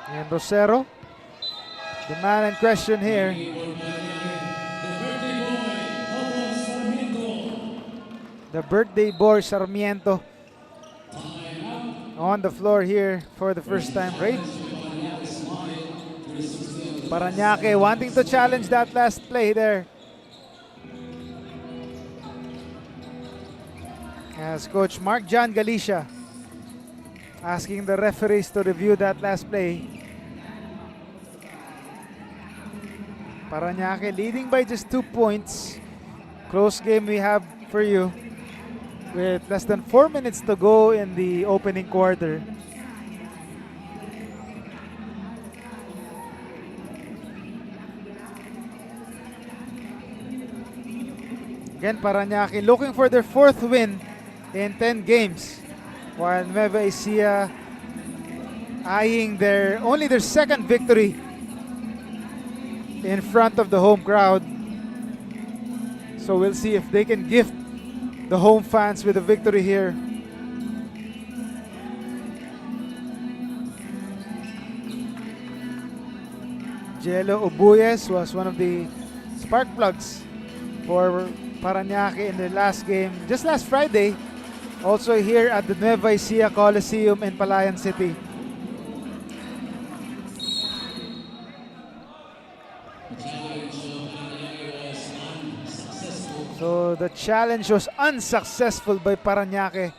And Rosero, the man in question here. The birthday boy Sarmiento on the floor here for the first time, right? Parañaque wanting to challenge that last play there. As Coach Mark John Galicia asking the referees to review that last play. Parañaque leading by just 2 points. Close game we have for you with less than 4 minutes to go in the opening quarter. Again, Parañaque looking for their 4th win in 10 games, while Nueva Ecija eyeing only their 2nd victory in front of the home crowd. So we'll see if they can gift the home fans with a victory here. Jello Ubuyes was one of the spark plugs for Parañaque in their last game, just last Friday, also here at the Nueva Ecija Coliseum in Palayan City. So the challenge was unsuccessful by Parañaque.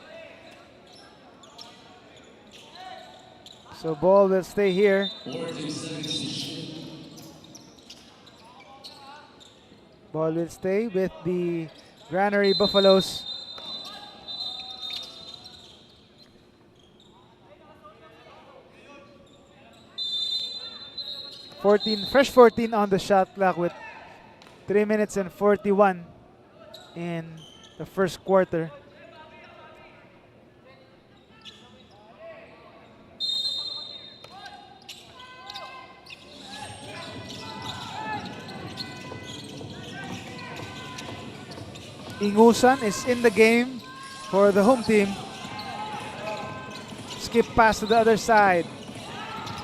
So ball will stay here. Ball will stay with the Granary Buffaloes. Fresh 14 on the shot clock with 3 minutes and 41 in the first quarter. Ingusan is in the game for the home team. Skip pass to the other side,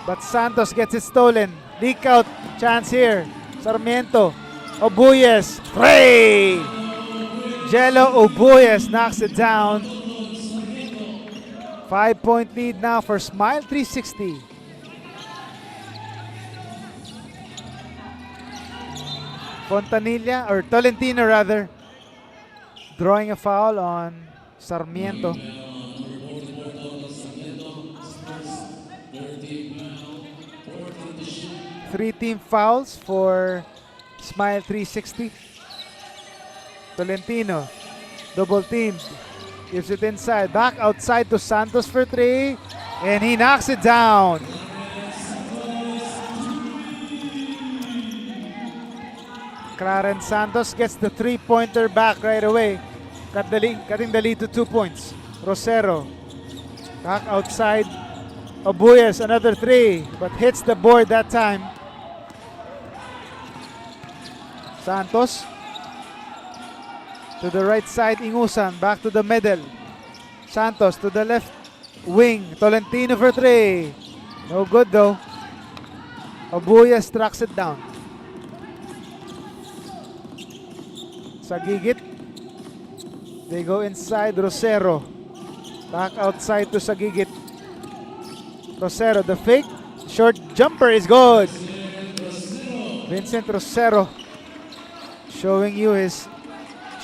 but Santos gets it stolen. Leak out chance here. Sarmiento, Ubuyes, Ray! Jello Ubuyes knocks it down. 5-point lead now for Smile 360. Fontanilla, or Tolentino rather, drawing a foul on Sarmiento. Three team fouls for Smile 360. Tolentino, double teamed, gives it inside, back outside to Santos for 3, and he knocks it down. Clarence Santos gets the 3-pointer back right away, cutting the lead to 2 points. Rosero, back outside. Ubuyes, another 3, but hits the board that time. Santos to the right side, Ingusan, back to the middle. Santos to the left wing, Tolentino for 3. No good though. Ubuyes tracks it down. Sagigit. They go inside, Rosero. Back outside to Sagigit. Rosero, the fake. Short jumper is good. Vincent Rosero showing you his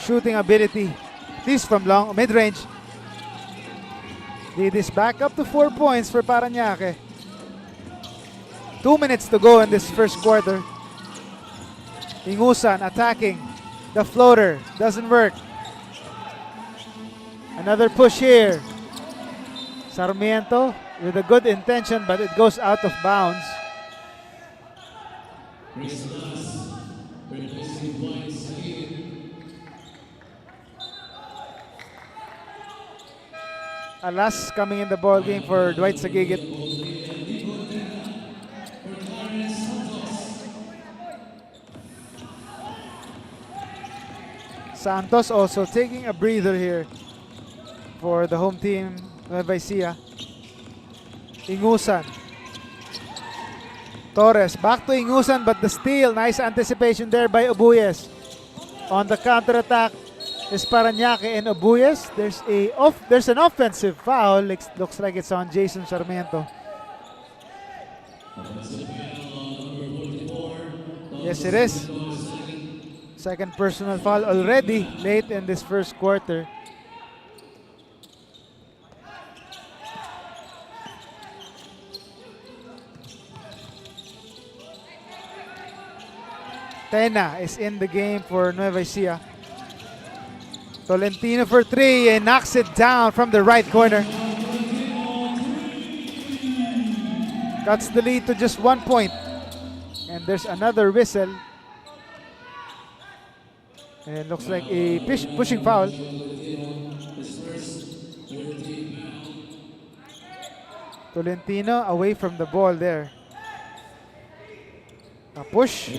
shooting ability, at least from long mid-range. Lead is back up to 4 points for Parañaque. 2 minutes to go in this first quarter. Ingusan attacking. The floater doesn't work. Another push here. Sarmiento with a good intention, but it goes out of bounds. Alas coming in the ball game for Dwight Sagigit. Santos also taking a breather here for the home team, Nueva Ecija. Ingusan Torres back to Ingusan, but the steal. Nice anticipation there by Obuyes. On the counter-attack is Parañaque and Obuyes. There's an offensive foul. Looks like it's on Jason Sarmiento. Yes, it is. Second personal foul already late in this first quarter. Tena is in the game for Nueva Ecija. Tolentino for three and knocks it down from the right corner. Cuts the lead to just 1 point. And there's another whistle. And it looks like a pushing foul. Tolentino away from the ball there. A push.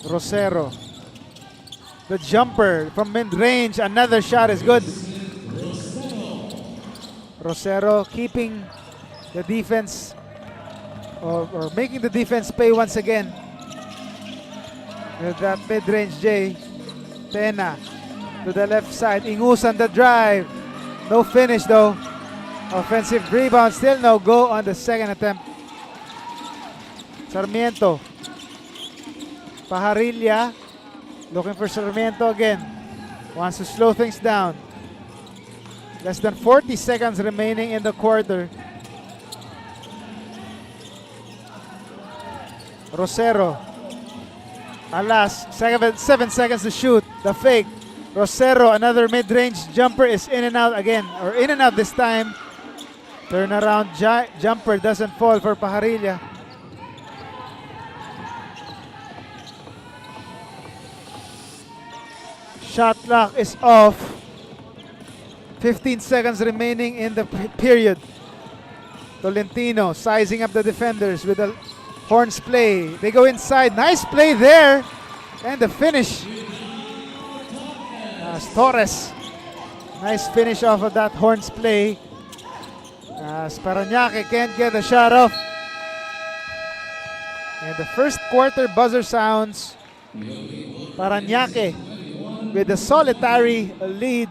Rosero. The jumper from mid-range. Another shot is good. Rosero keeping the defense or making the defense pay once again. With that mid-range J. Tena to the left side. Ingusan the drive. No finish though. Offensive rebound. Still no go on the second attempt. Sarmiento. Pajarilla. Looking for Sarmiento again. Wants to slow things down. Less than 40 seconds remaining in the quarter. Rosero. Alas, 7 seconds to shoot. The fake. Rosero, another mid-range jumper is in and out again. Or in and out this time. Turnaround jumper doesn't fall for Pajarilla. Shot clock is off. 15 seconds remaining in the period. Tolentino sizing up the defenders with a horns play. They go inside. Nice play there. And the finish. Torres. Nice finish off of that horns play. Parañaque can't get the shot off. And the first quarter buzzer sounds. Parañaque with a solitary lead.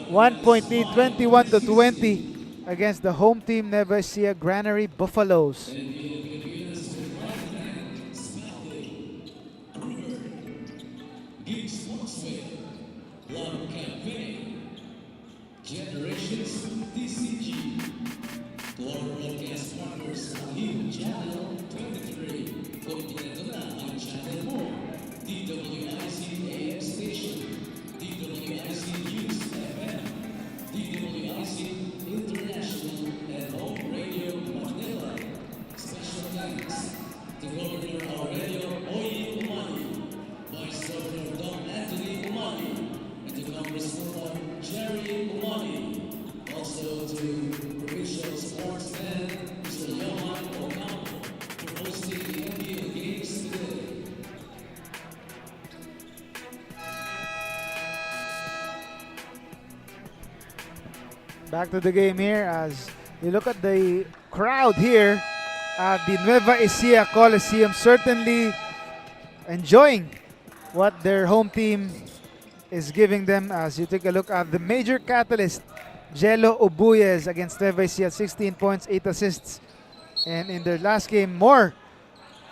1 point lead, 21-20 against the home team Nueva Ecija Granary Buffaloes. Back to the game here as you look at the crowd here at the Nueva Ecija Coliseum, certainly enjoying what their home team is giving them as you take a look at the major catalyst, Jello Obuyes against Nueva Ecija, 16 points, 8 assists. And in their last game, more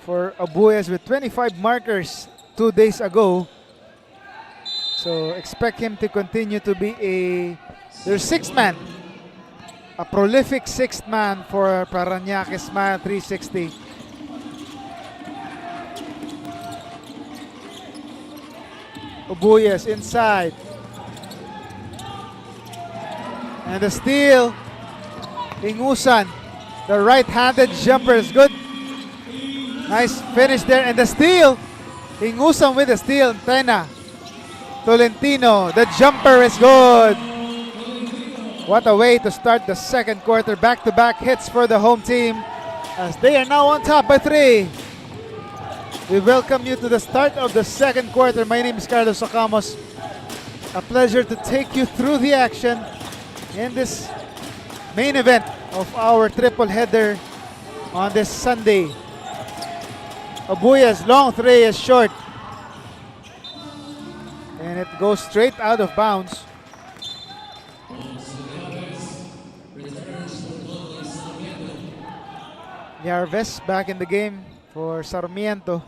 for Obuyes with 25 markers 2 days ago. So expect him to continue to be their sixth man. A prolific sixth man for Parañaque Smile 360. Obuyes inside. And the steal. Ingusan. The right-handed jumper is good. Nice finish there. And the steal. Ingusan with the steal. Tena. Tolentino. The jumper is good. What a way to start the second quarter. Back-to-back hits for the home team as they are now on top by 3. We welcome you to the start of the second quarter. My name is Carlos Sacamos a pleasure to take you through the action in this main event of our triple header on this Sunday. Abuya's long three is short, and it goes straight out of bounds. Yarves back in the game for Sarmiento.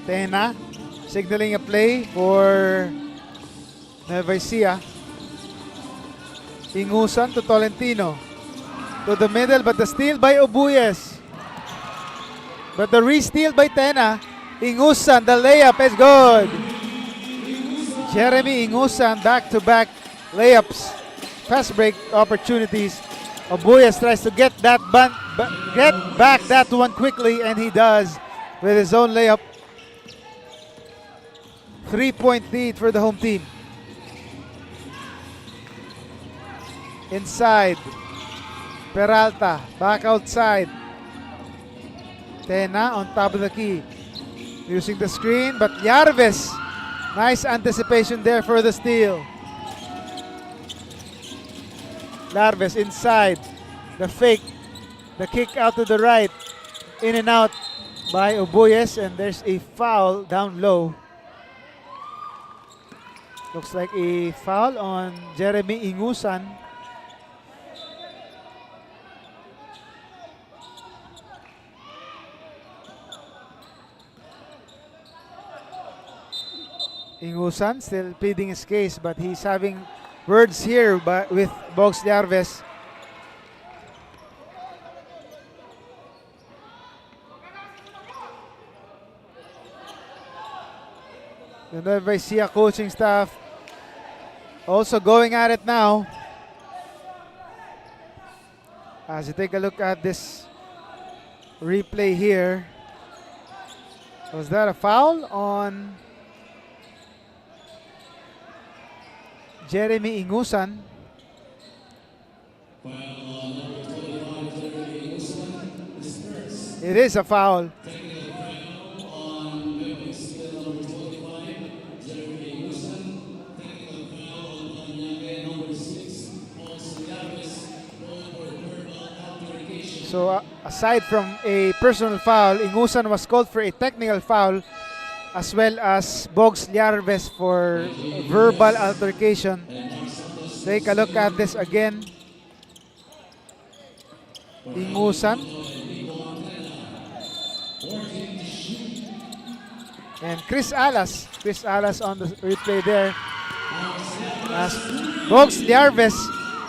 Tena signaling a play for Nueva Ecija. Ingusan to Tolentino. To the middle, but the steal by Obuyes. But the re-steal by Tena. Ingusan, the layup is good. Jeremy Ingusan back-to-back layups. Fast break opportunities. Obuyes tries to get that get back that one quickly, and he does with his own layup. 3-point lead for the home team. Inside. Peralta back outside. Tena on top of the key. Using the screen, but Yarves. Nice anticipation there for the steal. Yarves inside. The fake. The kick out to the right. In and out by Obuyes, and there's a foul down low. Looks like a foul on Jeremy Ingusan. Ingusan still pleading his case, but he's having words here with Bogs Yarves. The Nueva Ecija coaching staff also going at it now. As you take a look at this replay here, was that a foul on Jeremy Ingusan? It is a foul. So aside from a personal foul, Ingusan was called for a technical foul, as well as Bogs Yarves for verbal altercation. Take a look at this again. Ingusan. And Chris Alas on the replay there. As Bogs Yarves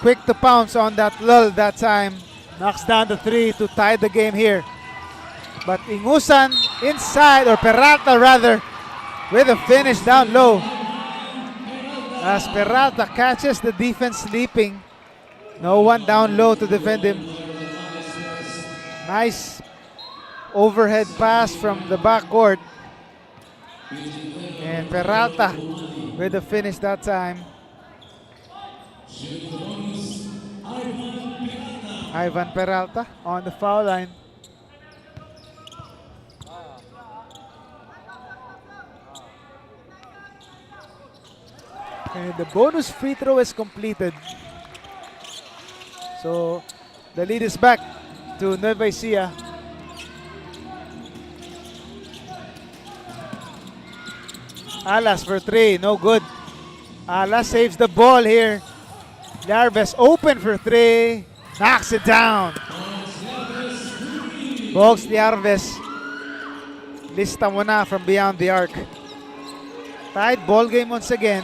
quick to pounce on that lull that time. Knocks down the three to tie the game here. But Ingusan inside, or Peralta rather, with a finish down low. As Peralta catches the defense sleeping. No one down low to defend him. Nice overhead pass from the backcourt. And Peralta with the finish that time. Ivan Peralta on the foul line. And the bonus free throw is completed. So the lead is back to Nueva Ecija. Alas for three, no good. Alas saves the ball here. Yarves open for three. Knocks it down. Bogs Yarves. Lista mo na from beyond the arc. Tied ball game once again.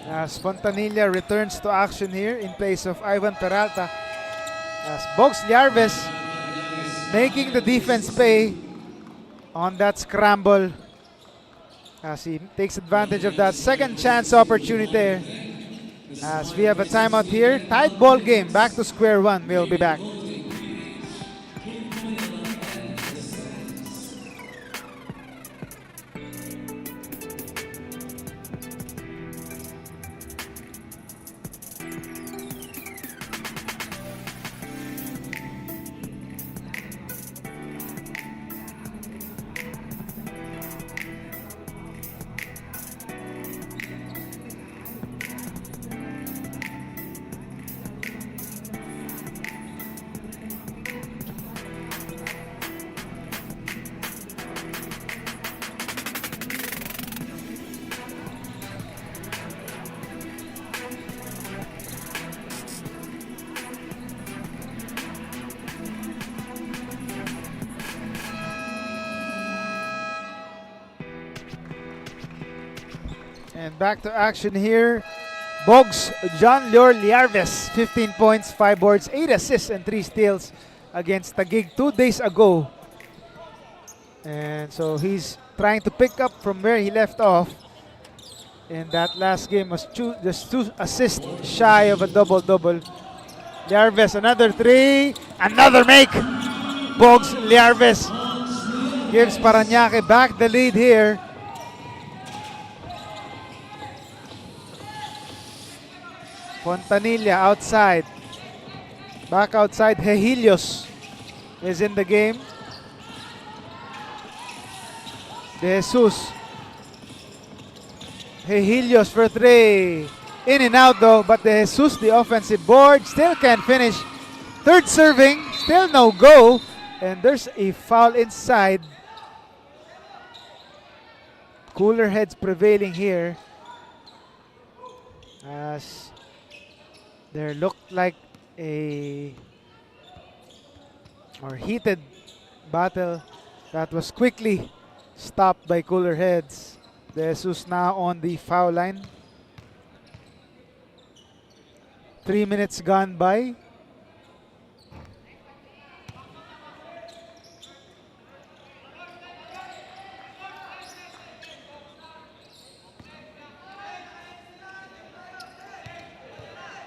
As Fontanilla returns to action here in place of Ivan Peralta. As Bogs Yarves making the defense pay on that scramble, as he takes advantage of that second chance opportunity there. As we have a timeout here, tied ball game, back to square one. We'll be back. And back to action here. Bogs John Lyor Liarves, 15 points, 5 boards, 8 assists, and 3 steals against Taguig 2 days ago. And so he's trying to pick up from where he left off. In that last game was just 2 assists shy of a double-double. Liarves, another 3, another make. Bogs Liarves gives Parañaque back the lead here. Fontanilla outside. Back outside, Hehilios is in the game. De Jesus. Hehilios for 3. In and out though, but De Jesus, the offensive board, still can't finish. Third serving, still no go. And there's a foul inside. Cooler heads prevailing here. As there looked like a heated battle that was quickly stopped by cooler heads. De Jesus now on the foul line. 3 minutes gone by.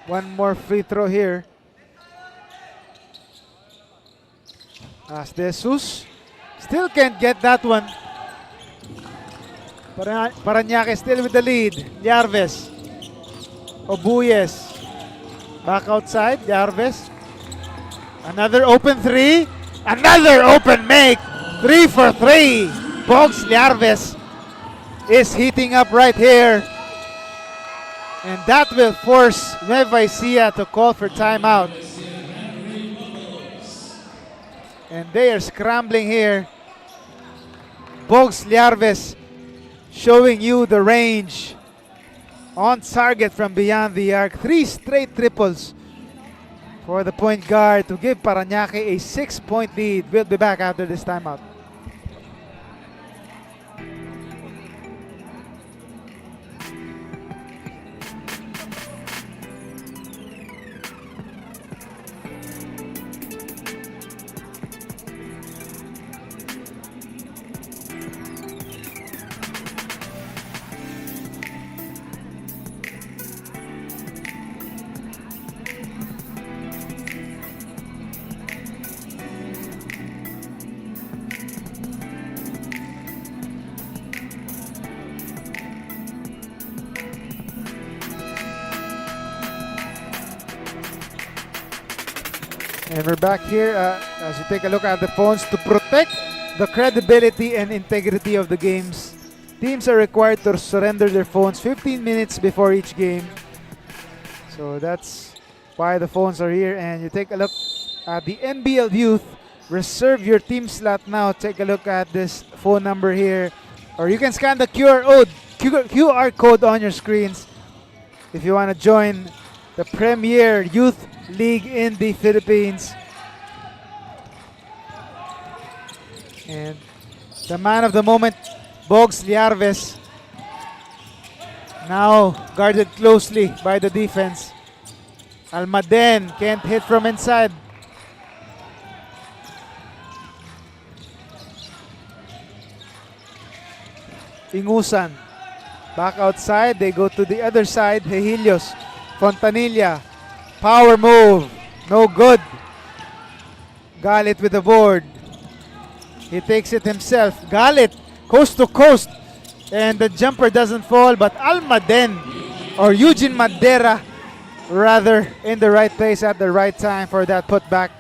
One more free throw here. As De Jesus still can't get that one. Parañaque still with the lead. Liarves. Obuyes. Back outside. Liarves. Another open 3. Another open make. 3 for 3. Bogs Liarves is heating up right here. And that will force Nueva Ecija to call for timeout. And they are scrambling here. Bogs Liarves showing you the range. On target from beyond the arc. 3 straight triples for the point guard to give Parañaque a 6-point lead. We'll be back after this timeout. And we're back here as you take a look at the phones. To protect the credibility and integrity of the games, teams are required to surrender their phones 15 minutes before each game. So that's why the phones are here. And you take a look at the NBL youth. Reserve your team slot now. Take a look at this phone number here. Or you can scan the QR code on your screens if you want to join the Premier Youth League in the Philippines. And the man of the moment, Bogs Liarves, now guarded closely by the defense. Almaden can't hit from inside. Ingusan back outside. They go to the other side. Hehilios. Fontanilla. Power move. No good. Galit with the board. He takes it himself. Galit coast to coast. And the jumper doesn't fall. But Almaden or Eugene Madera rather in the right place at the right time for that putback.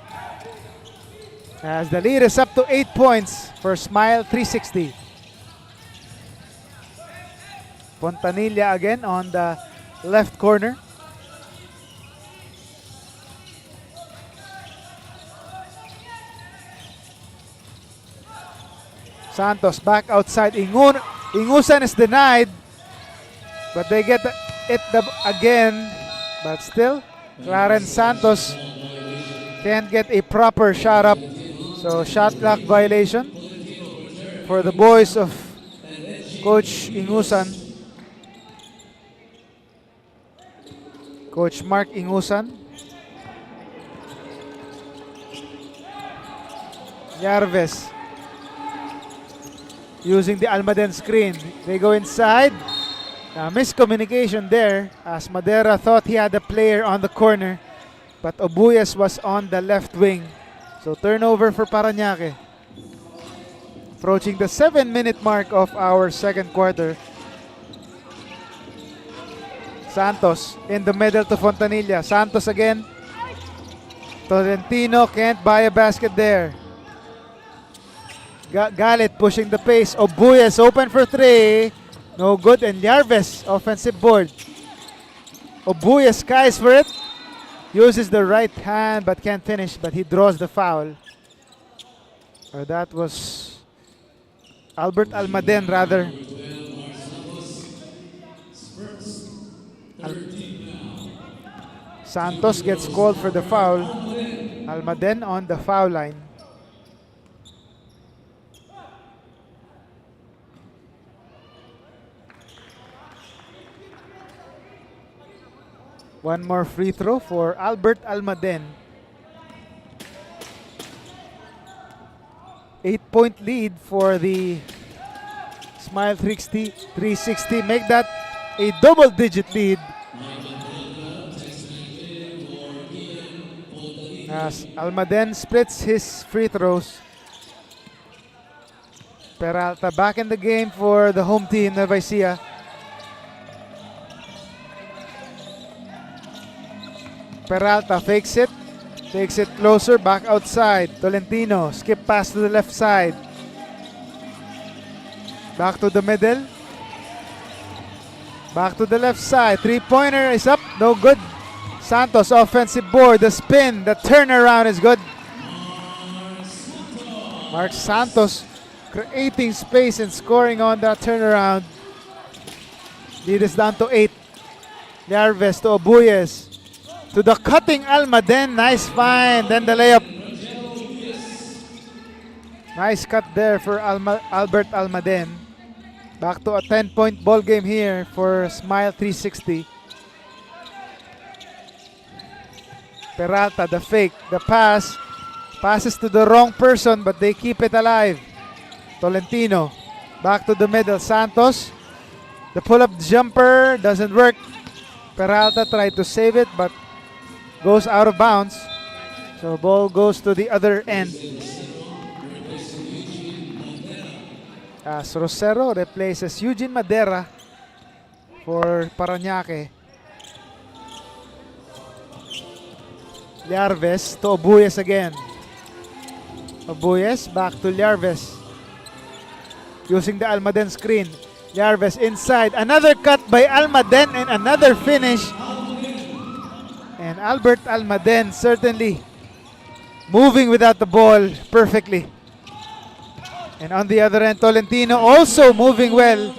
As the lead is up to 8 points for Smile 360. Fontanilla again on the left corner. Santos back outside. Ingusan is denied, but they get it again. But still, Clarence Santos can't get a proper shot up. So shot clock violation for the boys of Coach Ingusan. Coach Mark Ingusan. Yarves using the Almaden screen. They go inside. Miscommunication there as Madera thought he had a player on the corner, but Obuyas was on the left wing. So turnover for Parañaque. Approaching the 7-minute mark of our second quarter. Santos in the middle to Fontanilla. Santos again. Tolentino can't buy a basket there. Galit pushing the pace. Obuyas open for three. No good. And Yarves offensive board. Obuyas skies for it. Uses the right hand but can't finish. But he draws the foul. Or that was Albert Almaden rather. Santos gets called for the foul. Almaden on the foul line. One more free throw for Albert Almaden. 8-point lead for the Smile 360. Make that a double-digit lead. As Almaden splits his free throws. Peralta back in the game for the home team, Nueva Ecija. Peralta fakes it. Takes it closer, back outside. Tolentino, skip pass to the left side. Back to the middle. Back to the left side. Three-pointer is up, no good. Santos offensive board, the spin, the turnaround is good. Mark Santos creating space and scoring on that turnaround. Lead is down to 8. Yarves to Obuyas. To the cutting Almaden, nice find, then the layup. Nice cut there for Albert Almaden. Back to a 10-point ball game here for Smile 360. Peralta, the fake, the pass. Passes to the wrong person, but they keep it alive. Tolentino, back to the middle. Santos, the pull-up jumper doesn't work. Peralta tried to save it, but goes out of bounds. So ball goes to the other end. As Rosero replaces Eugene Madera for Parañaque. Yarves to Obuyas again. Obuyas back to Yarves. Using the Almaden screen. Yarves inside. Another cut by Almaden and another finish. And Albert Almaden certainly moving without the ball perfectly. And on the other end, Tolentino also moving well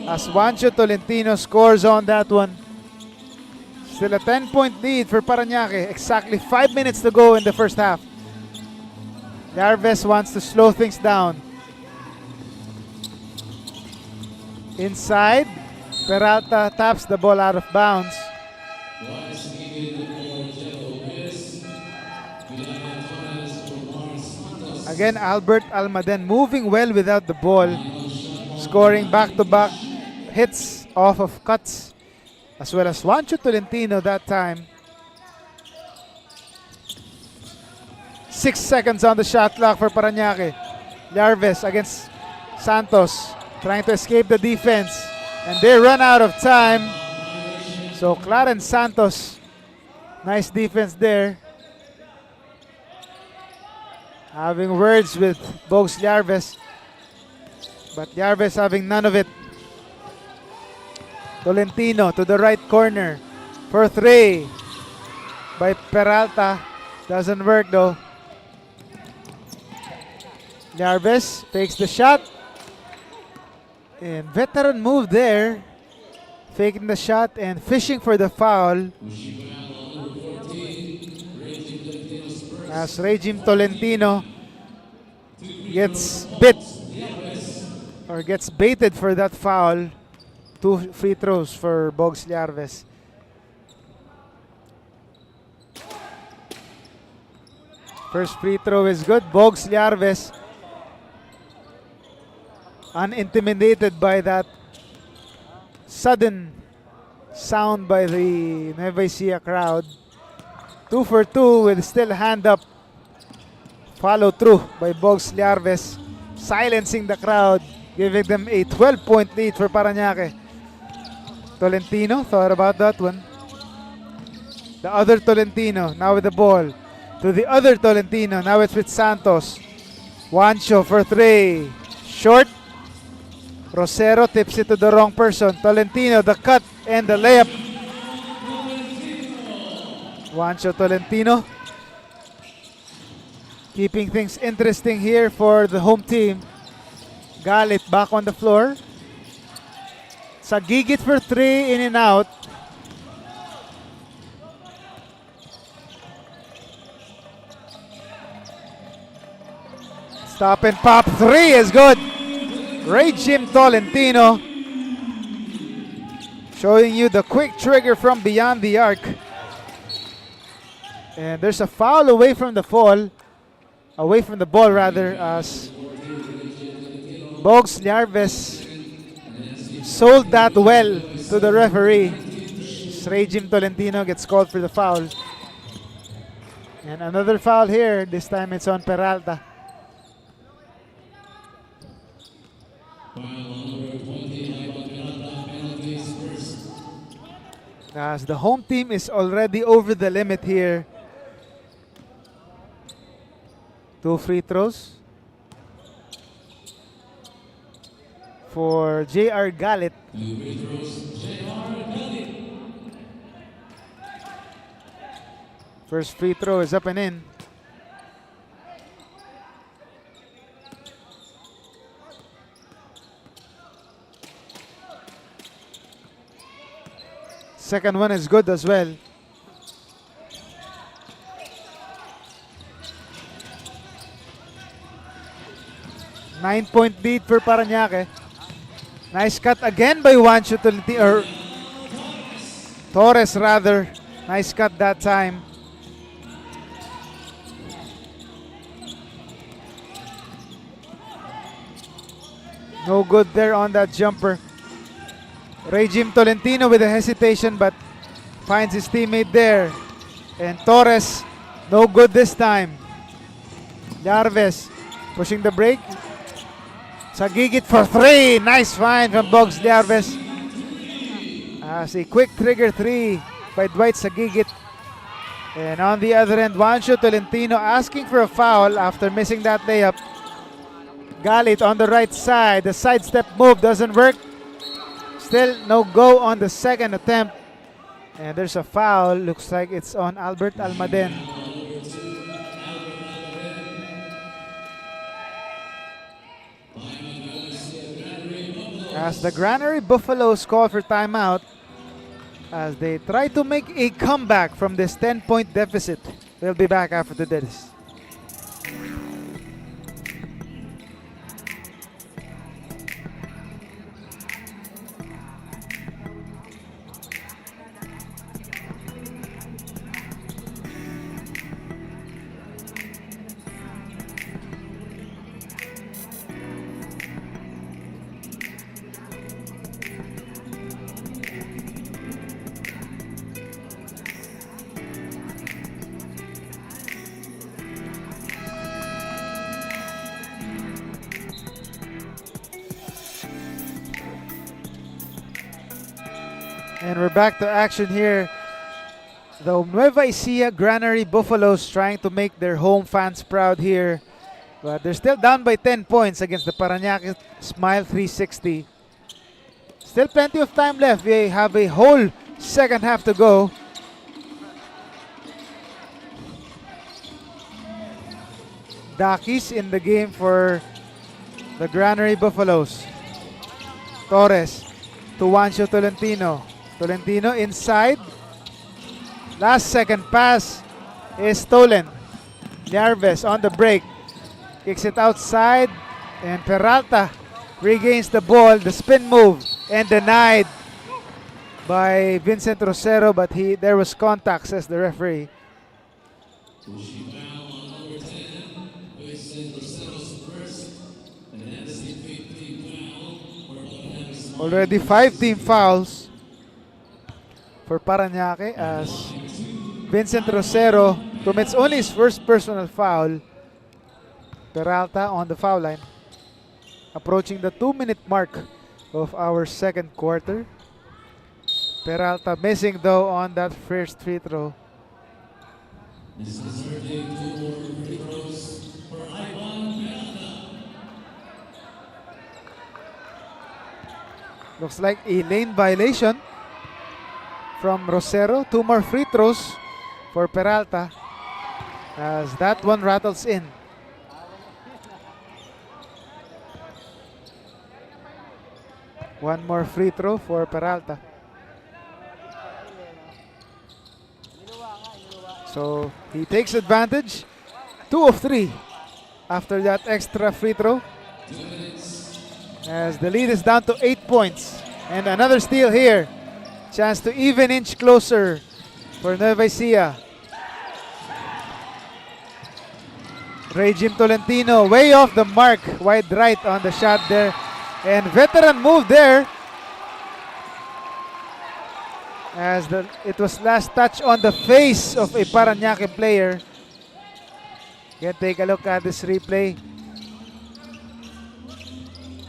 as Juancho Tolentino scores on that one. Still a 10-point lead for Parañaque. Exactly 5 minutes to go in the first half. Yarves wants to slow things down. Inside, Peralta taps the ball out of bounds. Again, Albert Almaden moving well without the ball. Scoring back-to-back hits off of cuts. As well as Juancho Tolentino that time. 6 seconds on the shot clock for Parañaque. Yarves against Santos. Trying to escape the defense. And they run out of time. So Clarence Santos. Nice defense there. Having words with Bogs Yarves. But Yarves having none of it. Tolentino to the right corner. For three. By Peralta. Doesn't work though. Yarves takes the shot. And veteran move there. Faking the shot and fishing for the foul. As Regime Tolentino gets bit or gets baited for that foul. 2 free throws for Bogs Yarves. First free throw is good. Bogs Liarves unintimidated by that sudden sound by the Nueva Ecija crowd. 2 for 2 with still hand up. Follow through by Bogs Liarves, silencing the crowd, giving them a 12-point lead for Parañaque. Tolentino thought about that one. The other Tolentino now with the ball. To the other Tolentino, now it's with Santos. Juancho for 3. Short. Rosero tips it to the wrong person. Tolentino, the cut and the layup. Juancho Tolentino. Keeping things interesting here for the home team. Galit back on the floor. Sagigit for 3, in and out. Stop and pop 3 is good. Jim Tolentino showing you the quick trigger from beyond the arc. And there's a foul away from the ball rather, as Bogs Liarves sold that well to the referee. Jim Tolentino gets called for the foul. And another foul here, this time it's on Peralta. As the home team is already over the limit here. 2 free throws for J.R. Galit. First free throw is up and in. Second one is good as well. Nine-point lead for Parañaque. Nice cut again by Juancho Tolentino, or Torres rather. Nice cut that time. No good there on that jumper. Jim Tolentino with a hesitation but finds his teammate there. And Torres, no good this time. Liarves pushing the break. Sagigit for 3. Nice find from Bogs Liarves. As a quick trigger 3 by Dwight Sagigit. And on the other end, Juancho Tolentino asking for a foul after missing that layup. Galit on the right side. The sidestep move doesn't work. Still no go on the second attempt. And there's a foul. Looks like it's on Albert Almaden. As the Granary Buffaloes call for timeout as they try to make a comeback from this 10-point deficit. We'll be back after this. And we're back to action here. The Nueva Ecija Granary Buffaloes trying to make their home fans proud here. But they're still down by 10 points against the Parañaque Smile 360. Still plenty of time left. We have a whole second half to go. Dakis in the game for the Granary Buffaloes. Torres to Juancho Tolentino. Tolentino inside. Last second pass is stolen. Liarves on the break. Kicks it outside. And Peralta regains the ball. The spin move. And denied by Vincent Rosero. But there was contact, says the referee. Already 5 team fouls for Parañaque as Vincent Rosero commits only his first personal foul. Peralta on the foul line. Approaching the 2-minute mark of our second quarter. Peralta missing though on that first free throw. Looks like a lane violation from Rosero. 2 more free throws for Peralta as that one rattles in. One more free throw for Peralta. So he takes advantage. 2 of 3 after that extra free throw. As the lead is down to 8 points. And another steal here. Chance to even inch closer for Nueva Ecija. Jim Tolentino way off the mark. Wide right on the shot there. And veteran move there. As it was last touch on the face of a Parañaque player. Again, take a look at this replay.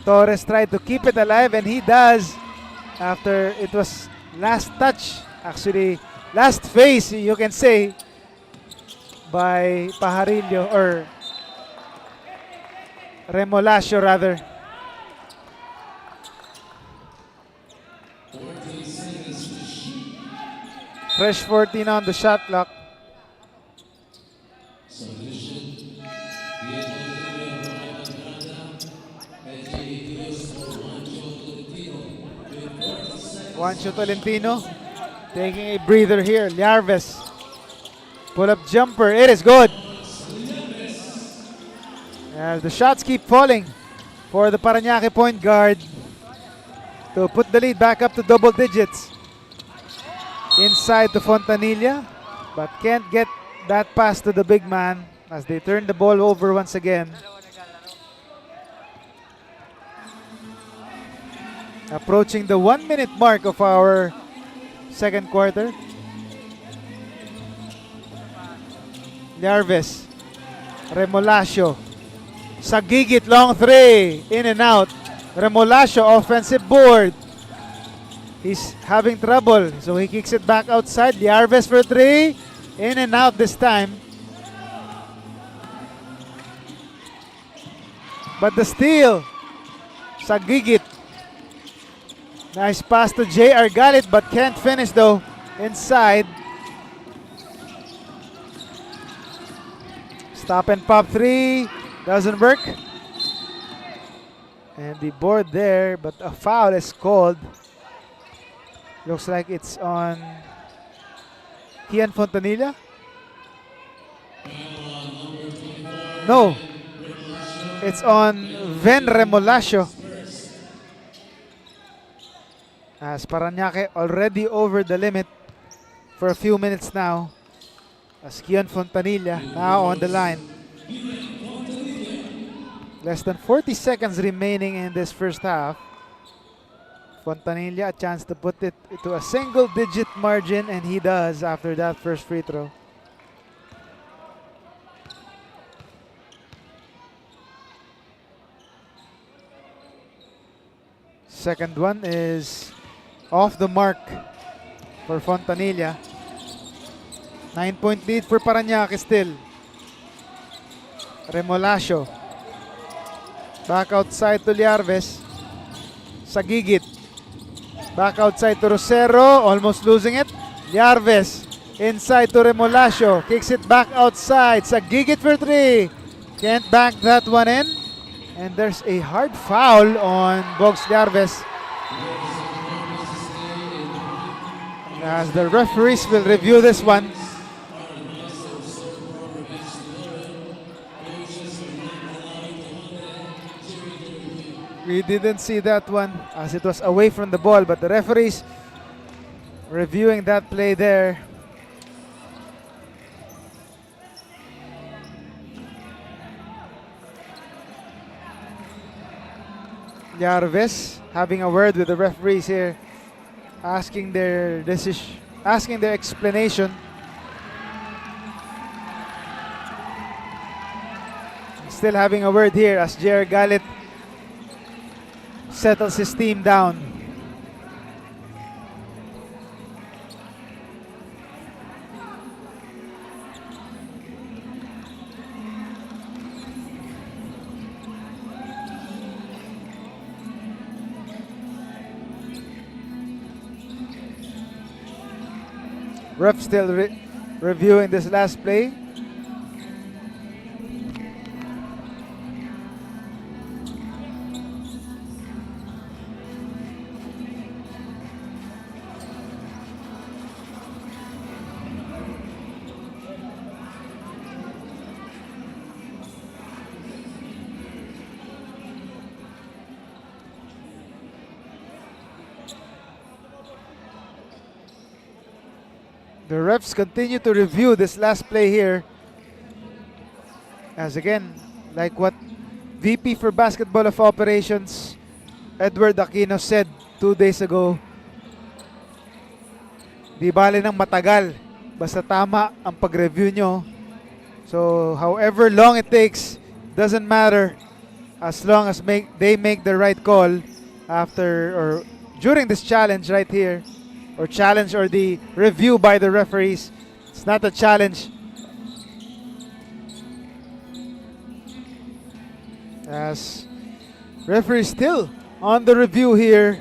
Torres tried to keep it alive and he does after it was last touch, actually last face you can say, by Pajarillo or Remolacio rather. Fresh 14 on the shot clock. Juancho Tolentino taking a breather here. Liarves. Pull up jumper. It is good. As the shots keep falling for the Parañaque point guard to put the lead back up to double digits. Inside to Fontanilla, but can't get that pass to the big man as they turn the ball over once again. Approaching the 1-minute mark of our second quarter. Liarves, Remolacio, Sagigit, long three, in and out. Remolacio, offensive board. He's having trouble, so he kicks it back outside. Liarves for three, in and out this time. But the steal, Sagigit. Nice pass to J.R. Galit, but can't finish though. Inside. Stop and pop three. Doesn't work. And the board there, but a foul is called. Looks like it's on Kian Fontanilla. No. It's on Ven Remolacio. As Parañaque already over the limit for a few minutes now. As Kian Fontanilla now on the line. Less than 40 seconds remaining in this first half. Fontanilla a chance to put it to a single-digit margin, and he does after that first free throw. Second one is off the mark for Fontanilla. 9-point lead for Parañaque still. Remolacio. Back outside to Liarves. Sagigit. Back outside to Rosero. Almost losing it. Liarves. Inside to Remolacio. Kicks it back outside. Sagigit for three. Can't bank that one in. And there's a hard foul on Bogs Liarves. As the referees will review this one. We didn't see that one as it was away from the ball, but the referees reviewing that play there. Liarves having a word with the referees here, asking their decision, asking their explanation. Still having a word here as JR Galit settles his team down. Ref still reviewing this last play. The refs continue to review this last play here. As again, like what VP for Basketball of Operations Edward Aquino said 2 days ago, di bale ng matagal, basta tama ang pag-review nyo. So however long it takes, doesn't matter as long as they make the right call after or during this challenge right here. Or challenge or the review by the referees. It's not a challenge. As referee still on the review here.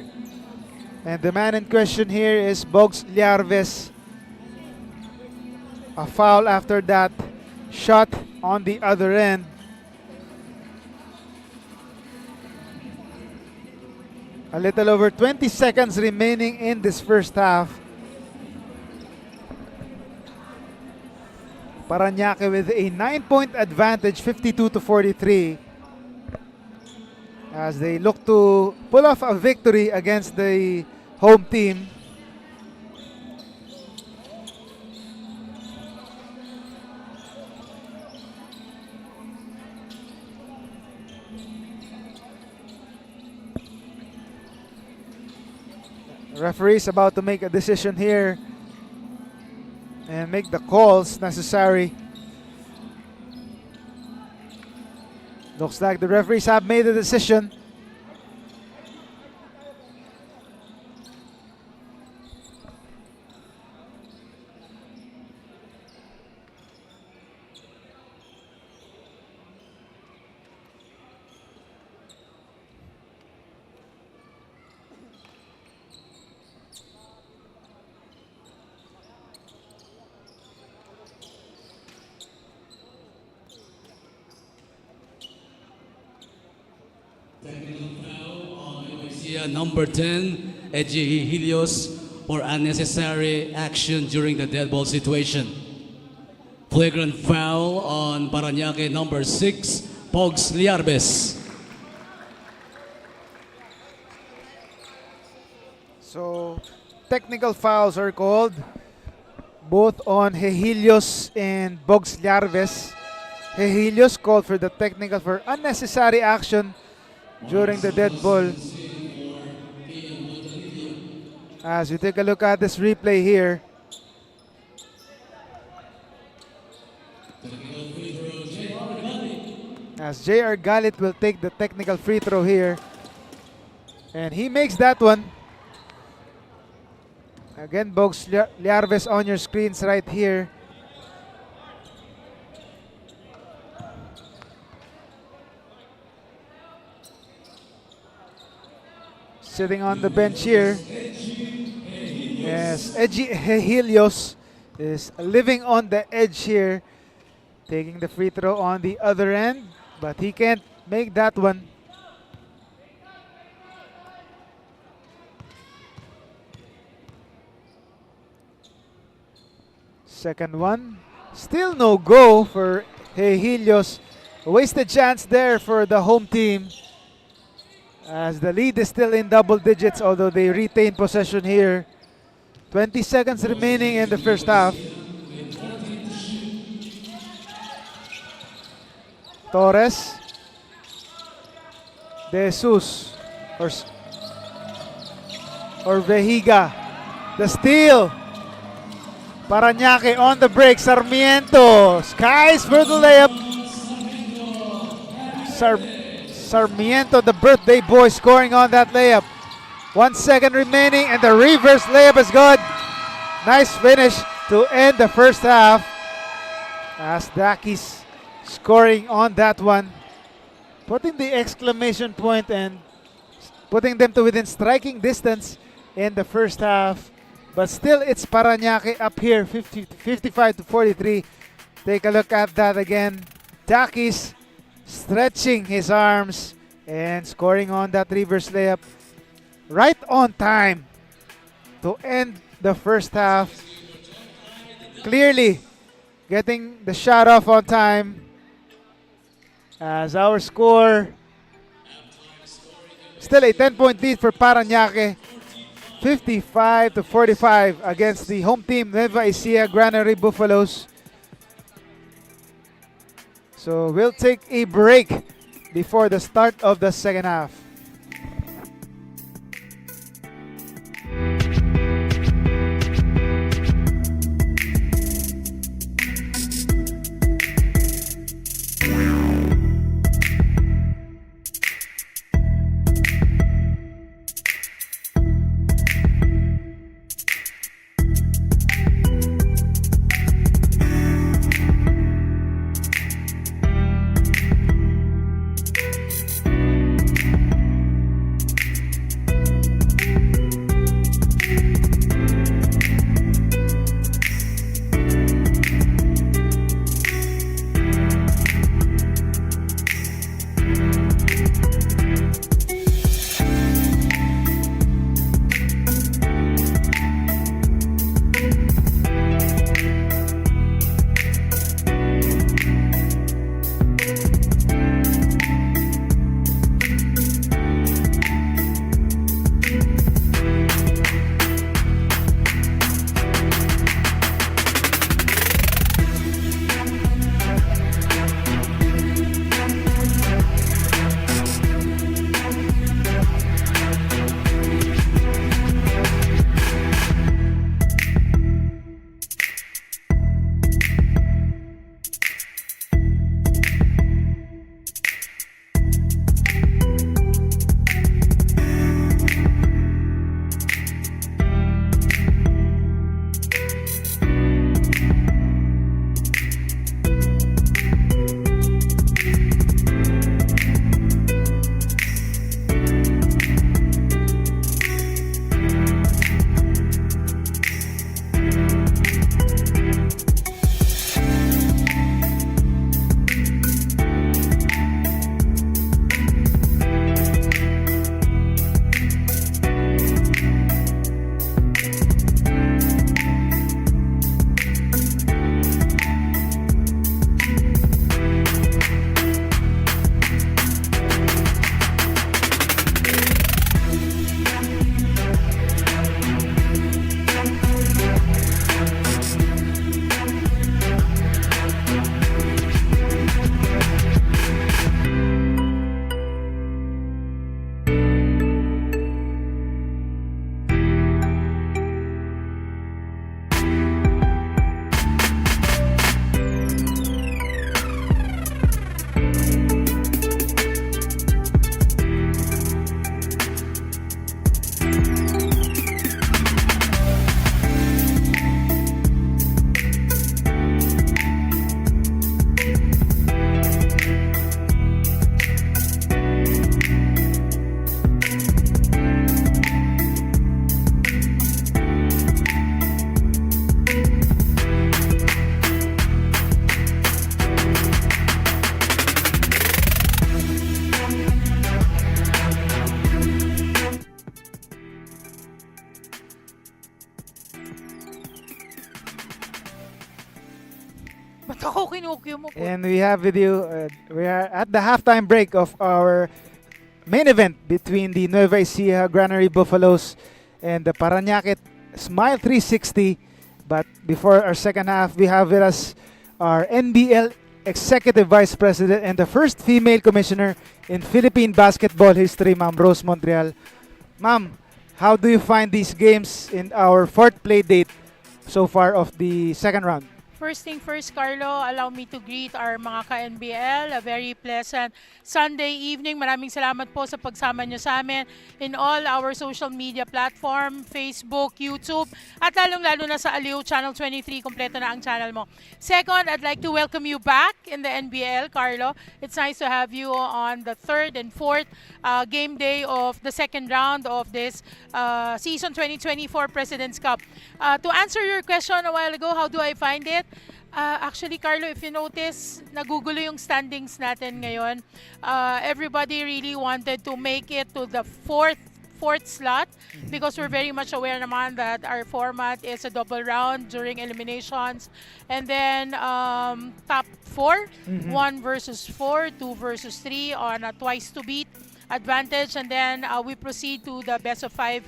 And the man in question here is Bogs Liarves. A foul after that shot on the other end. A little over 20 seconds remaining in this first half. Parañaque with a 9-point advantage, 52-43. As they look to pull off a victory against the home team. Referee is about to make a decision here and make the calls necessary. Looks like the referees have made a decision. Number 10, Ecija Helios for unnecessary action during the dead ball situation. Flagrant foul on Parañaque number 6, Bogs Liarves. So technical fouls are called both on Helios and Bogs Liarves. Helios called for the technical for unnecessary action during the dead ball. As we take a look at this replay here, as JR Galit will take the technical free throw here, and he makes that one. Again, Bogs Liarves on your screens right here. Sitting on the bench here. Yes, Ecija Helios is living on the edge here, taking the free throw on the other end, but he can't make that one. Second one, still no go for Helios. A wasted chance there for the home team, as the lead is still in double digits, although they retain possession here. 20 seconds remaining in the first half. Torres. De Jesus. or Vehiga. The steal. Parañaque on the break. Sarmiento skies for the layup. Sarmiento, the birthday boy, scoring on that layup. 1 second remaining, and the reverse layup is good. Nice finish to end the first half. As Dakis scoring on that one, putting the exclamation point and putting them to within striking distance in the first half. But still, it's Parañaque up here, 55-43. Take a look at that again. Dakis stretching his arms and scoring on that reverse layup right on time to end the first half. Clearly getting the shot off on time. As our score, still a 10-point lead for Parañaque, 55-45 against the home team, Nueva Ecija Granary Buffaloes. So we'll take a break before the start of the second half. Ba't ako kinukyo mo po? And we have video. We are at the halftime break of our main event between the Nueva Ecija Granary Buffaloes and the Parañaque Smile 360. But before our second half, we have with us our NBL Executive Vice President and the first female commissioner in Philippine basketball history, Ma'am Rose Montreal. Ma'am, how do you find these games in our fourth play date so far of the second round? First thing first, Carlo, allow me to greet our mga ka-NBL. A very pleasant Sunday evening. Maraming salamat po sa pagsama nyo sa amin in all our social media platform, Facebook, YouTube, at lalong-lalo na sa Aliw Channel 23. Kompleto na ang channel mo. Second, I'd like to welcome you back in the NBL, Carlo. It's nice to have you on the third and fourth game day of the second round of this season 2024 President's Cup. To answer your question a while ago, how do I find it? Actually, Carlo, if you notice, nagugulo yung standings natin ngayon. Everybody really wanted to make it to the fourth slot because we're very much aware naman that our format is a double round during eliminations. And then top four, 1 versus 4, 2 versus 3 on a twice to beat advantage. And then we proceed to the best of 5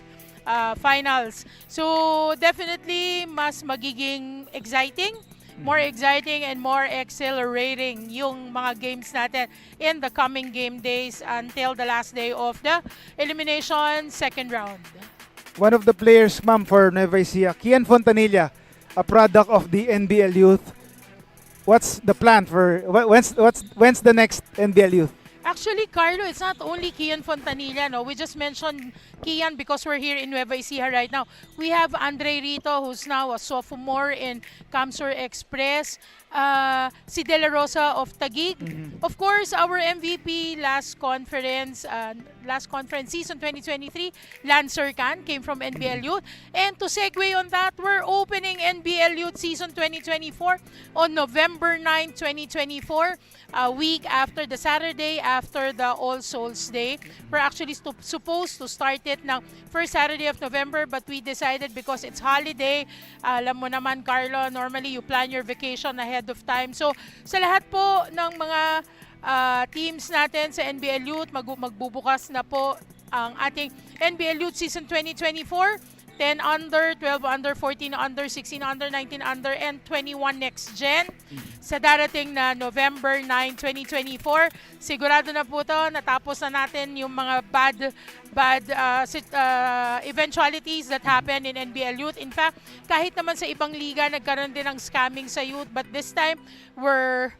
finals. So definitely mas magiging exciting, more exciting and more exhilarating yung mga games natin in the coming game days until the last day of the elimination second round. One of the players, ma'am, for Nueva Ecija, Kian Fontanilla, a product of the NBL Youth. What's the plan for when's the next NBL Youth? Actually, Carlo, it's not only Kian Fontanilla. No? We just mentioned Kian because we're here in Nueva Ecija right now. We have Andre Rito, who's now a sophomore in Kamsur Express. Si De La Rosa of Taguig. Of course, our MVP last conference season 2023, Lancer Can, came from NBL Youth. And to segue on that, we're opening NBL Youth season 2024 on November 9, 2024, a week after the Saturday after the All Souls Day. We're actually supposed to start it ng first Saturday of November, but we decided because it's holiday, alam mo naman, Carlo, normally you plan your vacation ahead of time. So, sa lahat po ng mga teams natin sa NBL Youth, magbubukas na po ang ating NBL Youth Season 2024. 10 under, 12 under, 14 under, 16 under, 19 under, and 21 next gen. Sa darating na November 9, 2024, sigurado na po to, natapos na natin yung mga bad eventualities that happen in NBL Youth. In fact, kahit naman sa ibang liga, nagkaroon din ng scamming sa youth. But this time, we're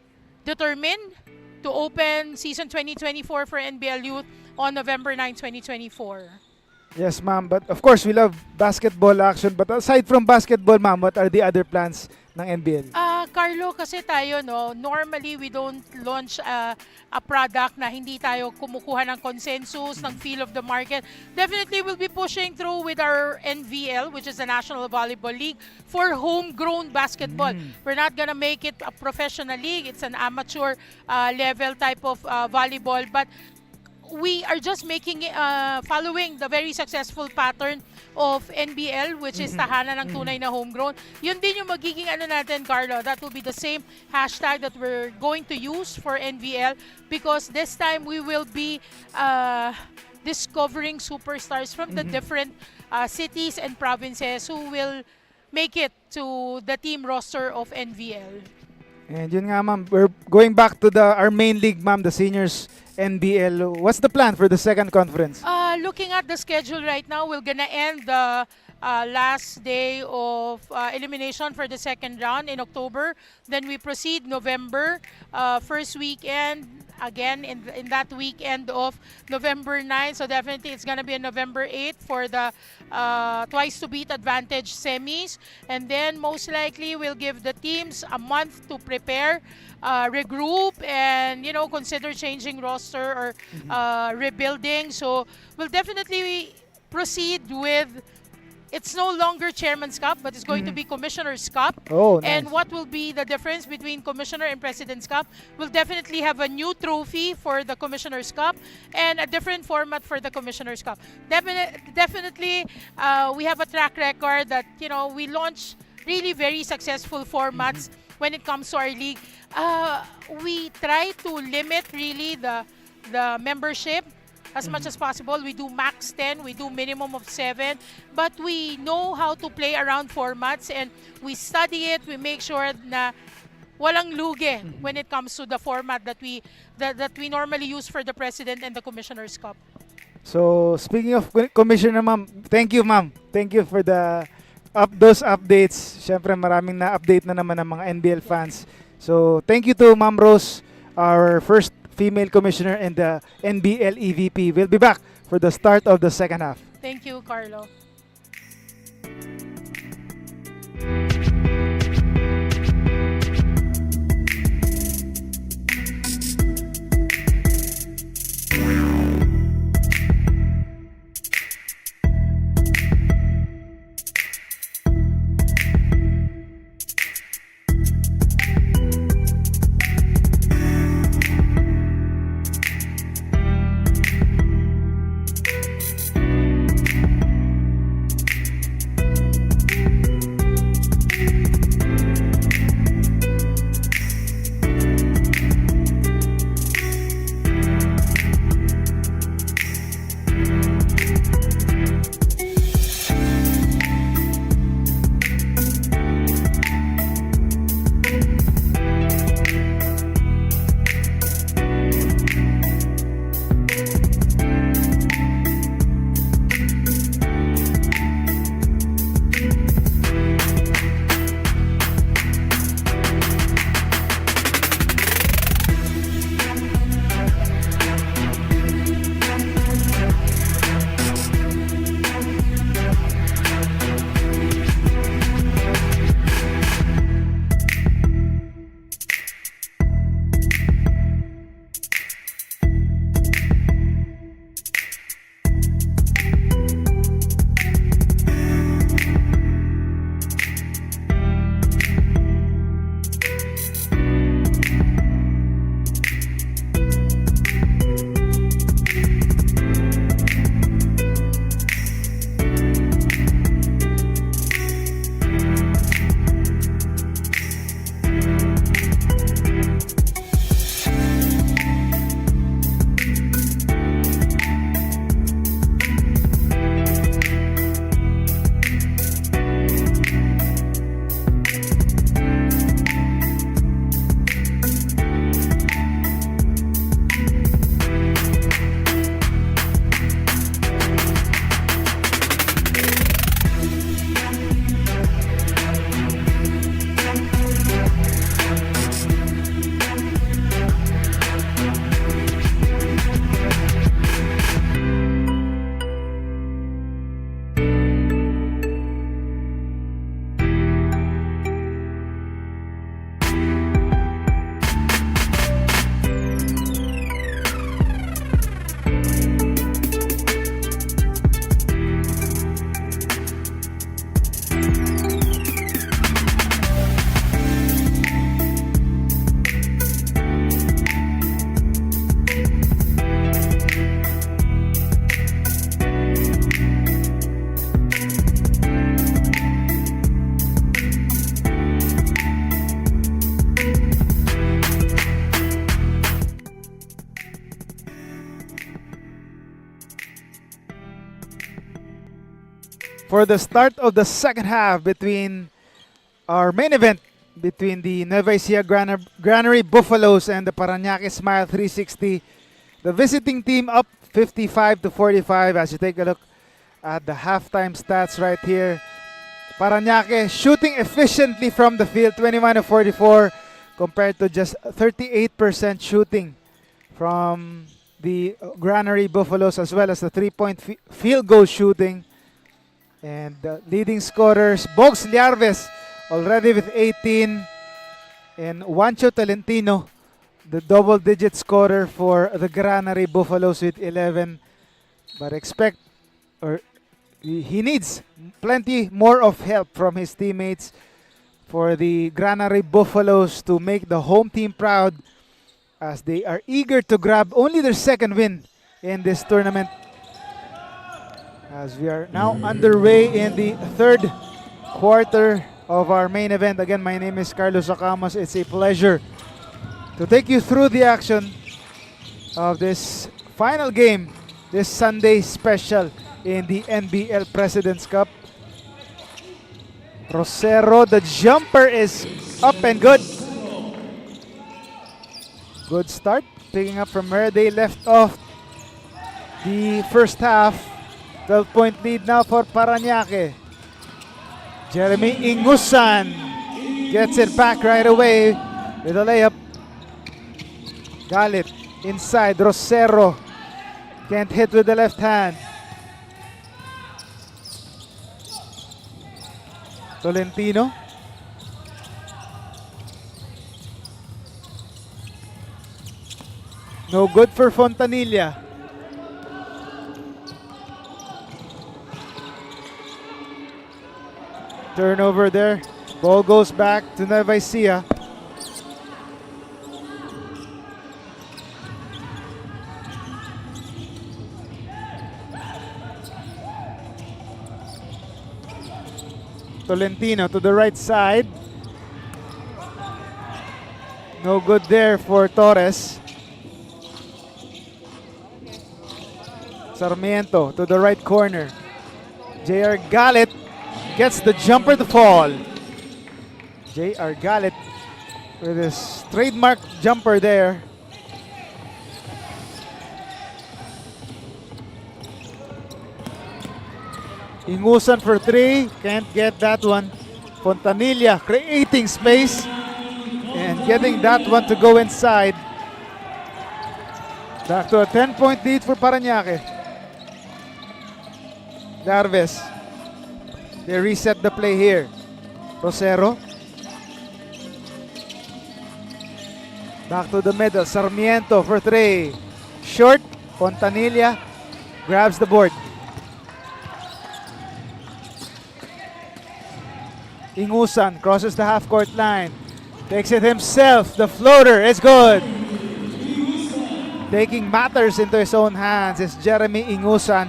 determined to open season 2024 for NBL Youth on November 9, 2024. Yes, ma'am. But of course, we love basketball action. But aside from basketball, ma'am, what are the other plans ng NBL? Carlo, kasi tayo, no, normally we don't launch a product na hindi tayo kumukuha ng consensus, ng feel of the market. Definitely, we'll be pushing through with our NVL, which is the National Volleyball League, for homegrown basketball. We're not gonna make it a professional league. It's an amateur level type of volleyball. But we are just making following the very successful pattern of NBL, which is tahanan ng tunay na homegrown. Yun din yung magiging ano natin, Carlo. That will be the same hashtag that we're going to use for NBL because this time we will be discovering superstars from the different cities and provinces who will make it to the team roster of NVL. And yun nga, ma'am, we're going back to our main league, ma'am, the seniors NBL. What's the plan for the second conference? Looking at the schedule right now, we're gonna end the last day of elimination for the second round in October. Then we proceed November, first weekend, again in that weekend of November 9. So definitely it's gonna be on November 8 for the twice to beat advantage semis. And then most likely we'll give the teams a month to prepare, regroup, and consider changing roster or rebuilding. So we'll definitely proceed with, it's no longer Chairman's Cup, but it's going to be Commissioner's Cup. Oh, nice. And what will be the difference between Commissioner and President's Cup? We'll definitely have a new trophy for the Commissioner's Cup and a different format for the Commissioner's Cup. Definitely, we have a track record that, we launch really very successful formats when it comes to our league. We try to limit really the membership as much as possible. We do max 10, we do minimum of 7, but we know how to play around formats and we study it. We make sure na walang lugi when it comes to the format that we normally use for the President and the Commissioner's Cup. So, speaking of Commissioner, ma'am, thank you, ma'am. Thank you for those updates. Siyempre, maraming na-update na naman ng mga NBL fans. So, thank you to Ma'am Rose, our first female commissioner and the NBL EVP. We'll be back for the start of the second half. Thank you, Carlo. For the start of the second half between our main event between the Nueva Ecija Granary Buffaloes and the Parañaque Smile 360. The visiting team up 55-45 as you take a look at the halftime stats right here. Parañaque shooting efficiently from the field, 21-44 compared to just 38% shooting from the Granary Buffaloes, as well as the three-point field goal shooting. And the leading scorers, Bogs Liarves already with 18, and Juancho Tolentino, the double-digit scorer for the Granary Buffaloes with 11. But he needs plenty more of help from his teammates for the Granary Buffaloes to make the home team proud, as they are eager to grab only their second win in this tournament. As we are now underway in the third quarter of our main event. Again, my name is Carlos Acamos. It's a pleasure to take you through the action of this final game, this Sunday special in the NBL President's Cup. Rosero, the jumper is up and good. Good start, picking up from where they left off the first half. 12-point lead now for Parañaque. Jeremy Ingusan gets it back right away with a layup. Galit inside. Rosero can't hit with the left hand. Tolentino. No good for Fontanilla. Turnover there. Ball goes back to Nueva Ecija. Tolentino to the right side. No good there for Torres. Sarmiento to the right corner. J.R. Galit gets the jumper to fall. J.R. Galit with his trademark jumper there. Ingusan for three. Can't get that one. Fontanilla creating space and getting that one to go inside. Back to a 10-point lead for Parañaque. Garvez. They reset the play here. Rosero. Back to the middle. Sarmiento for three. Short. Fontanilla grabs the board. Ingusan crosses the half-court line. Takes it himself. The floater is good. Taking matters into his own hands is Jeremy Ingusan.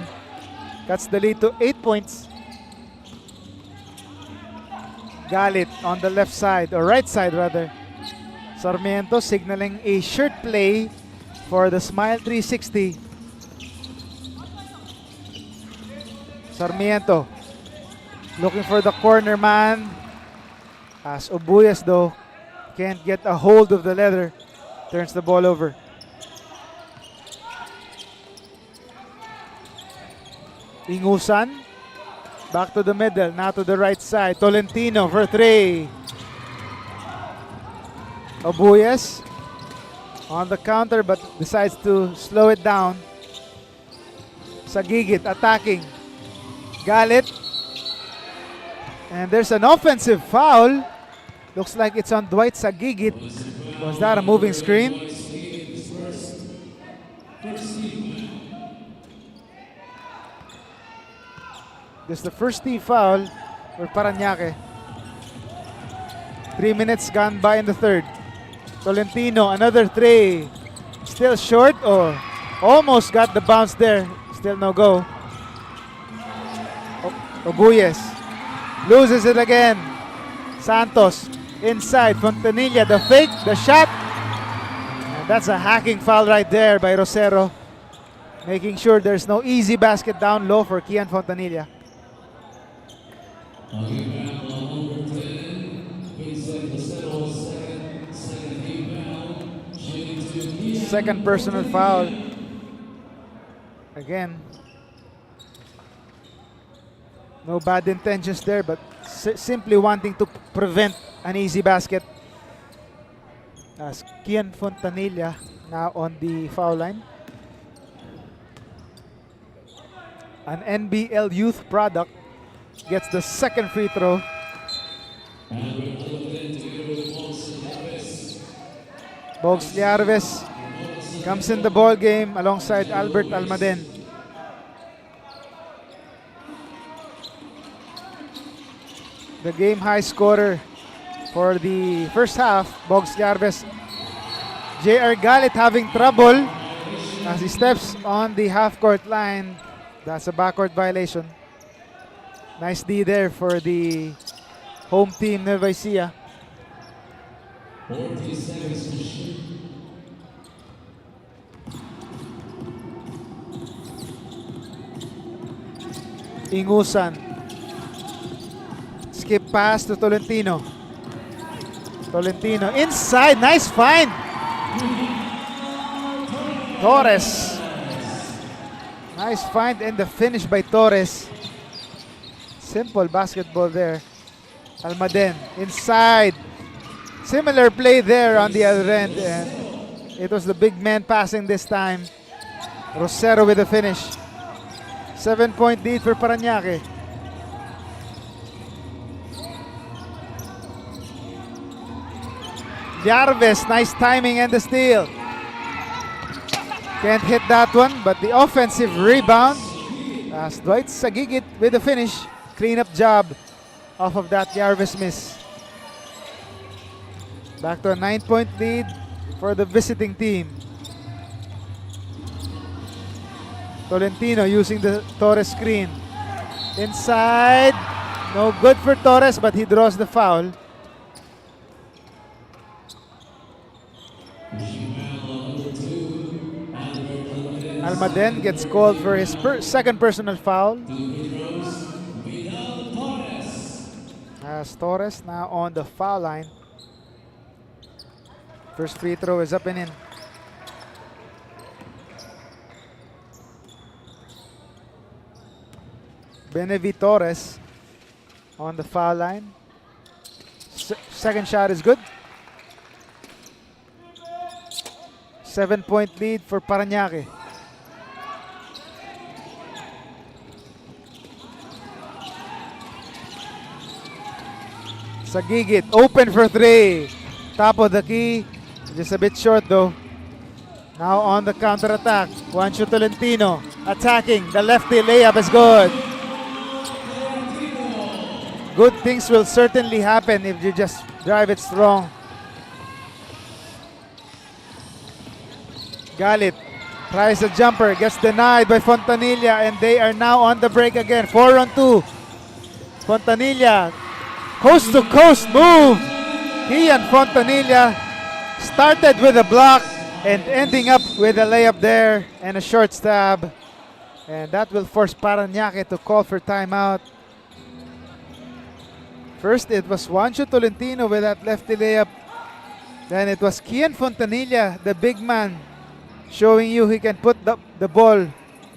Cuts the lead to 8 points. Galit on the left side, or right side rather. Sarmiento signaling a shirt play for the Smile 360. Sarmiento looking for the corner man. As Obuyas though can't get a hold of the leather. Turns the ball over. Ingusan, back to the middle, now to the right side. Tolentino for three. Obuyas on the counter but decides to slow it down. Sagigit attacking. Galit. And there's an offensive foul. Looks like it's on Dwight Sagigit. Was that a moving screen? This is the first team foul for Parañaque. 3 minutes gone by in the third. Tolentino, another three. Still short. Oh, almost got the bounce there. Still no go. Obuyes loses it again. Santos inside. Fontanilla, the fake, the shot. And that's a hacking foul right there by Rosero. Making sure there's no easy basket down low for Kian Fontanilla. Second personal foul. Again, no bad intentions there, but simply wanting to prevent an easy basket. As Kian Fontanilla now on the foul line. An NBL youth product gets the second free throw. Bogs Liarves comes in the ball game alongside Albert Almaden. The game high scorer for the first half, Bogs Liarves. J.R. Galit having trouble as he steps on the half-court line. That's a backcourt violation. Nice D there for the home team, Nueva Ecija. Ingusan. Skip pass to Tolentino. Tolentino inside. Nice find. Torres. Nice find and the finish by Torres. Simple basketball there. Almaden inside. Similar play there on the other end, and it was the big man passing this time. Rosero with the finish. 7-point lead for Parañaque. Yarves, nice timing and the steal. Can't hit that one, but the offensive rebound as Dwight Sagigit with the finish. Cleanup job off of that Yarves miss. Back to a 9-point lead for the visiting team. Tolentino using the Torres screen. Inside. No good for Torres, but he draws the foul. Almaden gets called for his second personal foul. As Torres now on the foul line. First free throw is up and in. Benevi Torres on the foul line. Second shot is good. 7-point lead for Parañaque. Sagigit open for three. Top of the key. Just a bit short though. Now on the counter attack. Juancho Tolentino attacking. The lefty layup is good. Good things will certainly happen if you just drive it strong. Galit tries a jumper, gets denied by Fontanilla, and they are now on the break again. 4-on-2. Fontanilla, coast to coast move. Kian Fontanilla started with a block and ending up with a layup there and a short stab. And that will force Parañaque to call for timeout. First, it was Juancho Tolentino with that lefty layup. Then it was Kian Fontanilla, the big man, showing you he can put the ball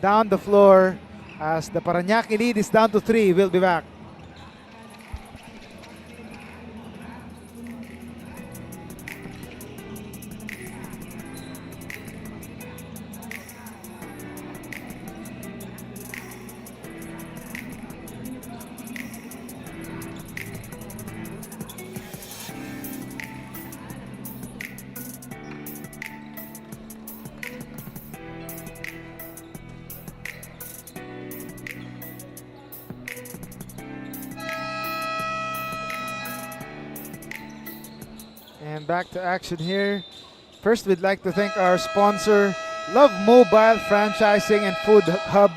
down the floor as the Parañaque lead is down to 3. We'll be back. And back to action here. First, we'd like to thank our sponsor, Love Mobile Franchising and Food Hub.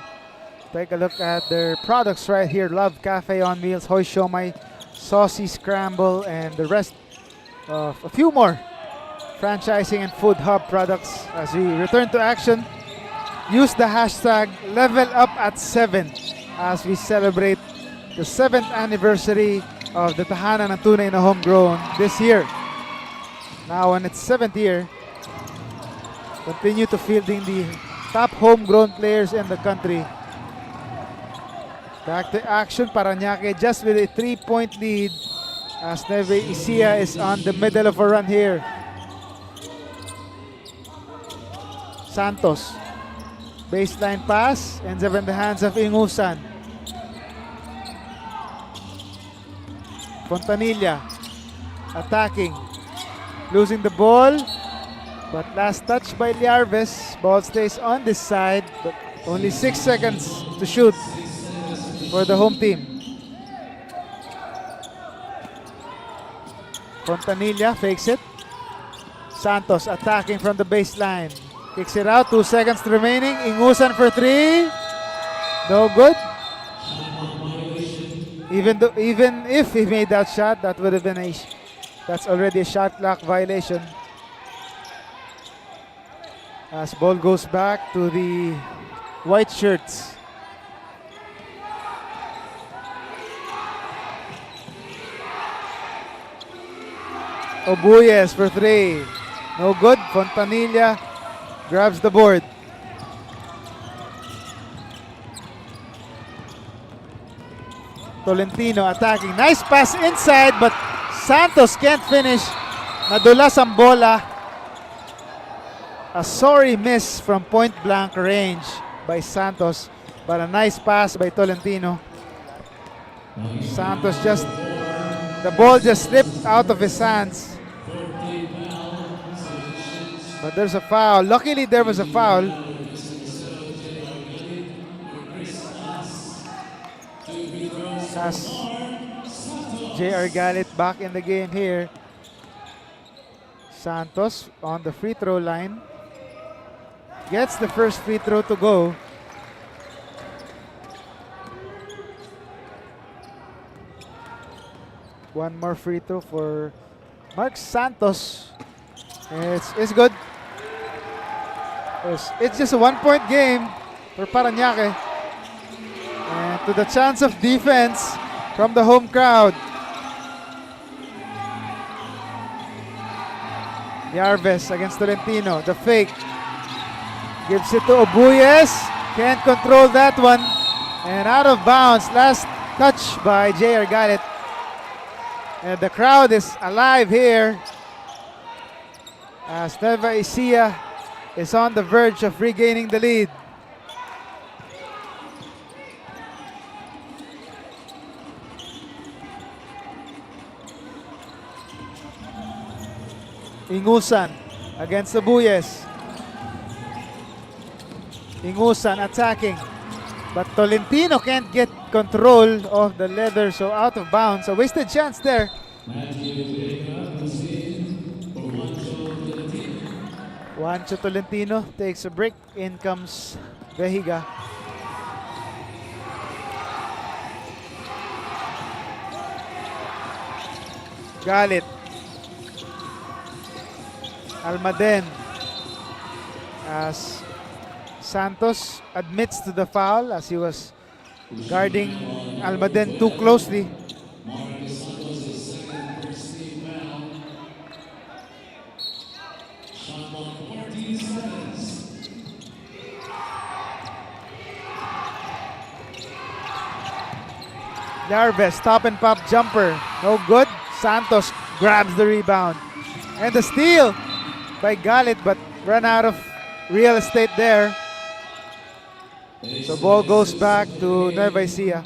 Take a look at their products right here. Love Cafe on Wheels, Hoy Siomai, Saucy Scramble, and the rest of a few more franchising and Food Hub products. As we return to action, use the hashtag #LevelUpAt7 as we celebrate the 7th anniversary of the Tahanan ng Tunay na Homegrown this year. Now in its 7th year, continue to fielding the top homegrown players in the country. Back to action, Parañaque just with a 3-point lead as Ecija is on the middle of a run here. Santos, baseline pass, ends up in the hands of Ingusan. Fontanilla, attacking. Losing the ball, but last touch by Yarves. Ball stays on this side, but only 6 seconds to shoot for the home team. Fontanilla fakes it. Santos attacking from the baseline. Kicks it out, 2 seconds remaining. Ingusan for 3. No good. Even if he made that shot, that would have been that's already a shot clock violation. As ball goes back to the white shirts. Obuyes for 3. No good. Fontanilla grabs the board. Tolentino attacking. Nice pass inside, but Santos can't finish. Nadulas ang bola. A sorry miss from point blank range by Santos, but a nice pass by Tolentino. Santos the ball just slipped out of his hands. But there's a foul. Luckily, there was a foul. As J.R. Galit back in the game here. Santos on the free throw line. Gets the first free throw to go. One more free throw for Mark Santos. It's good. It's just a 1-point game for Parañaque. And to the chance of defense from the home crowd. Yarves against Tolentino. The fake. Gives it to Obuyes. Can't control that one. And out of bounds. Last touch by J.R. Galit. And the crowd is alive here as Nueva Ecija is on the verge of regaining the lead. Ingusan against Obuyes. Ingusan attacking. But Tolentino can't get control of the leather, so out of bounds. A wasted chance there. Juancho Tolentino takes a break. In comes Vejiga. Galit. Almaden. As Santos admits to the foul as he was guarding Almaden too closely. Yarves, stop and pop jumper. No good. Santos grabs the rebound. And the steal by Galit, but run out of real estate there. So ball goes back to Nueva Ecija.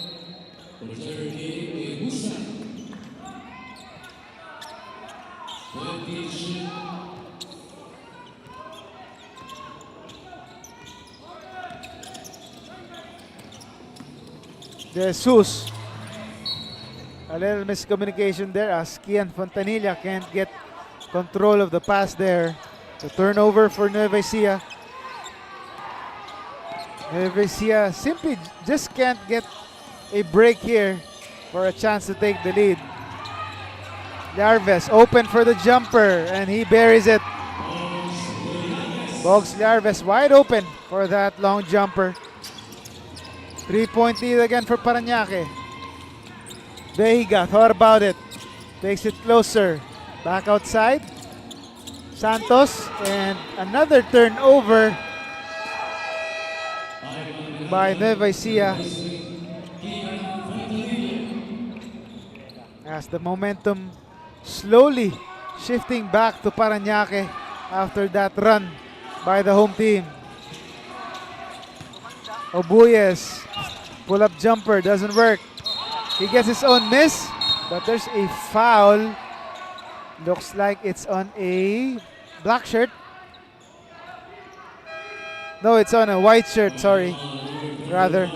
Jesus. A little miscommunication there as Kian Fontanilla can't get control of the pass there. The turnover for Nueva Ecija. Nueva Ecija simply just can't get a break here for a chance to take the lead. Yarves open for the jumper and he buries it. Bogs Yarves wide open for that long jumper. 3-point lead again for Parañaque. Vejiga thought about it. Takes it closer. Back outside. Santos and another turnover by Nueva Ecija. As the momentum slowly shifting back to Parañaque after that run by the home team. Obuyes, pull-up jumper, doesn't work. He gets his own miss, but there's a foul. Looks like it's on a black shirt. No, it's on a white shirt, sorry. Rather.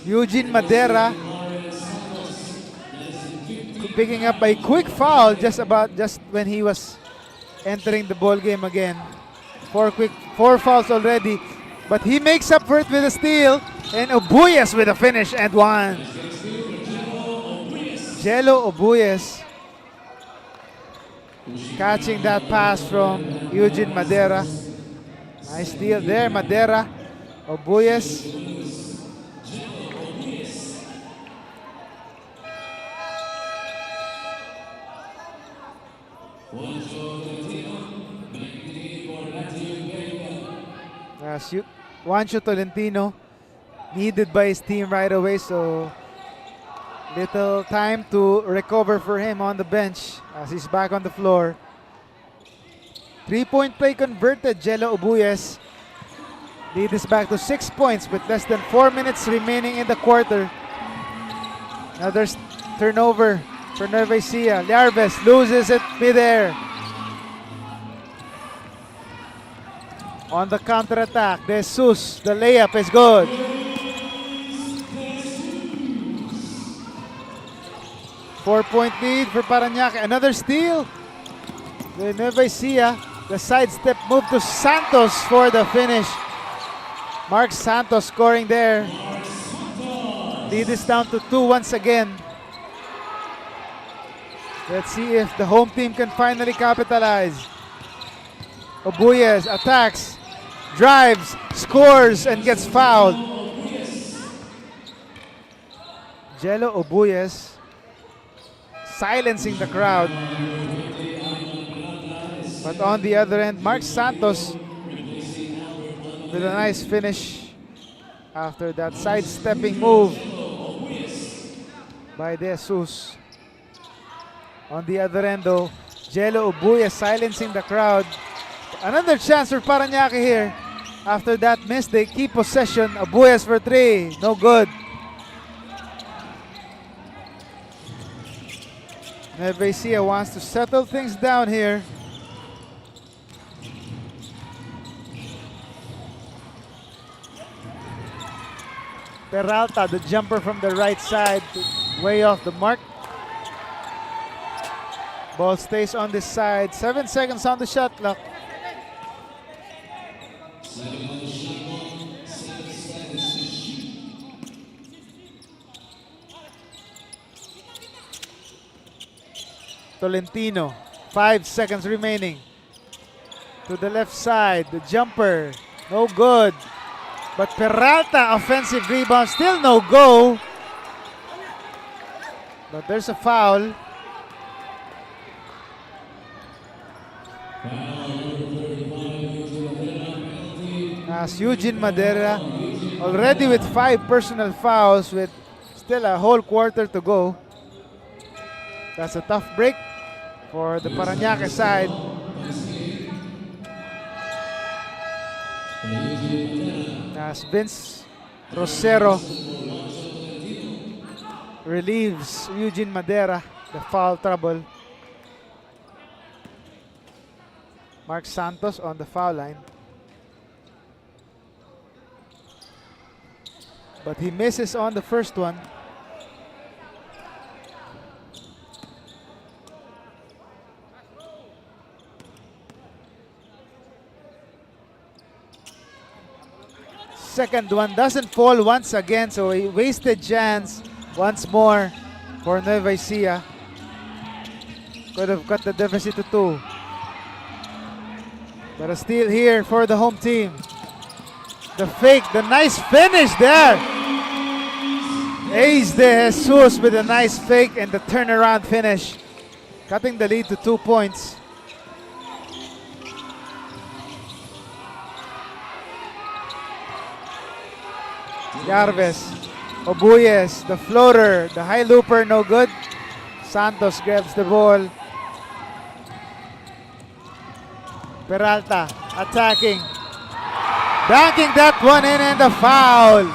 Eugene Madera picking up a quick foul just when he was entering the ball game again. Four fouls already, but he makes up for it with a steal, and Obuyes with a finish and one. Jello Obuyes catching that pass from Eugene Madera. Nice steal there, Madera. Obuyes. As Juancho Tolentino needed by his team right away, so little time to recover for him on the bench as he's back on the floor. 3-point play converted. Jello Ubuyes lead is back to 6 points with less than 4 minutes remaining in the quarter. Another turnover for Nueva Ecija. Liarves loses it midair. On the counter-attack, De Jesus, the layup is good. Four-point lead for Parañaque. Another steal. The Nueva Ecija, the sidestep move to Santos for the finish. Mark Santos scoring there. Lead is down to 2 once again. Let's see if the home team can finally capitalize. Ubuyes attacks, drives, scores, and gets fouled. Jello Ubuyes silencing the crowd. But on the other end, Mark Santos with a nice finish after that sidestepping move by De Jesus. On the other end though, Jello Ubuyes silencing the crowd. Another chance for Parañaque here. After that miss, they keep possession. Ubuyes for 3, no good. Nueva Ecija wants to settle things down here. Peralta, the jumper from the right side, way off the mark. Ball stays on this side. 7 seconds on the shot clock. Tolentino, 5 seconds remaining. To the left side, the jumper, no good. But Peralta, offensive rebound, still no go. But there's a foul. As Eugene Madera already with 5 personal fouls with still a whole quarter to go. That's a tough break for the Parañaque side. As Vince Rosero relieves Eugene Madera the foul trouble. Mark Santos on the foul line. But he misses on the first one. Second one doesn't fall once again, so a wasted chance once more for Nueva Ecija. Could have cut the deficit to 2. But a steal here for the home team. The fake, the nice finish there. Ace De Jesus with a nice fake and the turnaround finish. Cutting the lead to 2 points. Yarves, Ubuyes, the floater, the high looper, no good. Santos grabs the ball. Peralta attacking. Banking that one in and the foul.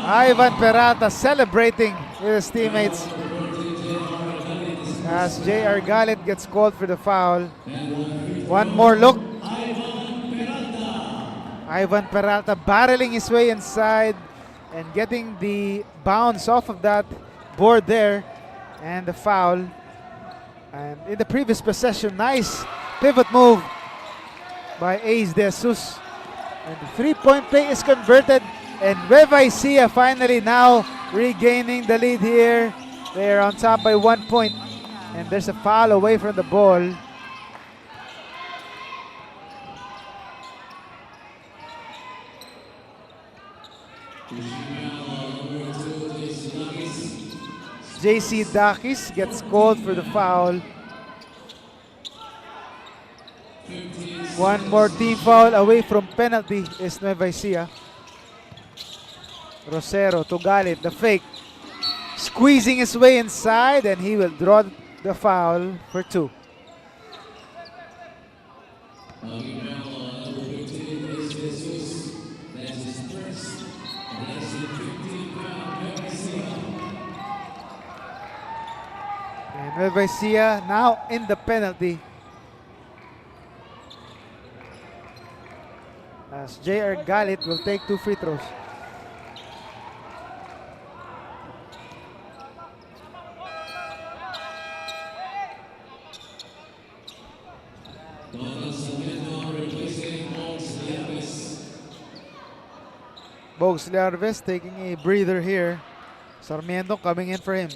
Ivan Peralta celebrating with his teammates as J.R. Galit gets called for the foul. One more look. Ivan Peralta barreling his way inside and getting the bounce off of that board there and the foul. And in the previous possession, nice pivot move by Ace De Jesus. And the 3-point play is converted. And Nueva Ecija finally now regaining the lead here. They are on top by 1 point. And there's a foul away from the ball. JC Dakis gets called for the foul. One more team foul away from penalty is Nueva Ecija. Rosero to Galit, the fake. Squeezing his way inside, and he will draw the foul for 2. And Nueva Ecija now in the penalty. As J.R. Galit will take 2 free throws. Bogs Larves taking a breather here. Sarmiento coming in for him.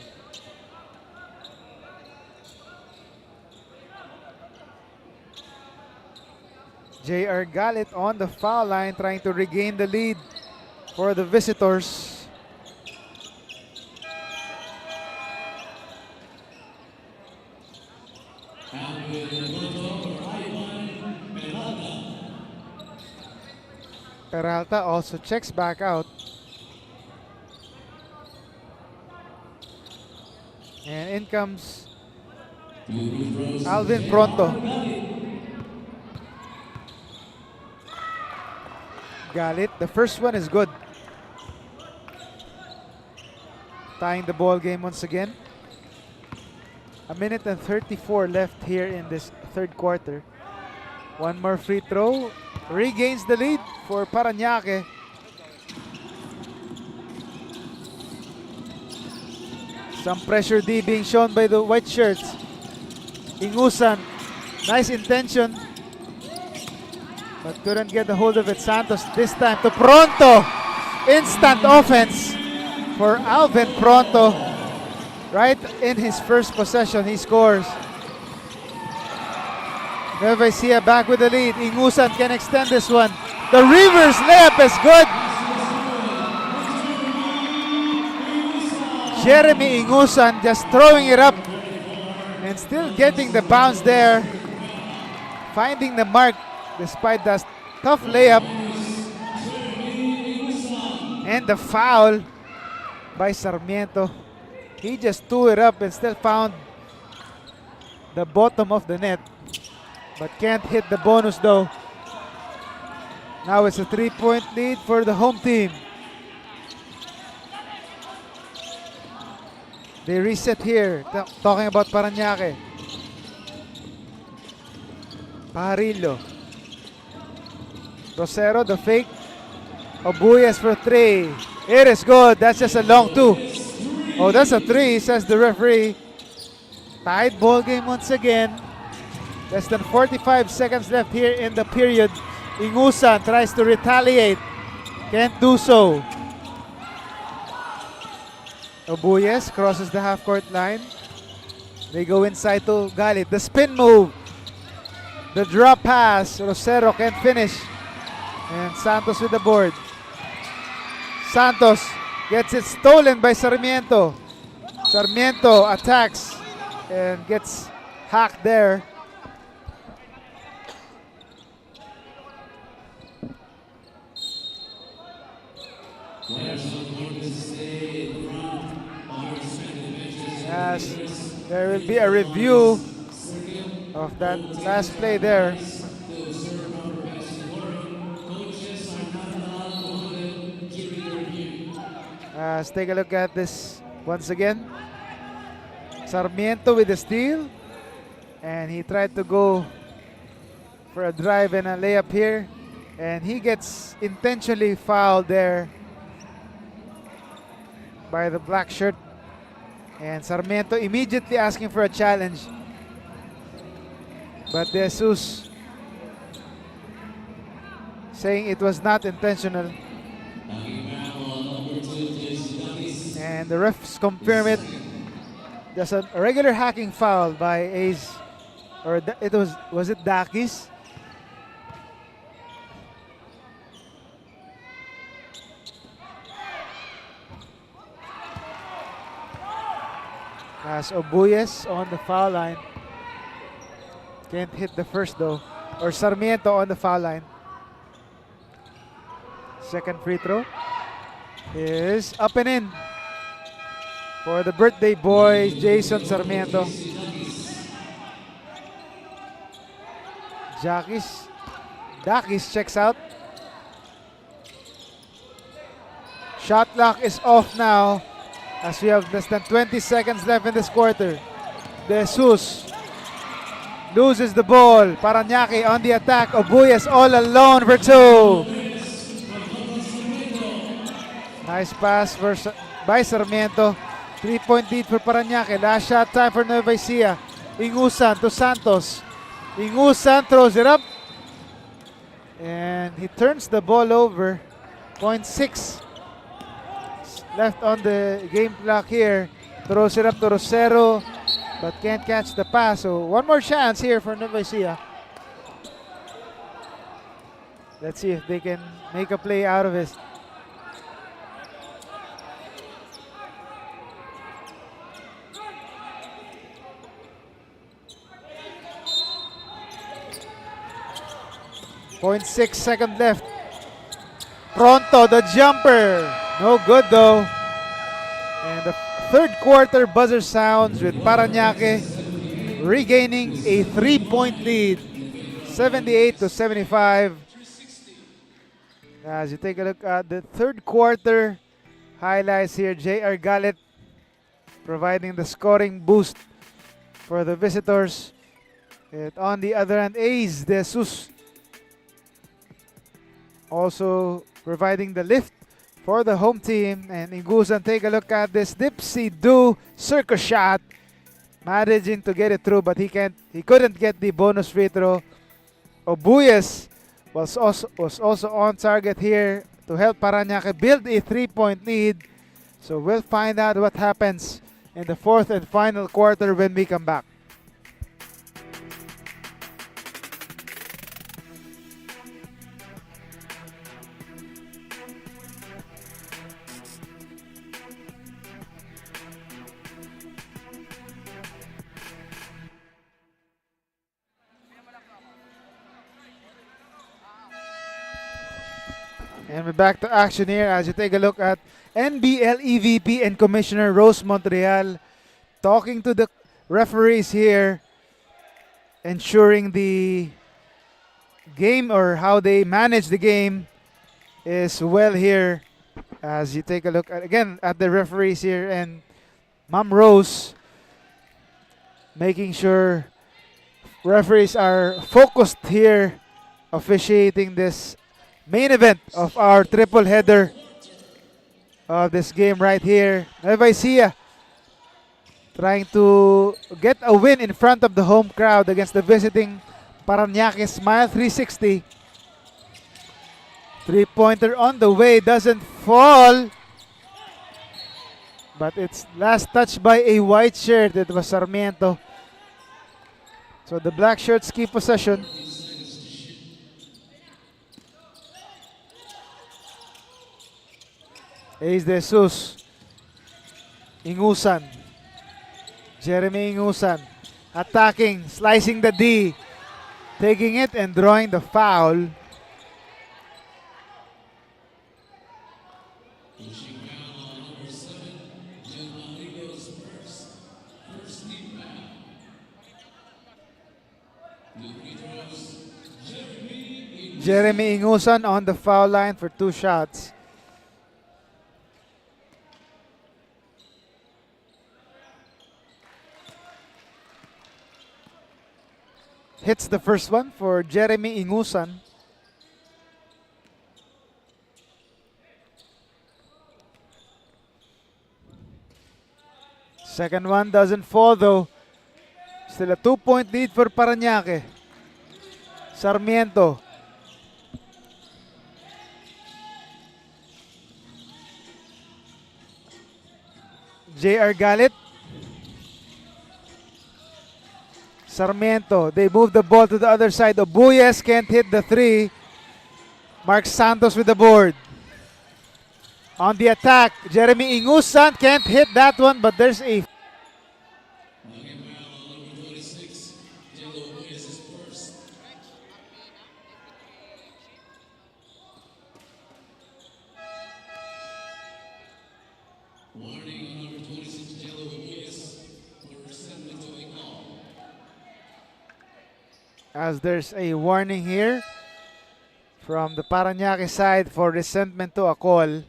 J.R. Galit on the foul line trying to regain the lead for the visitors. Peralta also checks back out. And in comes Alvin Pronto. Galit, the first one is good. Tying the ball game once again. 1:34 left here in this third quarter. One more free throw. Regains the lead for Parañaque. Some pressure D being shown by the white shirts. Ingusan, nice intention, but couldn't get a hold of it. Santos this time to Pronto. Instant offense for Alvin Pronto. Right in his first possession, he scores. Nueva Ecija back with the lead. Ingusan can extend this one. The reverse layup is good. Jeremy Ingusan just throwing it up and still getting the bounce there. Finding the mark despite that tough layup. And the foul by Sarmiento. He just threw it up and still found the bottom of the net, but can't hit the bonus though. Now it's a 3-point lead for the home team. They reset here, talking about Parañaque. Pajarillo. Rosero, the fake. Obuyas for 3. It is good. That's just a long 2. Oh, that's a 3, says the referee. Tied ball game once again. Less than 45 seconds left here in the period. Ingusan tries to retaliate. Can't do so. Obuyes crosses the half-court line. They go inside to Galit. The spin move. The drop pass. Rosero can't finish. And Santos with the board. Santos gets it stolen by Sarmiento. Sarmiento attacks and gets hacked there. As there will be a review of that last play there. Let's take a look at this once again. Sarmiento with the steal. And he tried to go for a drive and a layup here. And he gets intentionally fouled there by the black shirt. And Sarmiento immediately asking for a challenge. But De Jesus saying it was not intentional. And the refs confirm it. There's a regular hacking foul by Ace. Or it was it Dakis? As Obuyes on the foul line. Can't hit the first though. or Sarmiento on the foul line. Second free throw is up and in for the birthday boy, Jason Sarmiento. Dakis checks out. Shot clock is off now as we have less than 20 seconds left in this quarter. De Jesus loses the ball. Parañaque on the attack. Obuyes all alone for two. Nice pass by Sarmiento. 3-point lead for Parañaque. Last shot time for Nueva Ecija. Ingusan to Santos. Ingusan throws it up. And he turns the ball over. 0.6 left on the game clock here. Throws it up to Rosero, but can't catch the pass. So one more chance here for Nueva Ecija. Let's see if they can make a play out of it. .6 second left. Pronto, the jumper. No good though. And the third quarter buzzer sounds with Parañaque regaining a 3-point lead. 78-75. As you take a look at the third quarter highlights here, J.R. Gallet providing the scoring boost for the visitors. And on the other hand, Ace De Jesus also providing the lift for the home team. And Ingusan, take a look at this dipsy-do circus shot, managing to get it through, but he couldn't get the bonus free throw. Obuyes was also on target here to help Parañaque build a 3-point lead. So we'll find out what happens in the fourth and final quarter when we come back. And we're back to action here as you take a look at NBL EVP and Commissioner Rose Montreal talking to the referees here, ensuring the game or how they manage the game is well here. As you take a look again at the referees here, and Ma'am Rose making sure referees are focused here, officiating this main event of our triple header of this game right here. Nueva Ecija trying to get a win in front of the home crowd against the visiting Parañaque Smile 360. Three-pointer on the way, doesn't fall, but it's last touched by a white shirt. It was Sarmiento. So the black shirts keep possession. Ace De Jesus. Ingusan. Jeremy Ingusan. Attacking, slicing the D. Taking it and drawing the foul. Jeremy Ingusan on the foul line for 2 shots. Hits the first one for Jeremy Ingusan. Second one doesn't fall though. Still a 2-point lead for Parañaque. Sarmiento. J.R. Gallet. Sarmiento. They move the ball to the other side. Obuyes can't hit the 3. Mark Santos with the board. On the attack, Jeremy Ingusan can't hit that one, but there's a As there's a warning here from the Parañaque side for resentment to a call.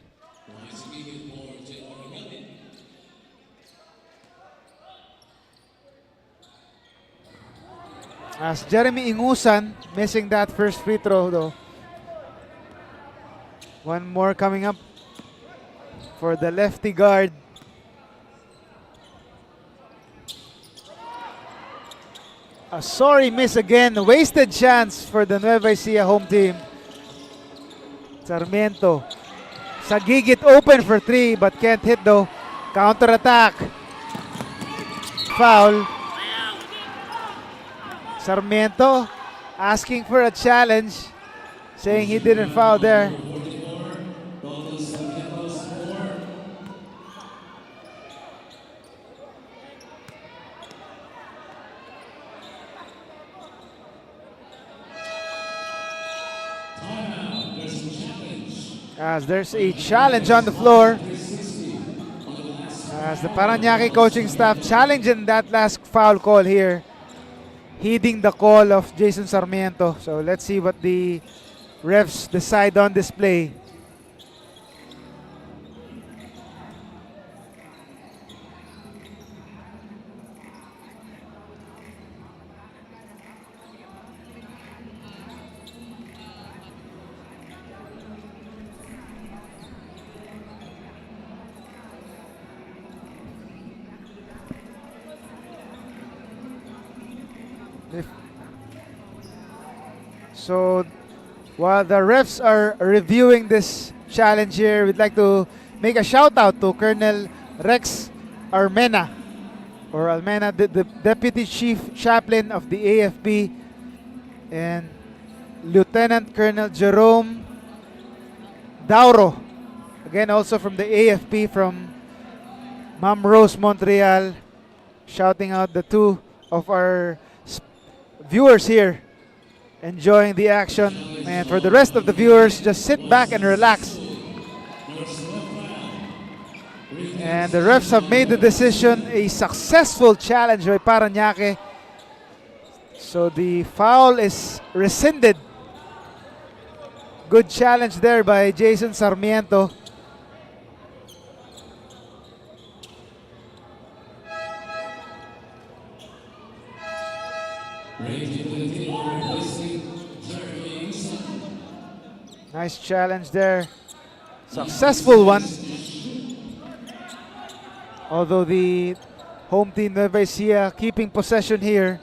As Jeremy Ingusan missing that first free throw though. One more coming up for the lefty guard. A sorry miss again. Wasted chance for the Nueva Ecija home team. Sarmiento. Sagigit open for three but can't hit though. Counter attack. Foul. Sarmiento asking for a challenge, saying he didn't foul there. As there's a challenge on the floor. As the Parañaque coaching staff challenging that last foul call here. Heeding the call of Jason Sarmiento. So let's see what the refs decide on this play. So while the refs are reviewing this challenge here, we'd like to make a shout out to Colonel Rex Armena, or Almena, the Deputy Chief Chaplain of the AFP, and Lieutenant Colonel Jerome Dauro, again also from the AFP from Ma'am Rose Montreal, shouting out the two of our viewers here enjoying the action. And for the rest of the viewers, just sit back and relax. And the refs have made the decision, a successful challenge by Parañaque. So the foul is rescinded. Good challenge there by Jason Sarmiento. Nice challenge there. Successful one. Although the home team Nueva Ecija keeping possession here.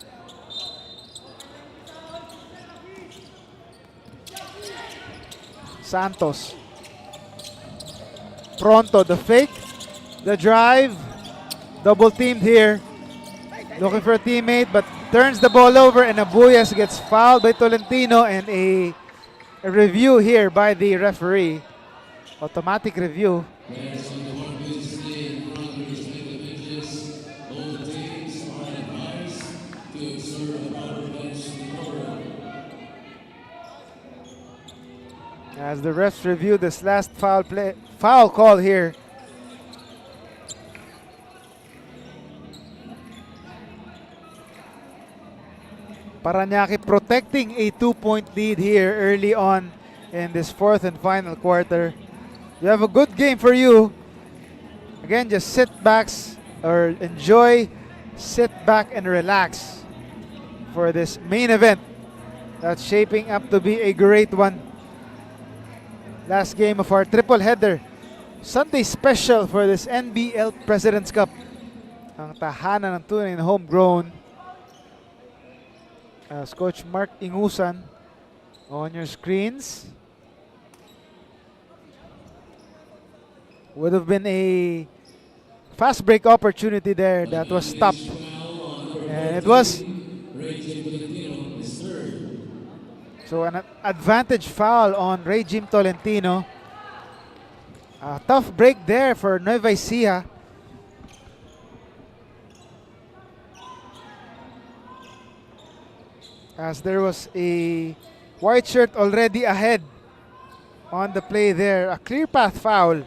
Santos. Pronto, the fake, the drive. Double teamed here. Looking for a teammate but turns the ball over, and Abuyas gets fouled by Tolentino, and a review here by the referee. Automatic review. As the refs review this last foul call here. Parañaque protecting a 2-point lead here early on in this fourth and final quarter. We have a good game for you. Again, just sit back or enjoy, sit back and relax for this main event that's shaping up to be a great one. Last game of our triple header. Sunday special for this NBL President's Cup. Ang tahanan ng tunay na homegrown. As Coach Mark Ingusan on your screens. Would have been a fast break opportunity there that was stopped. And it was. So an advantage foul on Regime Tolentino. A tough break there for Nueva Ecija. As there was a white shirt already ahead on the play there. A clear path foul.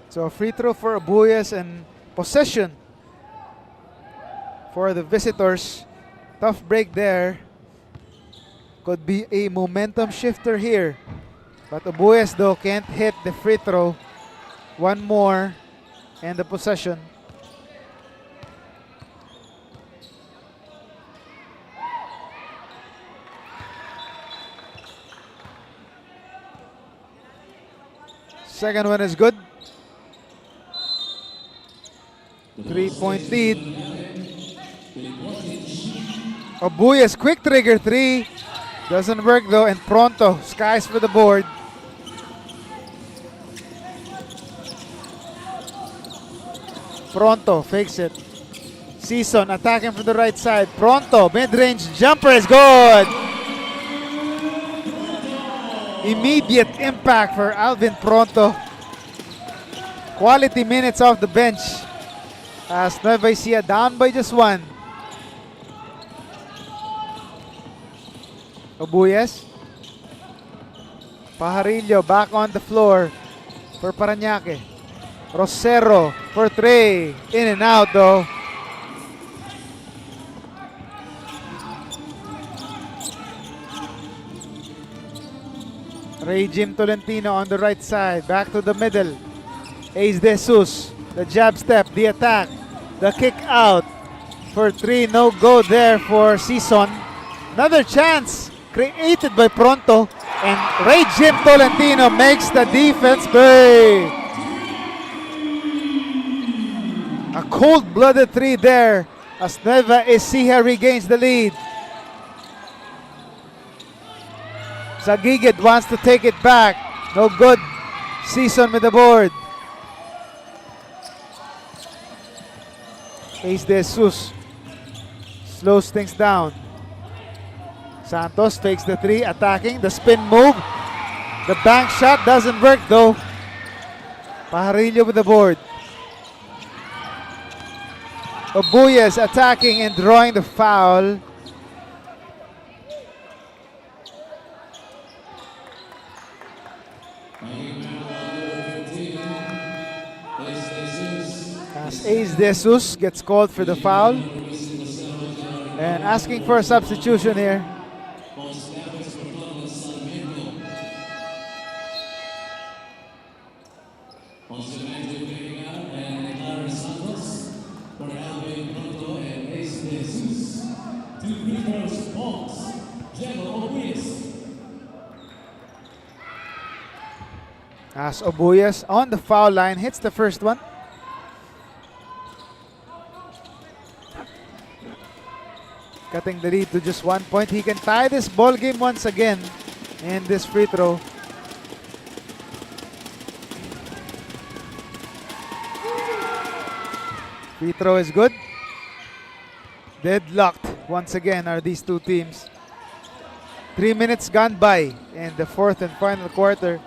So a free throw for Abuyas and possession for the visitors. Tough break there. Could be a momentum shifter here. But Abuyas though can't hit the free throw. One more and the possession. Second one is good. 3-point lead. Abuyas quick trigger three. Doesn't work though, and Pronto skies for the board. Pronto fakes it. Season attacking from the right side. Pronto, mid-range jumper is good. Immediate impact for Alvin Pronto. Quality minutes off the bench as Nueva Ecija down by just one. Abuyas. Pajarillo back on the floor for Parañaque. Rosero for three. In and out though. Ray Jim Tolentino on the right side. Back to the middle. Ace De Jesus. The jab step. The attack. The kick out. For three. No go there for Season. Another chance created by Pronto. And Ray Jim Tolentino makes the defense pay. A cold-blooded three there as Nueva Ecija regains the lead. Taguig wants to take it back. No good. Season with the board. Ace De Jesus slows things down. Santos fakes the three, attacking. The spin move. The bank shot doesn't work though. Pajarillo with the board. Abuyas attacking and drawing the foul. As Ace De Jesus gets called for the foul. And asking for a substitution here. As Abuyas on the foul line hits the first one. Cutting the lead to just 1 point. He can tie this ball game once again in this free throw. Free throw is good. Deadlocked once again are these two teams. 3 minutes gone by in the fourth and final quarter.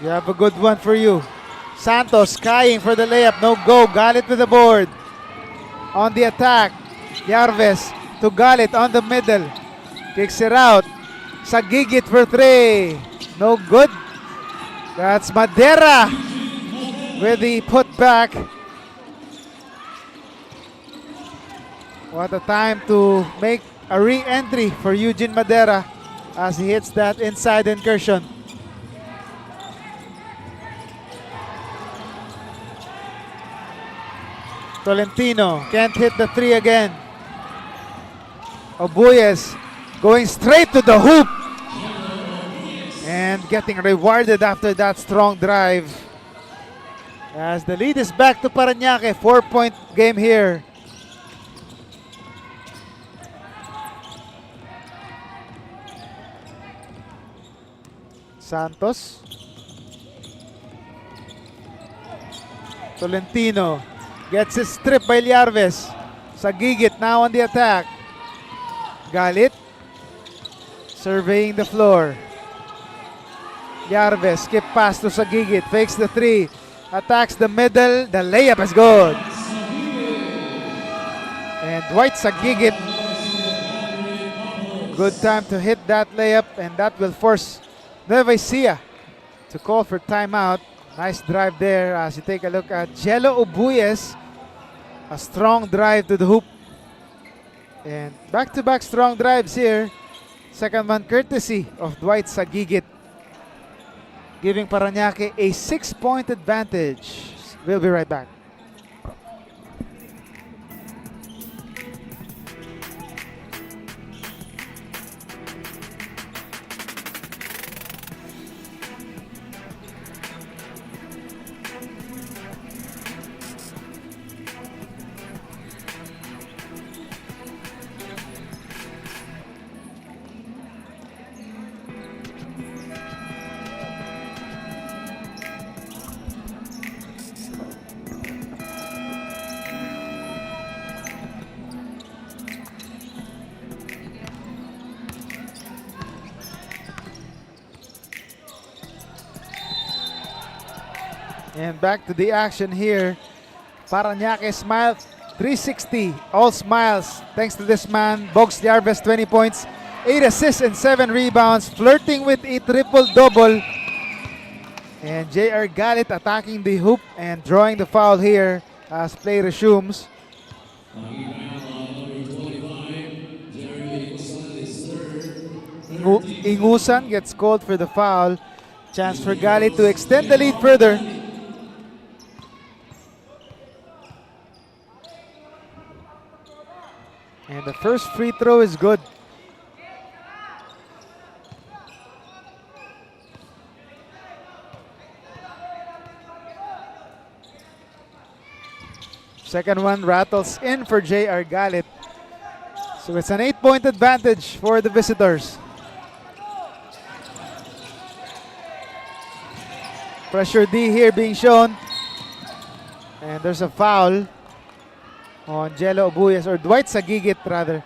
We have a good one for you. Santos skying for the layup. No go. Galit with the board. On the attack. Yarves to Galit on the middle. Kicks it out. Sagigit for three. No good. That's Madera with the putback. What a time to make a re-entry for Eugene Madera as he hits that inside incursion. Tolentino can't hit the three again. Abuyas going straight to the hoop and getting rewarded after that strong drive. As the lead is back to Parañaque, 4-point game here. Santos. Tolentino gets his strip by Yarves. Sagigit now on the attack. Galit surveying the floor. Yarves skip pass to Sagigit. Fakes the three. Attacks the middle. The layup is good. And Dwight Sagigit. Good time to hit that layup, and that will force Nueva Ecija to call for timeout. Nice drive there as you take a look at Jello Ubuyes. A strong drive to the hoop. And back-to-back strong drives here. Second one courtesy of Dwight Sagigit, giving Parañaque a 6-point advantage. We'll be right back. And back to the action here. Parañaque smile 360. All smiles thanks to this man. Bogs Yarvez, 20 points, 8 assists and 7 rebounds. Flirting with a triple-double. And J.R. Galit attacking the hoop and drawing the foul here as play resumes. Ingusan gets called for the foul. Chance for Galit to extend the lead further. And the first free throw is good. Second one rattles in for J.R. Galit. So it's an 8-point advantage for the visitors. Pressure D here being shown. And there's a foul on Jello Ubuyes, or Dwight Sagigit rather.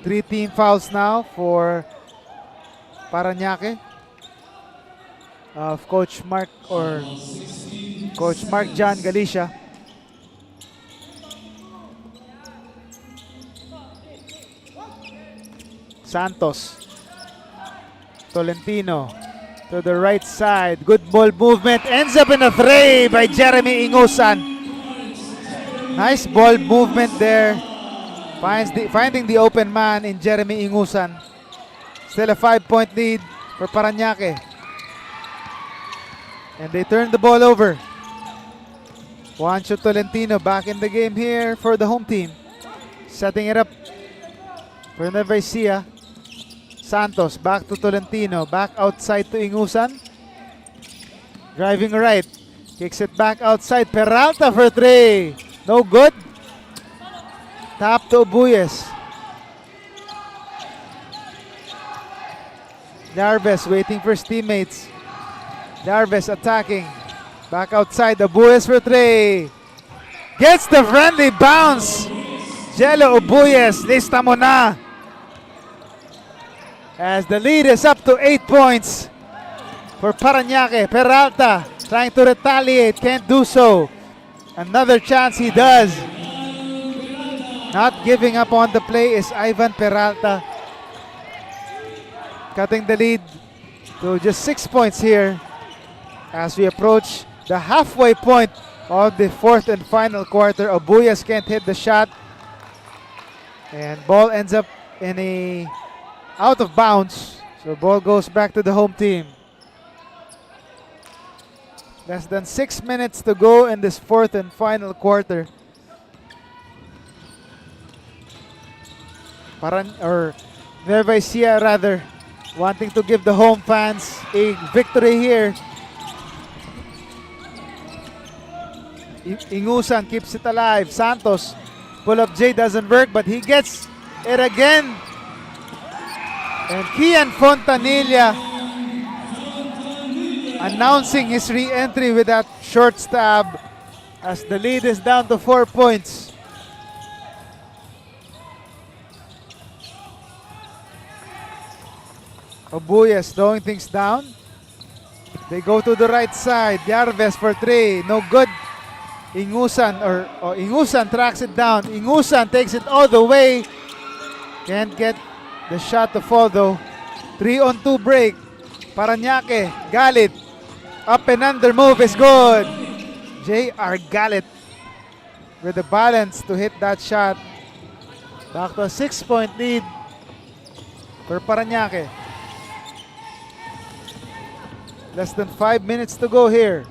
Three team fouls now for Parañaque of Coach Mark John Galicia. Santos, Tolentino to the right side. Good ball movement. Ends up in a tray by Jeremy Ingusan. Nice ball movement there. Finding the open man in Jeremy Ingusan. Still a 5-point lead for Parañaque. And they turn the ball over. Juancho Tolentino back in the game here for the home team. Setting it up for Nueva Ecija. Santos back to Tolentino. Back outside to Ingusan. Driving right. Kicks it back outside. Peralta for three. No good. Tap to Ubuyes. Yarvez waiting for his teammates. Yarvez attacking. Back outside. Ubuyes for three. Gets the friendly bounce. Jello Ubuyes. Lista mo na. As the lead is up to 8 points for Parañaque. Peralta trying to retaliate, can't do so. Another chance, he does. Not giving up on the play is Ivan Peralta. Cutting the lead to just 6 points here as we approach the halfway point of the fourth and final quarter. Ubuyes can't hit the shot. And ball ends up in a out of bounds, so ball goes back to the home team. Less than 6 minutes to go in this fourth and final quarter. Nueva Ecija rather wanting to give the home fans a victory here. Ingusan keeps it alive. Santos, pull-up J doesn't work, but he gets it again. And Kian Fontanilla announcing his re-entry with that short stab as the lead is down to 4 points. Ubuyes throwing things down. They go to the right side. Yarvez for three. No good. Ingusan tracks it down. Ingusan takes it all the way. Can't get the shot to fall though. 3-on-2 break. Parañaque, Galit. Up and under move is good. J.R. Galit with the balance to hit that shot. Back to a 6-point lead for Parañaque. Less than 5 minutes to go here.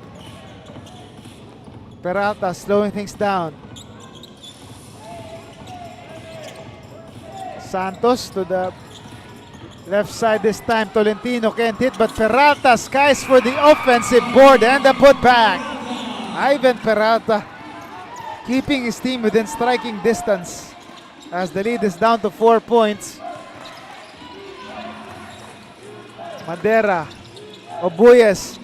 Peralta slowing things down. Santos to the left side this time. Tolentino can't hit, but Peralta skies for the offensive board and the putback. Ivan Peralta keeping his team within striking distance as the lead is down to 4 points. Madera, Obuyes,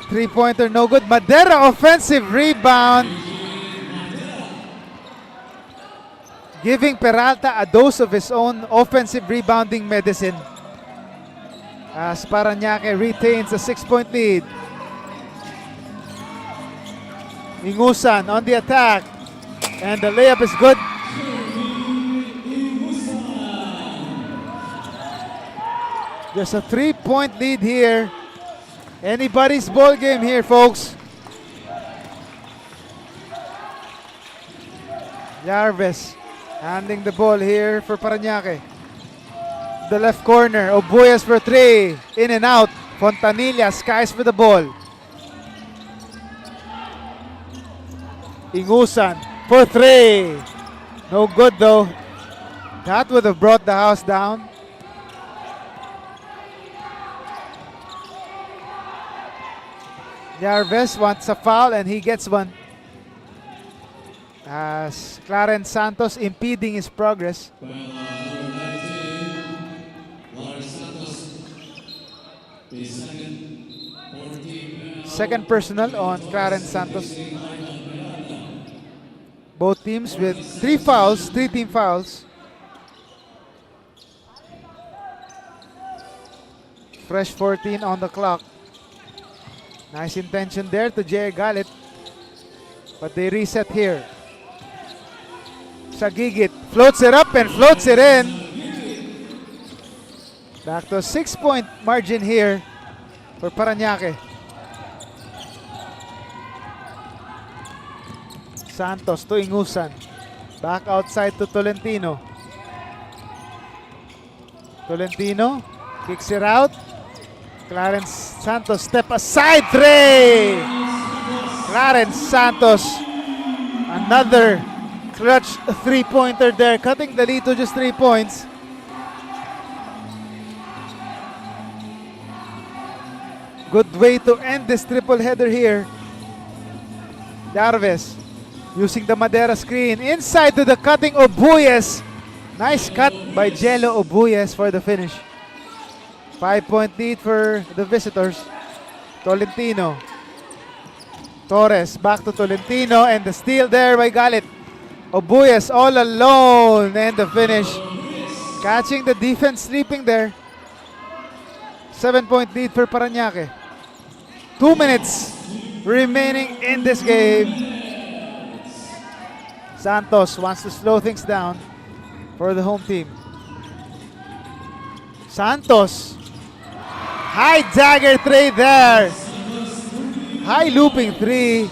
three-pointer no good. Madera offensive rebound, giving Peralta a dose of his own offensive rebounding medicine as Parañaque retains a 6-point lead. Ingusan on the attack, and the layup is good. There's a 3-point lead here. Anybody's ball game here, folks. Jarvis handing the ball here for Parañaque. The left corner, Obuyas for 3. In and out. Fontanilla skies for the ball. Ingusan for 3. No good though. That would have brought the house down. Jarvis wants a foul and he gets one, as Clarence Santos impeding his progress. Second personal on Clarence Santos. Both teams with 3 fouls, 3 team fouls. Fresh 14 on the clock. Nice intention there to J.R. Galit, but they reset here. Sagigit floats it up and floats it in. Back to a 6-point margin here for Parañaque. Santos to Ingusan. Back outside to Tolentino. Tolentino kicks it out. Clarence Santos step aside 3. Clarence Santos, another clutch 3-pointer there, cutting the lead to just 3 points. Good way to end this triple header here. Jarvis using the Madera screen inside to the cutting Obuyes. Nice cut by Jello Obuyes for the finish. 5-point lead for the visitors. Tolentino. Torres back to Tolentino, and the steal there by Galit. Obuyes all alone, and the finish. Catching the defense sleeping there. 7-point lead for Parañaque. 2 minutes remaining in this game. Santos wants to slow things down for the home team. Santos. High dagger 3 there. High looping 3.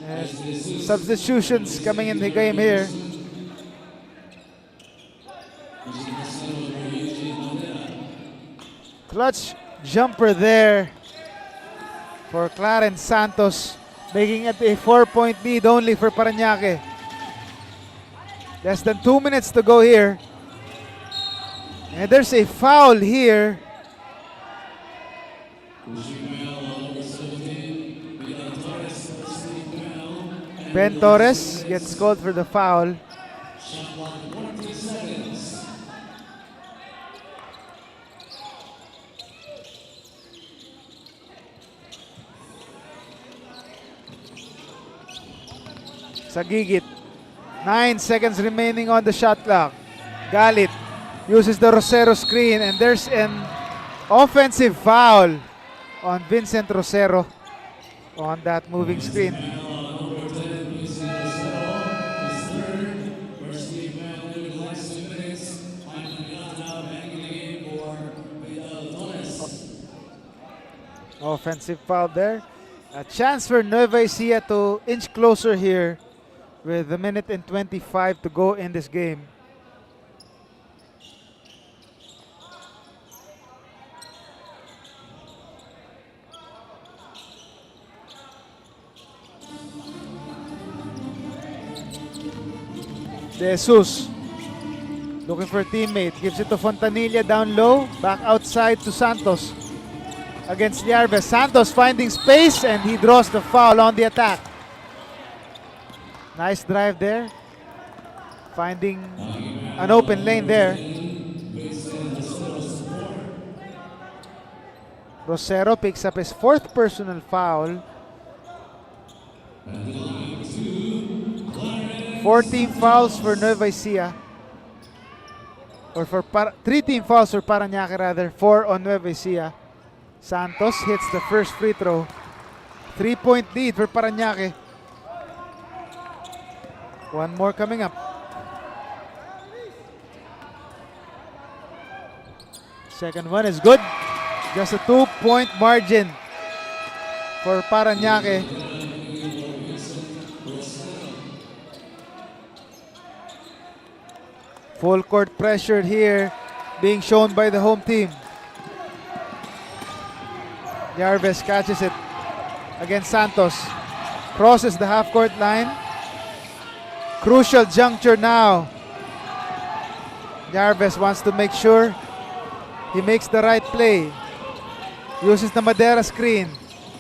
And substitutions coming in the game here. Clutch jumper there for Clarence Santos, making it a 4-point lead only for Parañaque. Less than 2 minutes to go here. And there's a foul here. Ben Torres gets called for the foul. Sagigit. 9 seconds remaining on the shot clock. Galit uses the Rosero screen, and there's an offensive foul on Vincent Rosero on that moving screen. Offensive foul there. A chance for Nueva Ecija to inch closer here with a minute and 25 to go in this game. De Jesus looking for a teammate. Gives it to Fontanilla down low. Back outside to Santos. Against Liarves. Santos finding space and he draws the foul on the attack. Nice drive there. Finding an open lane there. Rosero picks up his 4th personal foul. 14 fouls for Nueva Ecija. Or for 3 team fouls for Parañaque rather. 4 on Nueva Ecija. Santos hits the first free throw. 3-point lead for Parañaque. One more coming up. Second one is good. Just a 2-point margin for Parañaque. Full court pressure here being shown by the home team. Liarves catches it against Santos. Crosses the half-court line. Crucial juncture now. Liarves wants to make sure he makes the right play. Uses the Madera screen.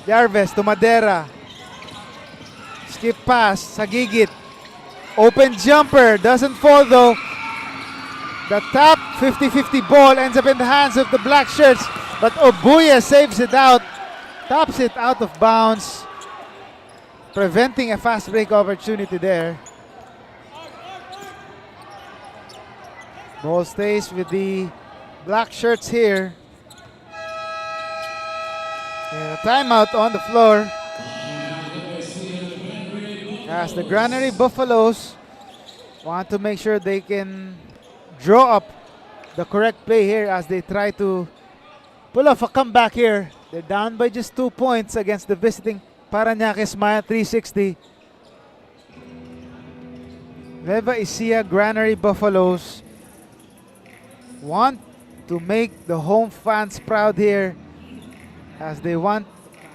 Liarves to Madera. Skip pass. Sagigit. Open jumper. Doesn't fall though. The top 50-50 ball ends up in the hands of the black shirts. But Obuya saves it out. Tops it out of bounds. Preventing a fast break opportunity there. Ball stays with the black shirts here. And a timeout on the floor. As the Granary Buffaloes want to make sure they can draw up the correct play here as they try to pull off a comeback here. They're down by just 2 points against the visiting Parañaque Smile 360. Nueva Ecija Granary Buffaloes want to make the home fans proud here as they want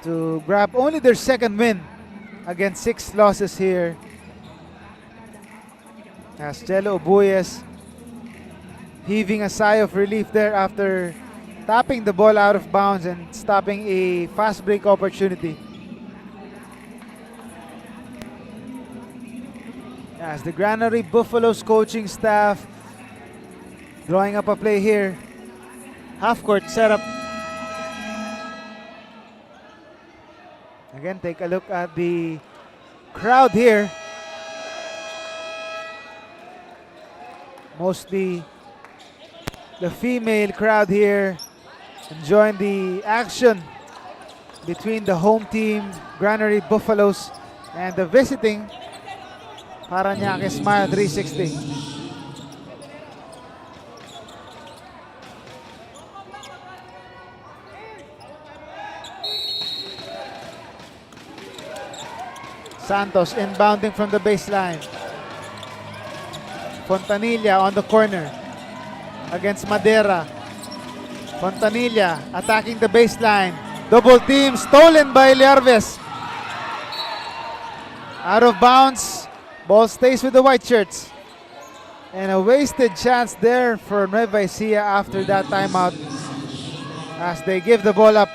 to grab only their 2nd win against 6 losses here. As Chelo Obuyes heaving a sigh of relief there after tapping the ball out of bounds and stopping a fast break opportunity. As the Granary Buffaloes coaching staff drawing up a play here. Half-court setup. Again, take a look at the crowd here. Mostly the female crowd here enjoying the action between the home team, Granary Buffaloes, and the visiting Parañaque Smile 360. Santos inbounding from the baseline. Fontanilla on the corner against Madera. Fontanilla attacking the baseline. Double team stolen by Liarves. Out of bounds. Ball stays with the white shirts. And a wasted chance there for Nueva Ecija after that timeout as they give the ball up.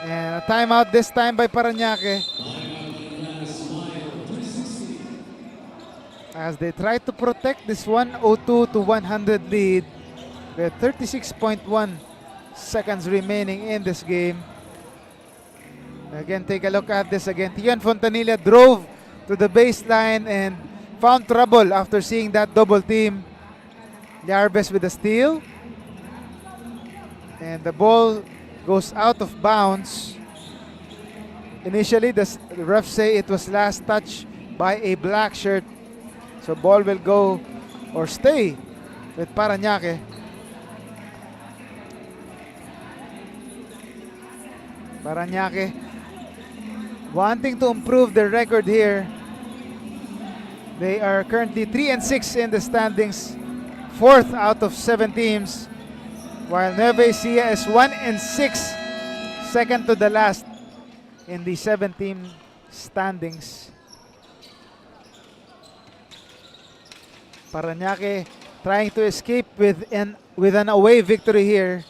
And a timeout this time by Parañaque as they try to protect this 102 to 100 lead with 36.1 seconds remaining in this game. Again, take a look at this again. Tian Fontanilla drove to the baseline and found trouble after seeing that double team. Liarves with a steal. And the ball goes out of bounds. Initially, the refs say it was last touched by a black shirt. So ball will go or stay with Parañaque. Parañaque wanting to improve their record here. They are currently 3-6 in the standings, 4th out of 7 teams, while Nueva Ecija is 1-6, second to the last in the 7-team standings. Parañaque trying to escape with an away victory here.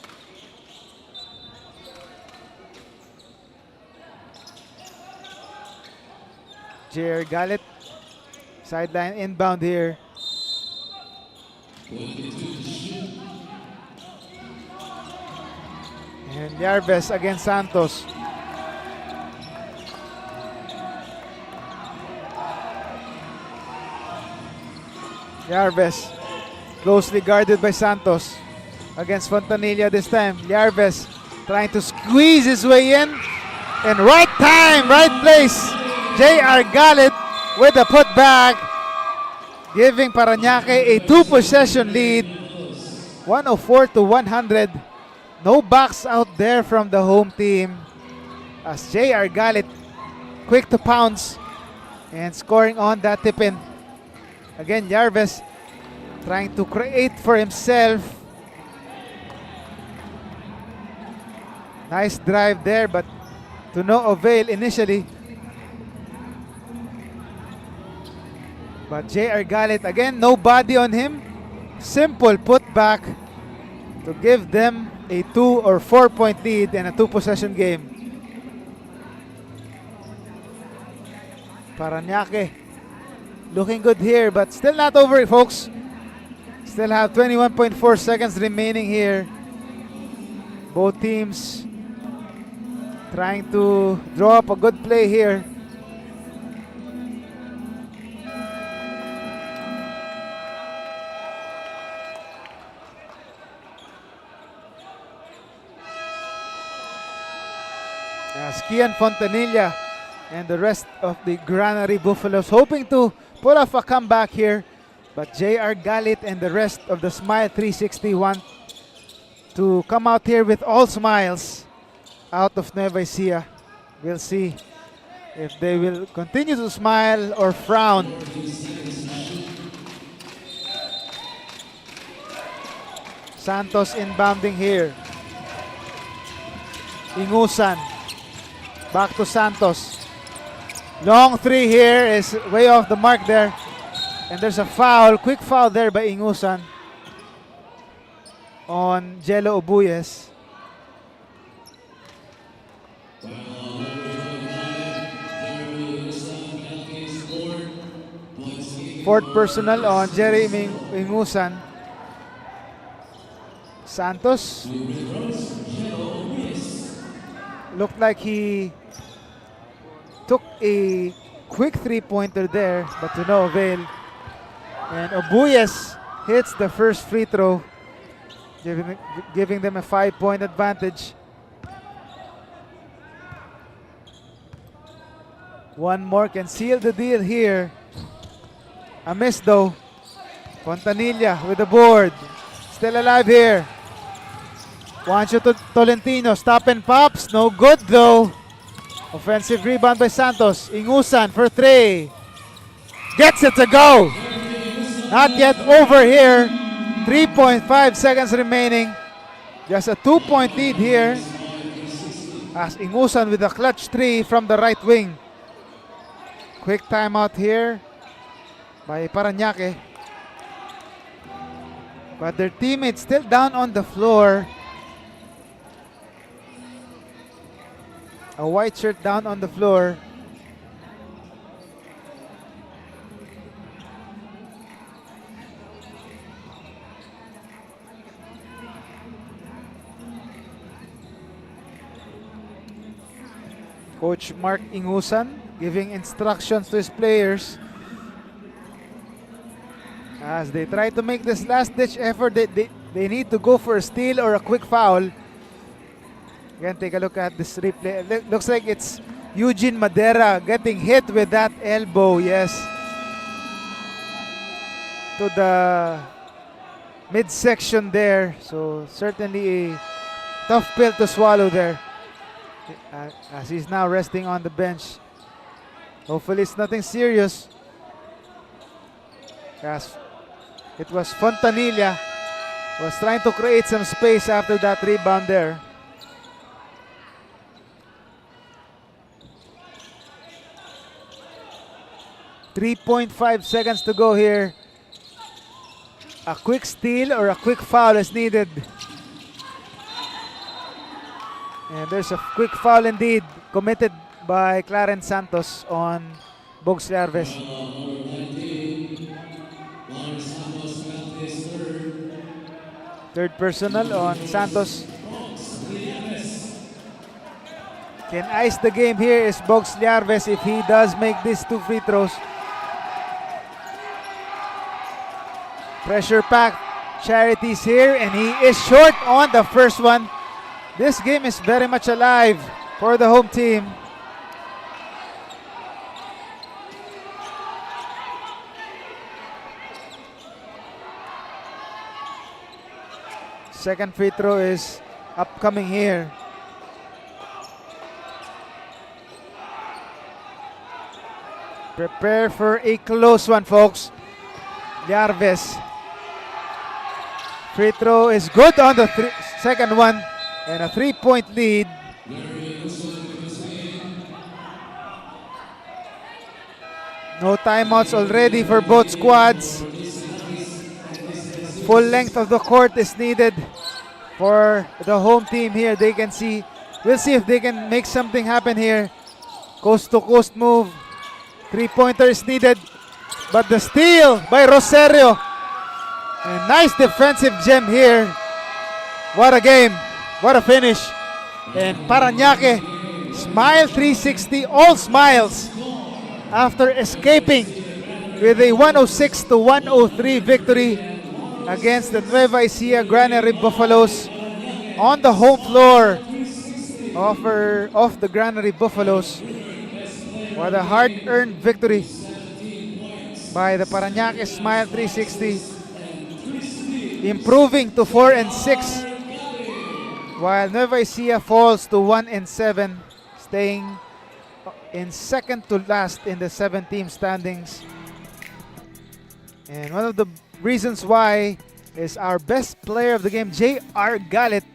J.R. Galit, sideline inbound here. And Yarves against Santos. Yarves closely guarded by Santos against Fontanilla this time. Yarves trying to squeeze his way in. And right time, right place. J.R. Galit with a putback, giving Parañaque a 2-possession lead, 104-100. No backs out there from the home team as J.R. Galit quick to pounce and scoring on that tip-in. Again, Yarves trying to create for himself. Nice drive there, but to no avail initially. But J.R. Galit, again, no body on him. Simple putback to give them a 2 or 4 point lead in a 2-possession game. Parañaque looking good here, but still not over, folks. Still have 21.4 seconds remaining here. Both teams trying to draw up a good play here. Kian Fontanilla and the rest of the Granary Buffaloes hoping to pull off a comeback here, but J.R. Galit and the rest of the Smile 360 want to come out here with all smiles out of Nueva Ecija. We'll see if they will continue to smile or frown. Santos inbounding here. Ingusan. Back to Santos. Long three here is way off the mark there. And there's a foul, quick foul there by Ingusan on Jello Obuyes. Fourth personal on Jerry Ingusan. Santos looked like he took a quick three-pointer there, but to no avail. And Obuyes hits the first free throw, giving them a 5-point advantage. One more can seal the deal here. A miss though. Fontanilla with the board. Still alive here. Juancho Tolentino, stop and pops. No good though. Offensive rebound by Santos. Ingusan for three. Gets it to go. Not yet over here. 3.5 seconds remaining. Just a 2-point lead here. As Ingusan with a clutch three from the right wing. Quick timeout here by Parañaque. But their teammates still down on the floor. A white shirt down on the floor. Coach Mark Ingusan giving instructions to his players as they try to make this last-ditch effort. They need to go for a steal or a quick foul. Again, take a look at this replay. Looks like it's Eugene Madera getting hit with that elbow, yes, to the midsection there. So certainly a tough pill to swallow there. as he's now resting on the bench. Hopefully it's nothing serious. As it was Fontanilla was trying to create some space after that rebound there. .5 seconds to go here. A quick steal or a quick foul is needed. And there's a quick foul indeed committed by Clarence Santos on Bogs Larves. Third personal on Santos. Can ice the game here is Bogs Larves if he does make these 2 free throws. Pressure pack. Charities here and he is short on the first one. This game is very much alive for the home team. Second free throw is upcoming here. Prepare for a close one, folks. Larves. Free throw is good on the second one. And a 3-point lead. No timeouts already for both squads. Full length of the court is needed for the home team here. They can see. We'll see if they can make something happen here. Coast to coast move. 3-pointer is needed. But the steal by Rosario. A nice defensive gem here. What a game. What a finish. And Parañaque, smile 360, all smiles after escaping with a 106-103 victory against the Nueva Ecija Granary Buffaloes on the home floor of the Granary Buffaloes. What a hard-earned victory by the Parañaque Smile 360, improving to 4-6. While Nueva Ecija falls to 1-7, staying in second to last in the 7-team standings. And one of the reasons why is our best player of the game, J.R. Galit,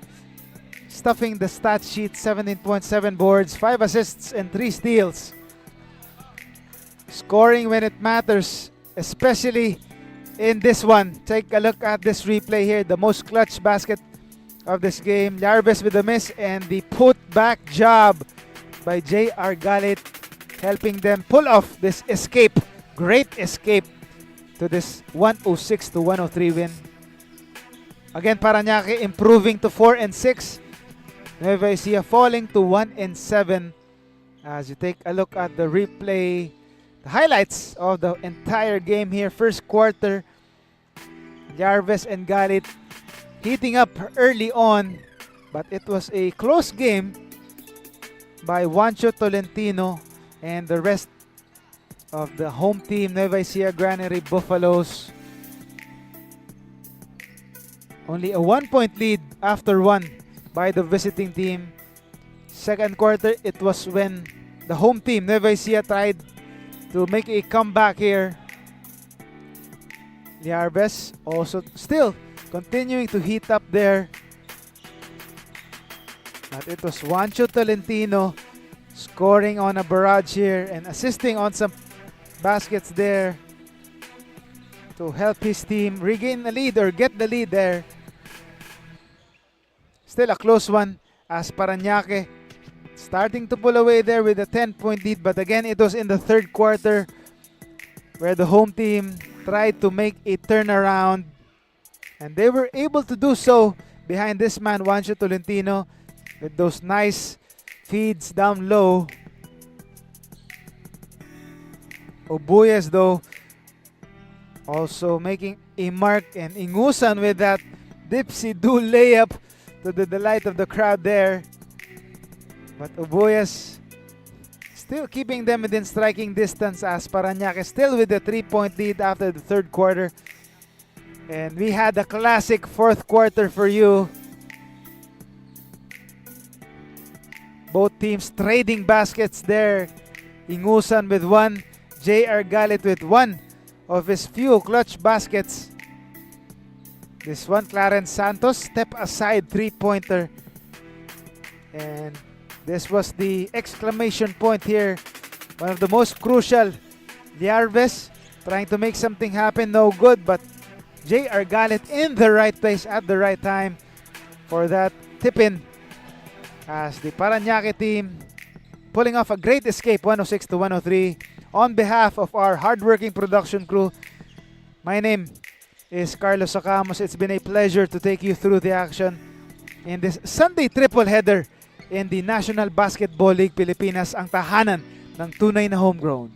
stuffing the stat sheet, 17.7 boards, 5 assists, and 3 steals. Scoring when it matters, especially in this one. Take a look at this replay here, the most clutch basket of this game. Larves with the miss and the put-back job by J.R. Galit, helping them pull off this escape, great escape to this 106-103 win. Again, Parañaque improving to 4-6. Nueva Ecija falling to 1-7. As you take a look at the replay, the highlights of the entire game here. First quarter, Larves and Galit heating up early on, but it was a close game by Juancho Tolentino and the rest of the home team, Nueva Ecija Granary Buffaloes. Only a 1-point lead after one by the visiting team. Second quarter, it was when the home team, Nueva Ecija, tried to make a comeback here. Larves also still continuing to heat up there. But it was Juancho Tolentino scoring on a barrage here and assisting on some baskets there to help his team regain the lead or get the lead there. Still a close one as Parañaque starting to pull away there with a 10-point lead. But again, it was in the third quarter where the home team tried to make a turnaround. And they were able to do so behind this man, Juancho Tolentino, with those nice feeds down low. Obuyes, though, also making a mark, and Ingusan with that dipsy-do layup to the delight of the crowd there. But Obuyes still keeping them within striking distance as Parañaque still with the 3-point lead after the third quarter. And we had a classic fourth quarter for you. Both teams trading baskets there. Ingusan with one, J.R. Galit with one of his few clutch baskets. This one, Clarence Santos, step aside three-pointer. And this was the exclamation point here. One of the most crucial. Liarves trying to make something happen, no good, but J.R. Galit in the right place at the right time for that tip-in, as the Parañaque team pulling off a great escape, 106-103. On behalf of our hardworking production crew, my name is Carlos Sacamos. It's been a pleasure to take you through the action in this Sunday triple header in the National Basketball League Pilipinas, ang tahanan ng tunay na homegrown.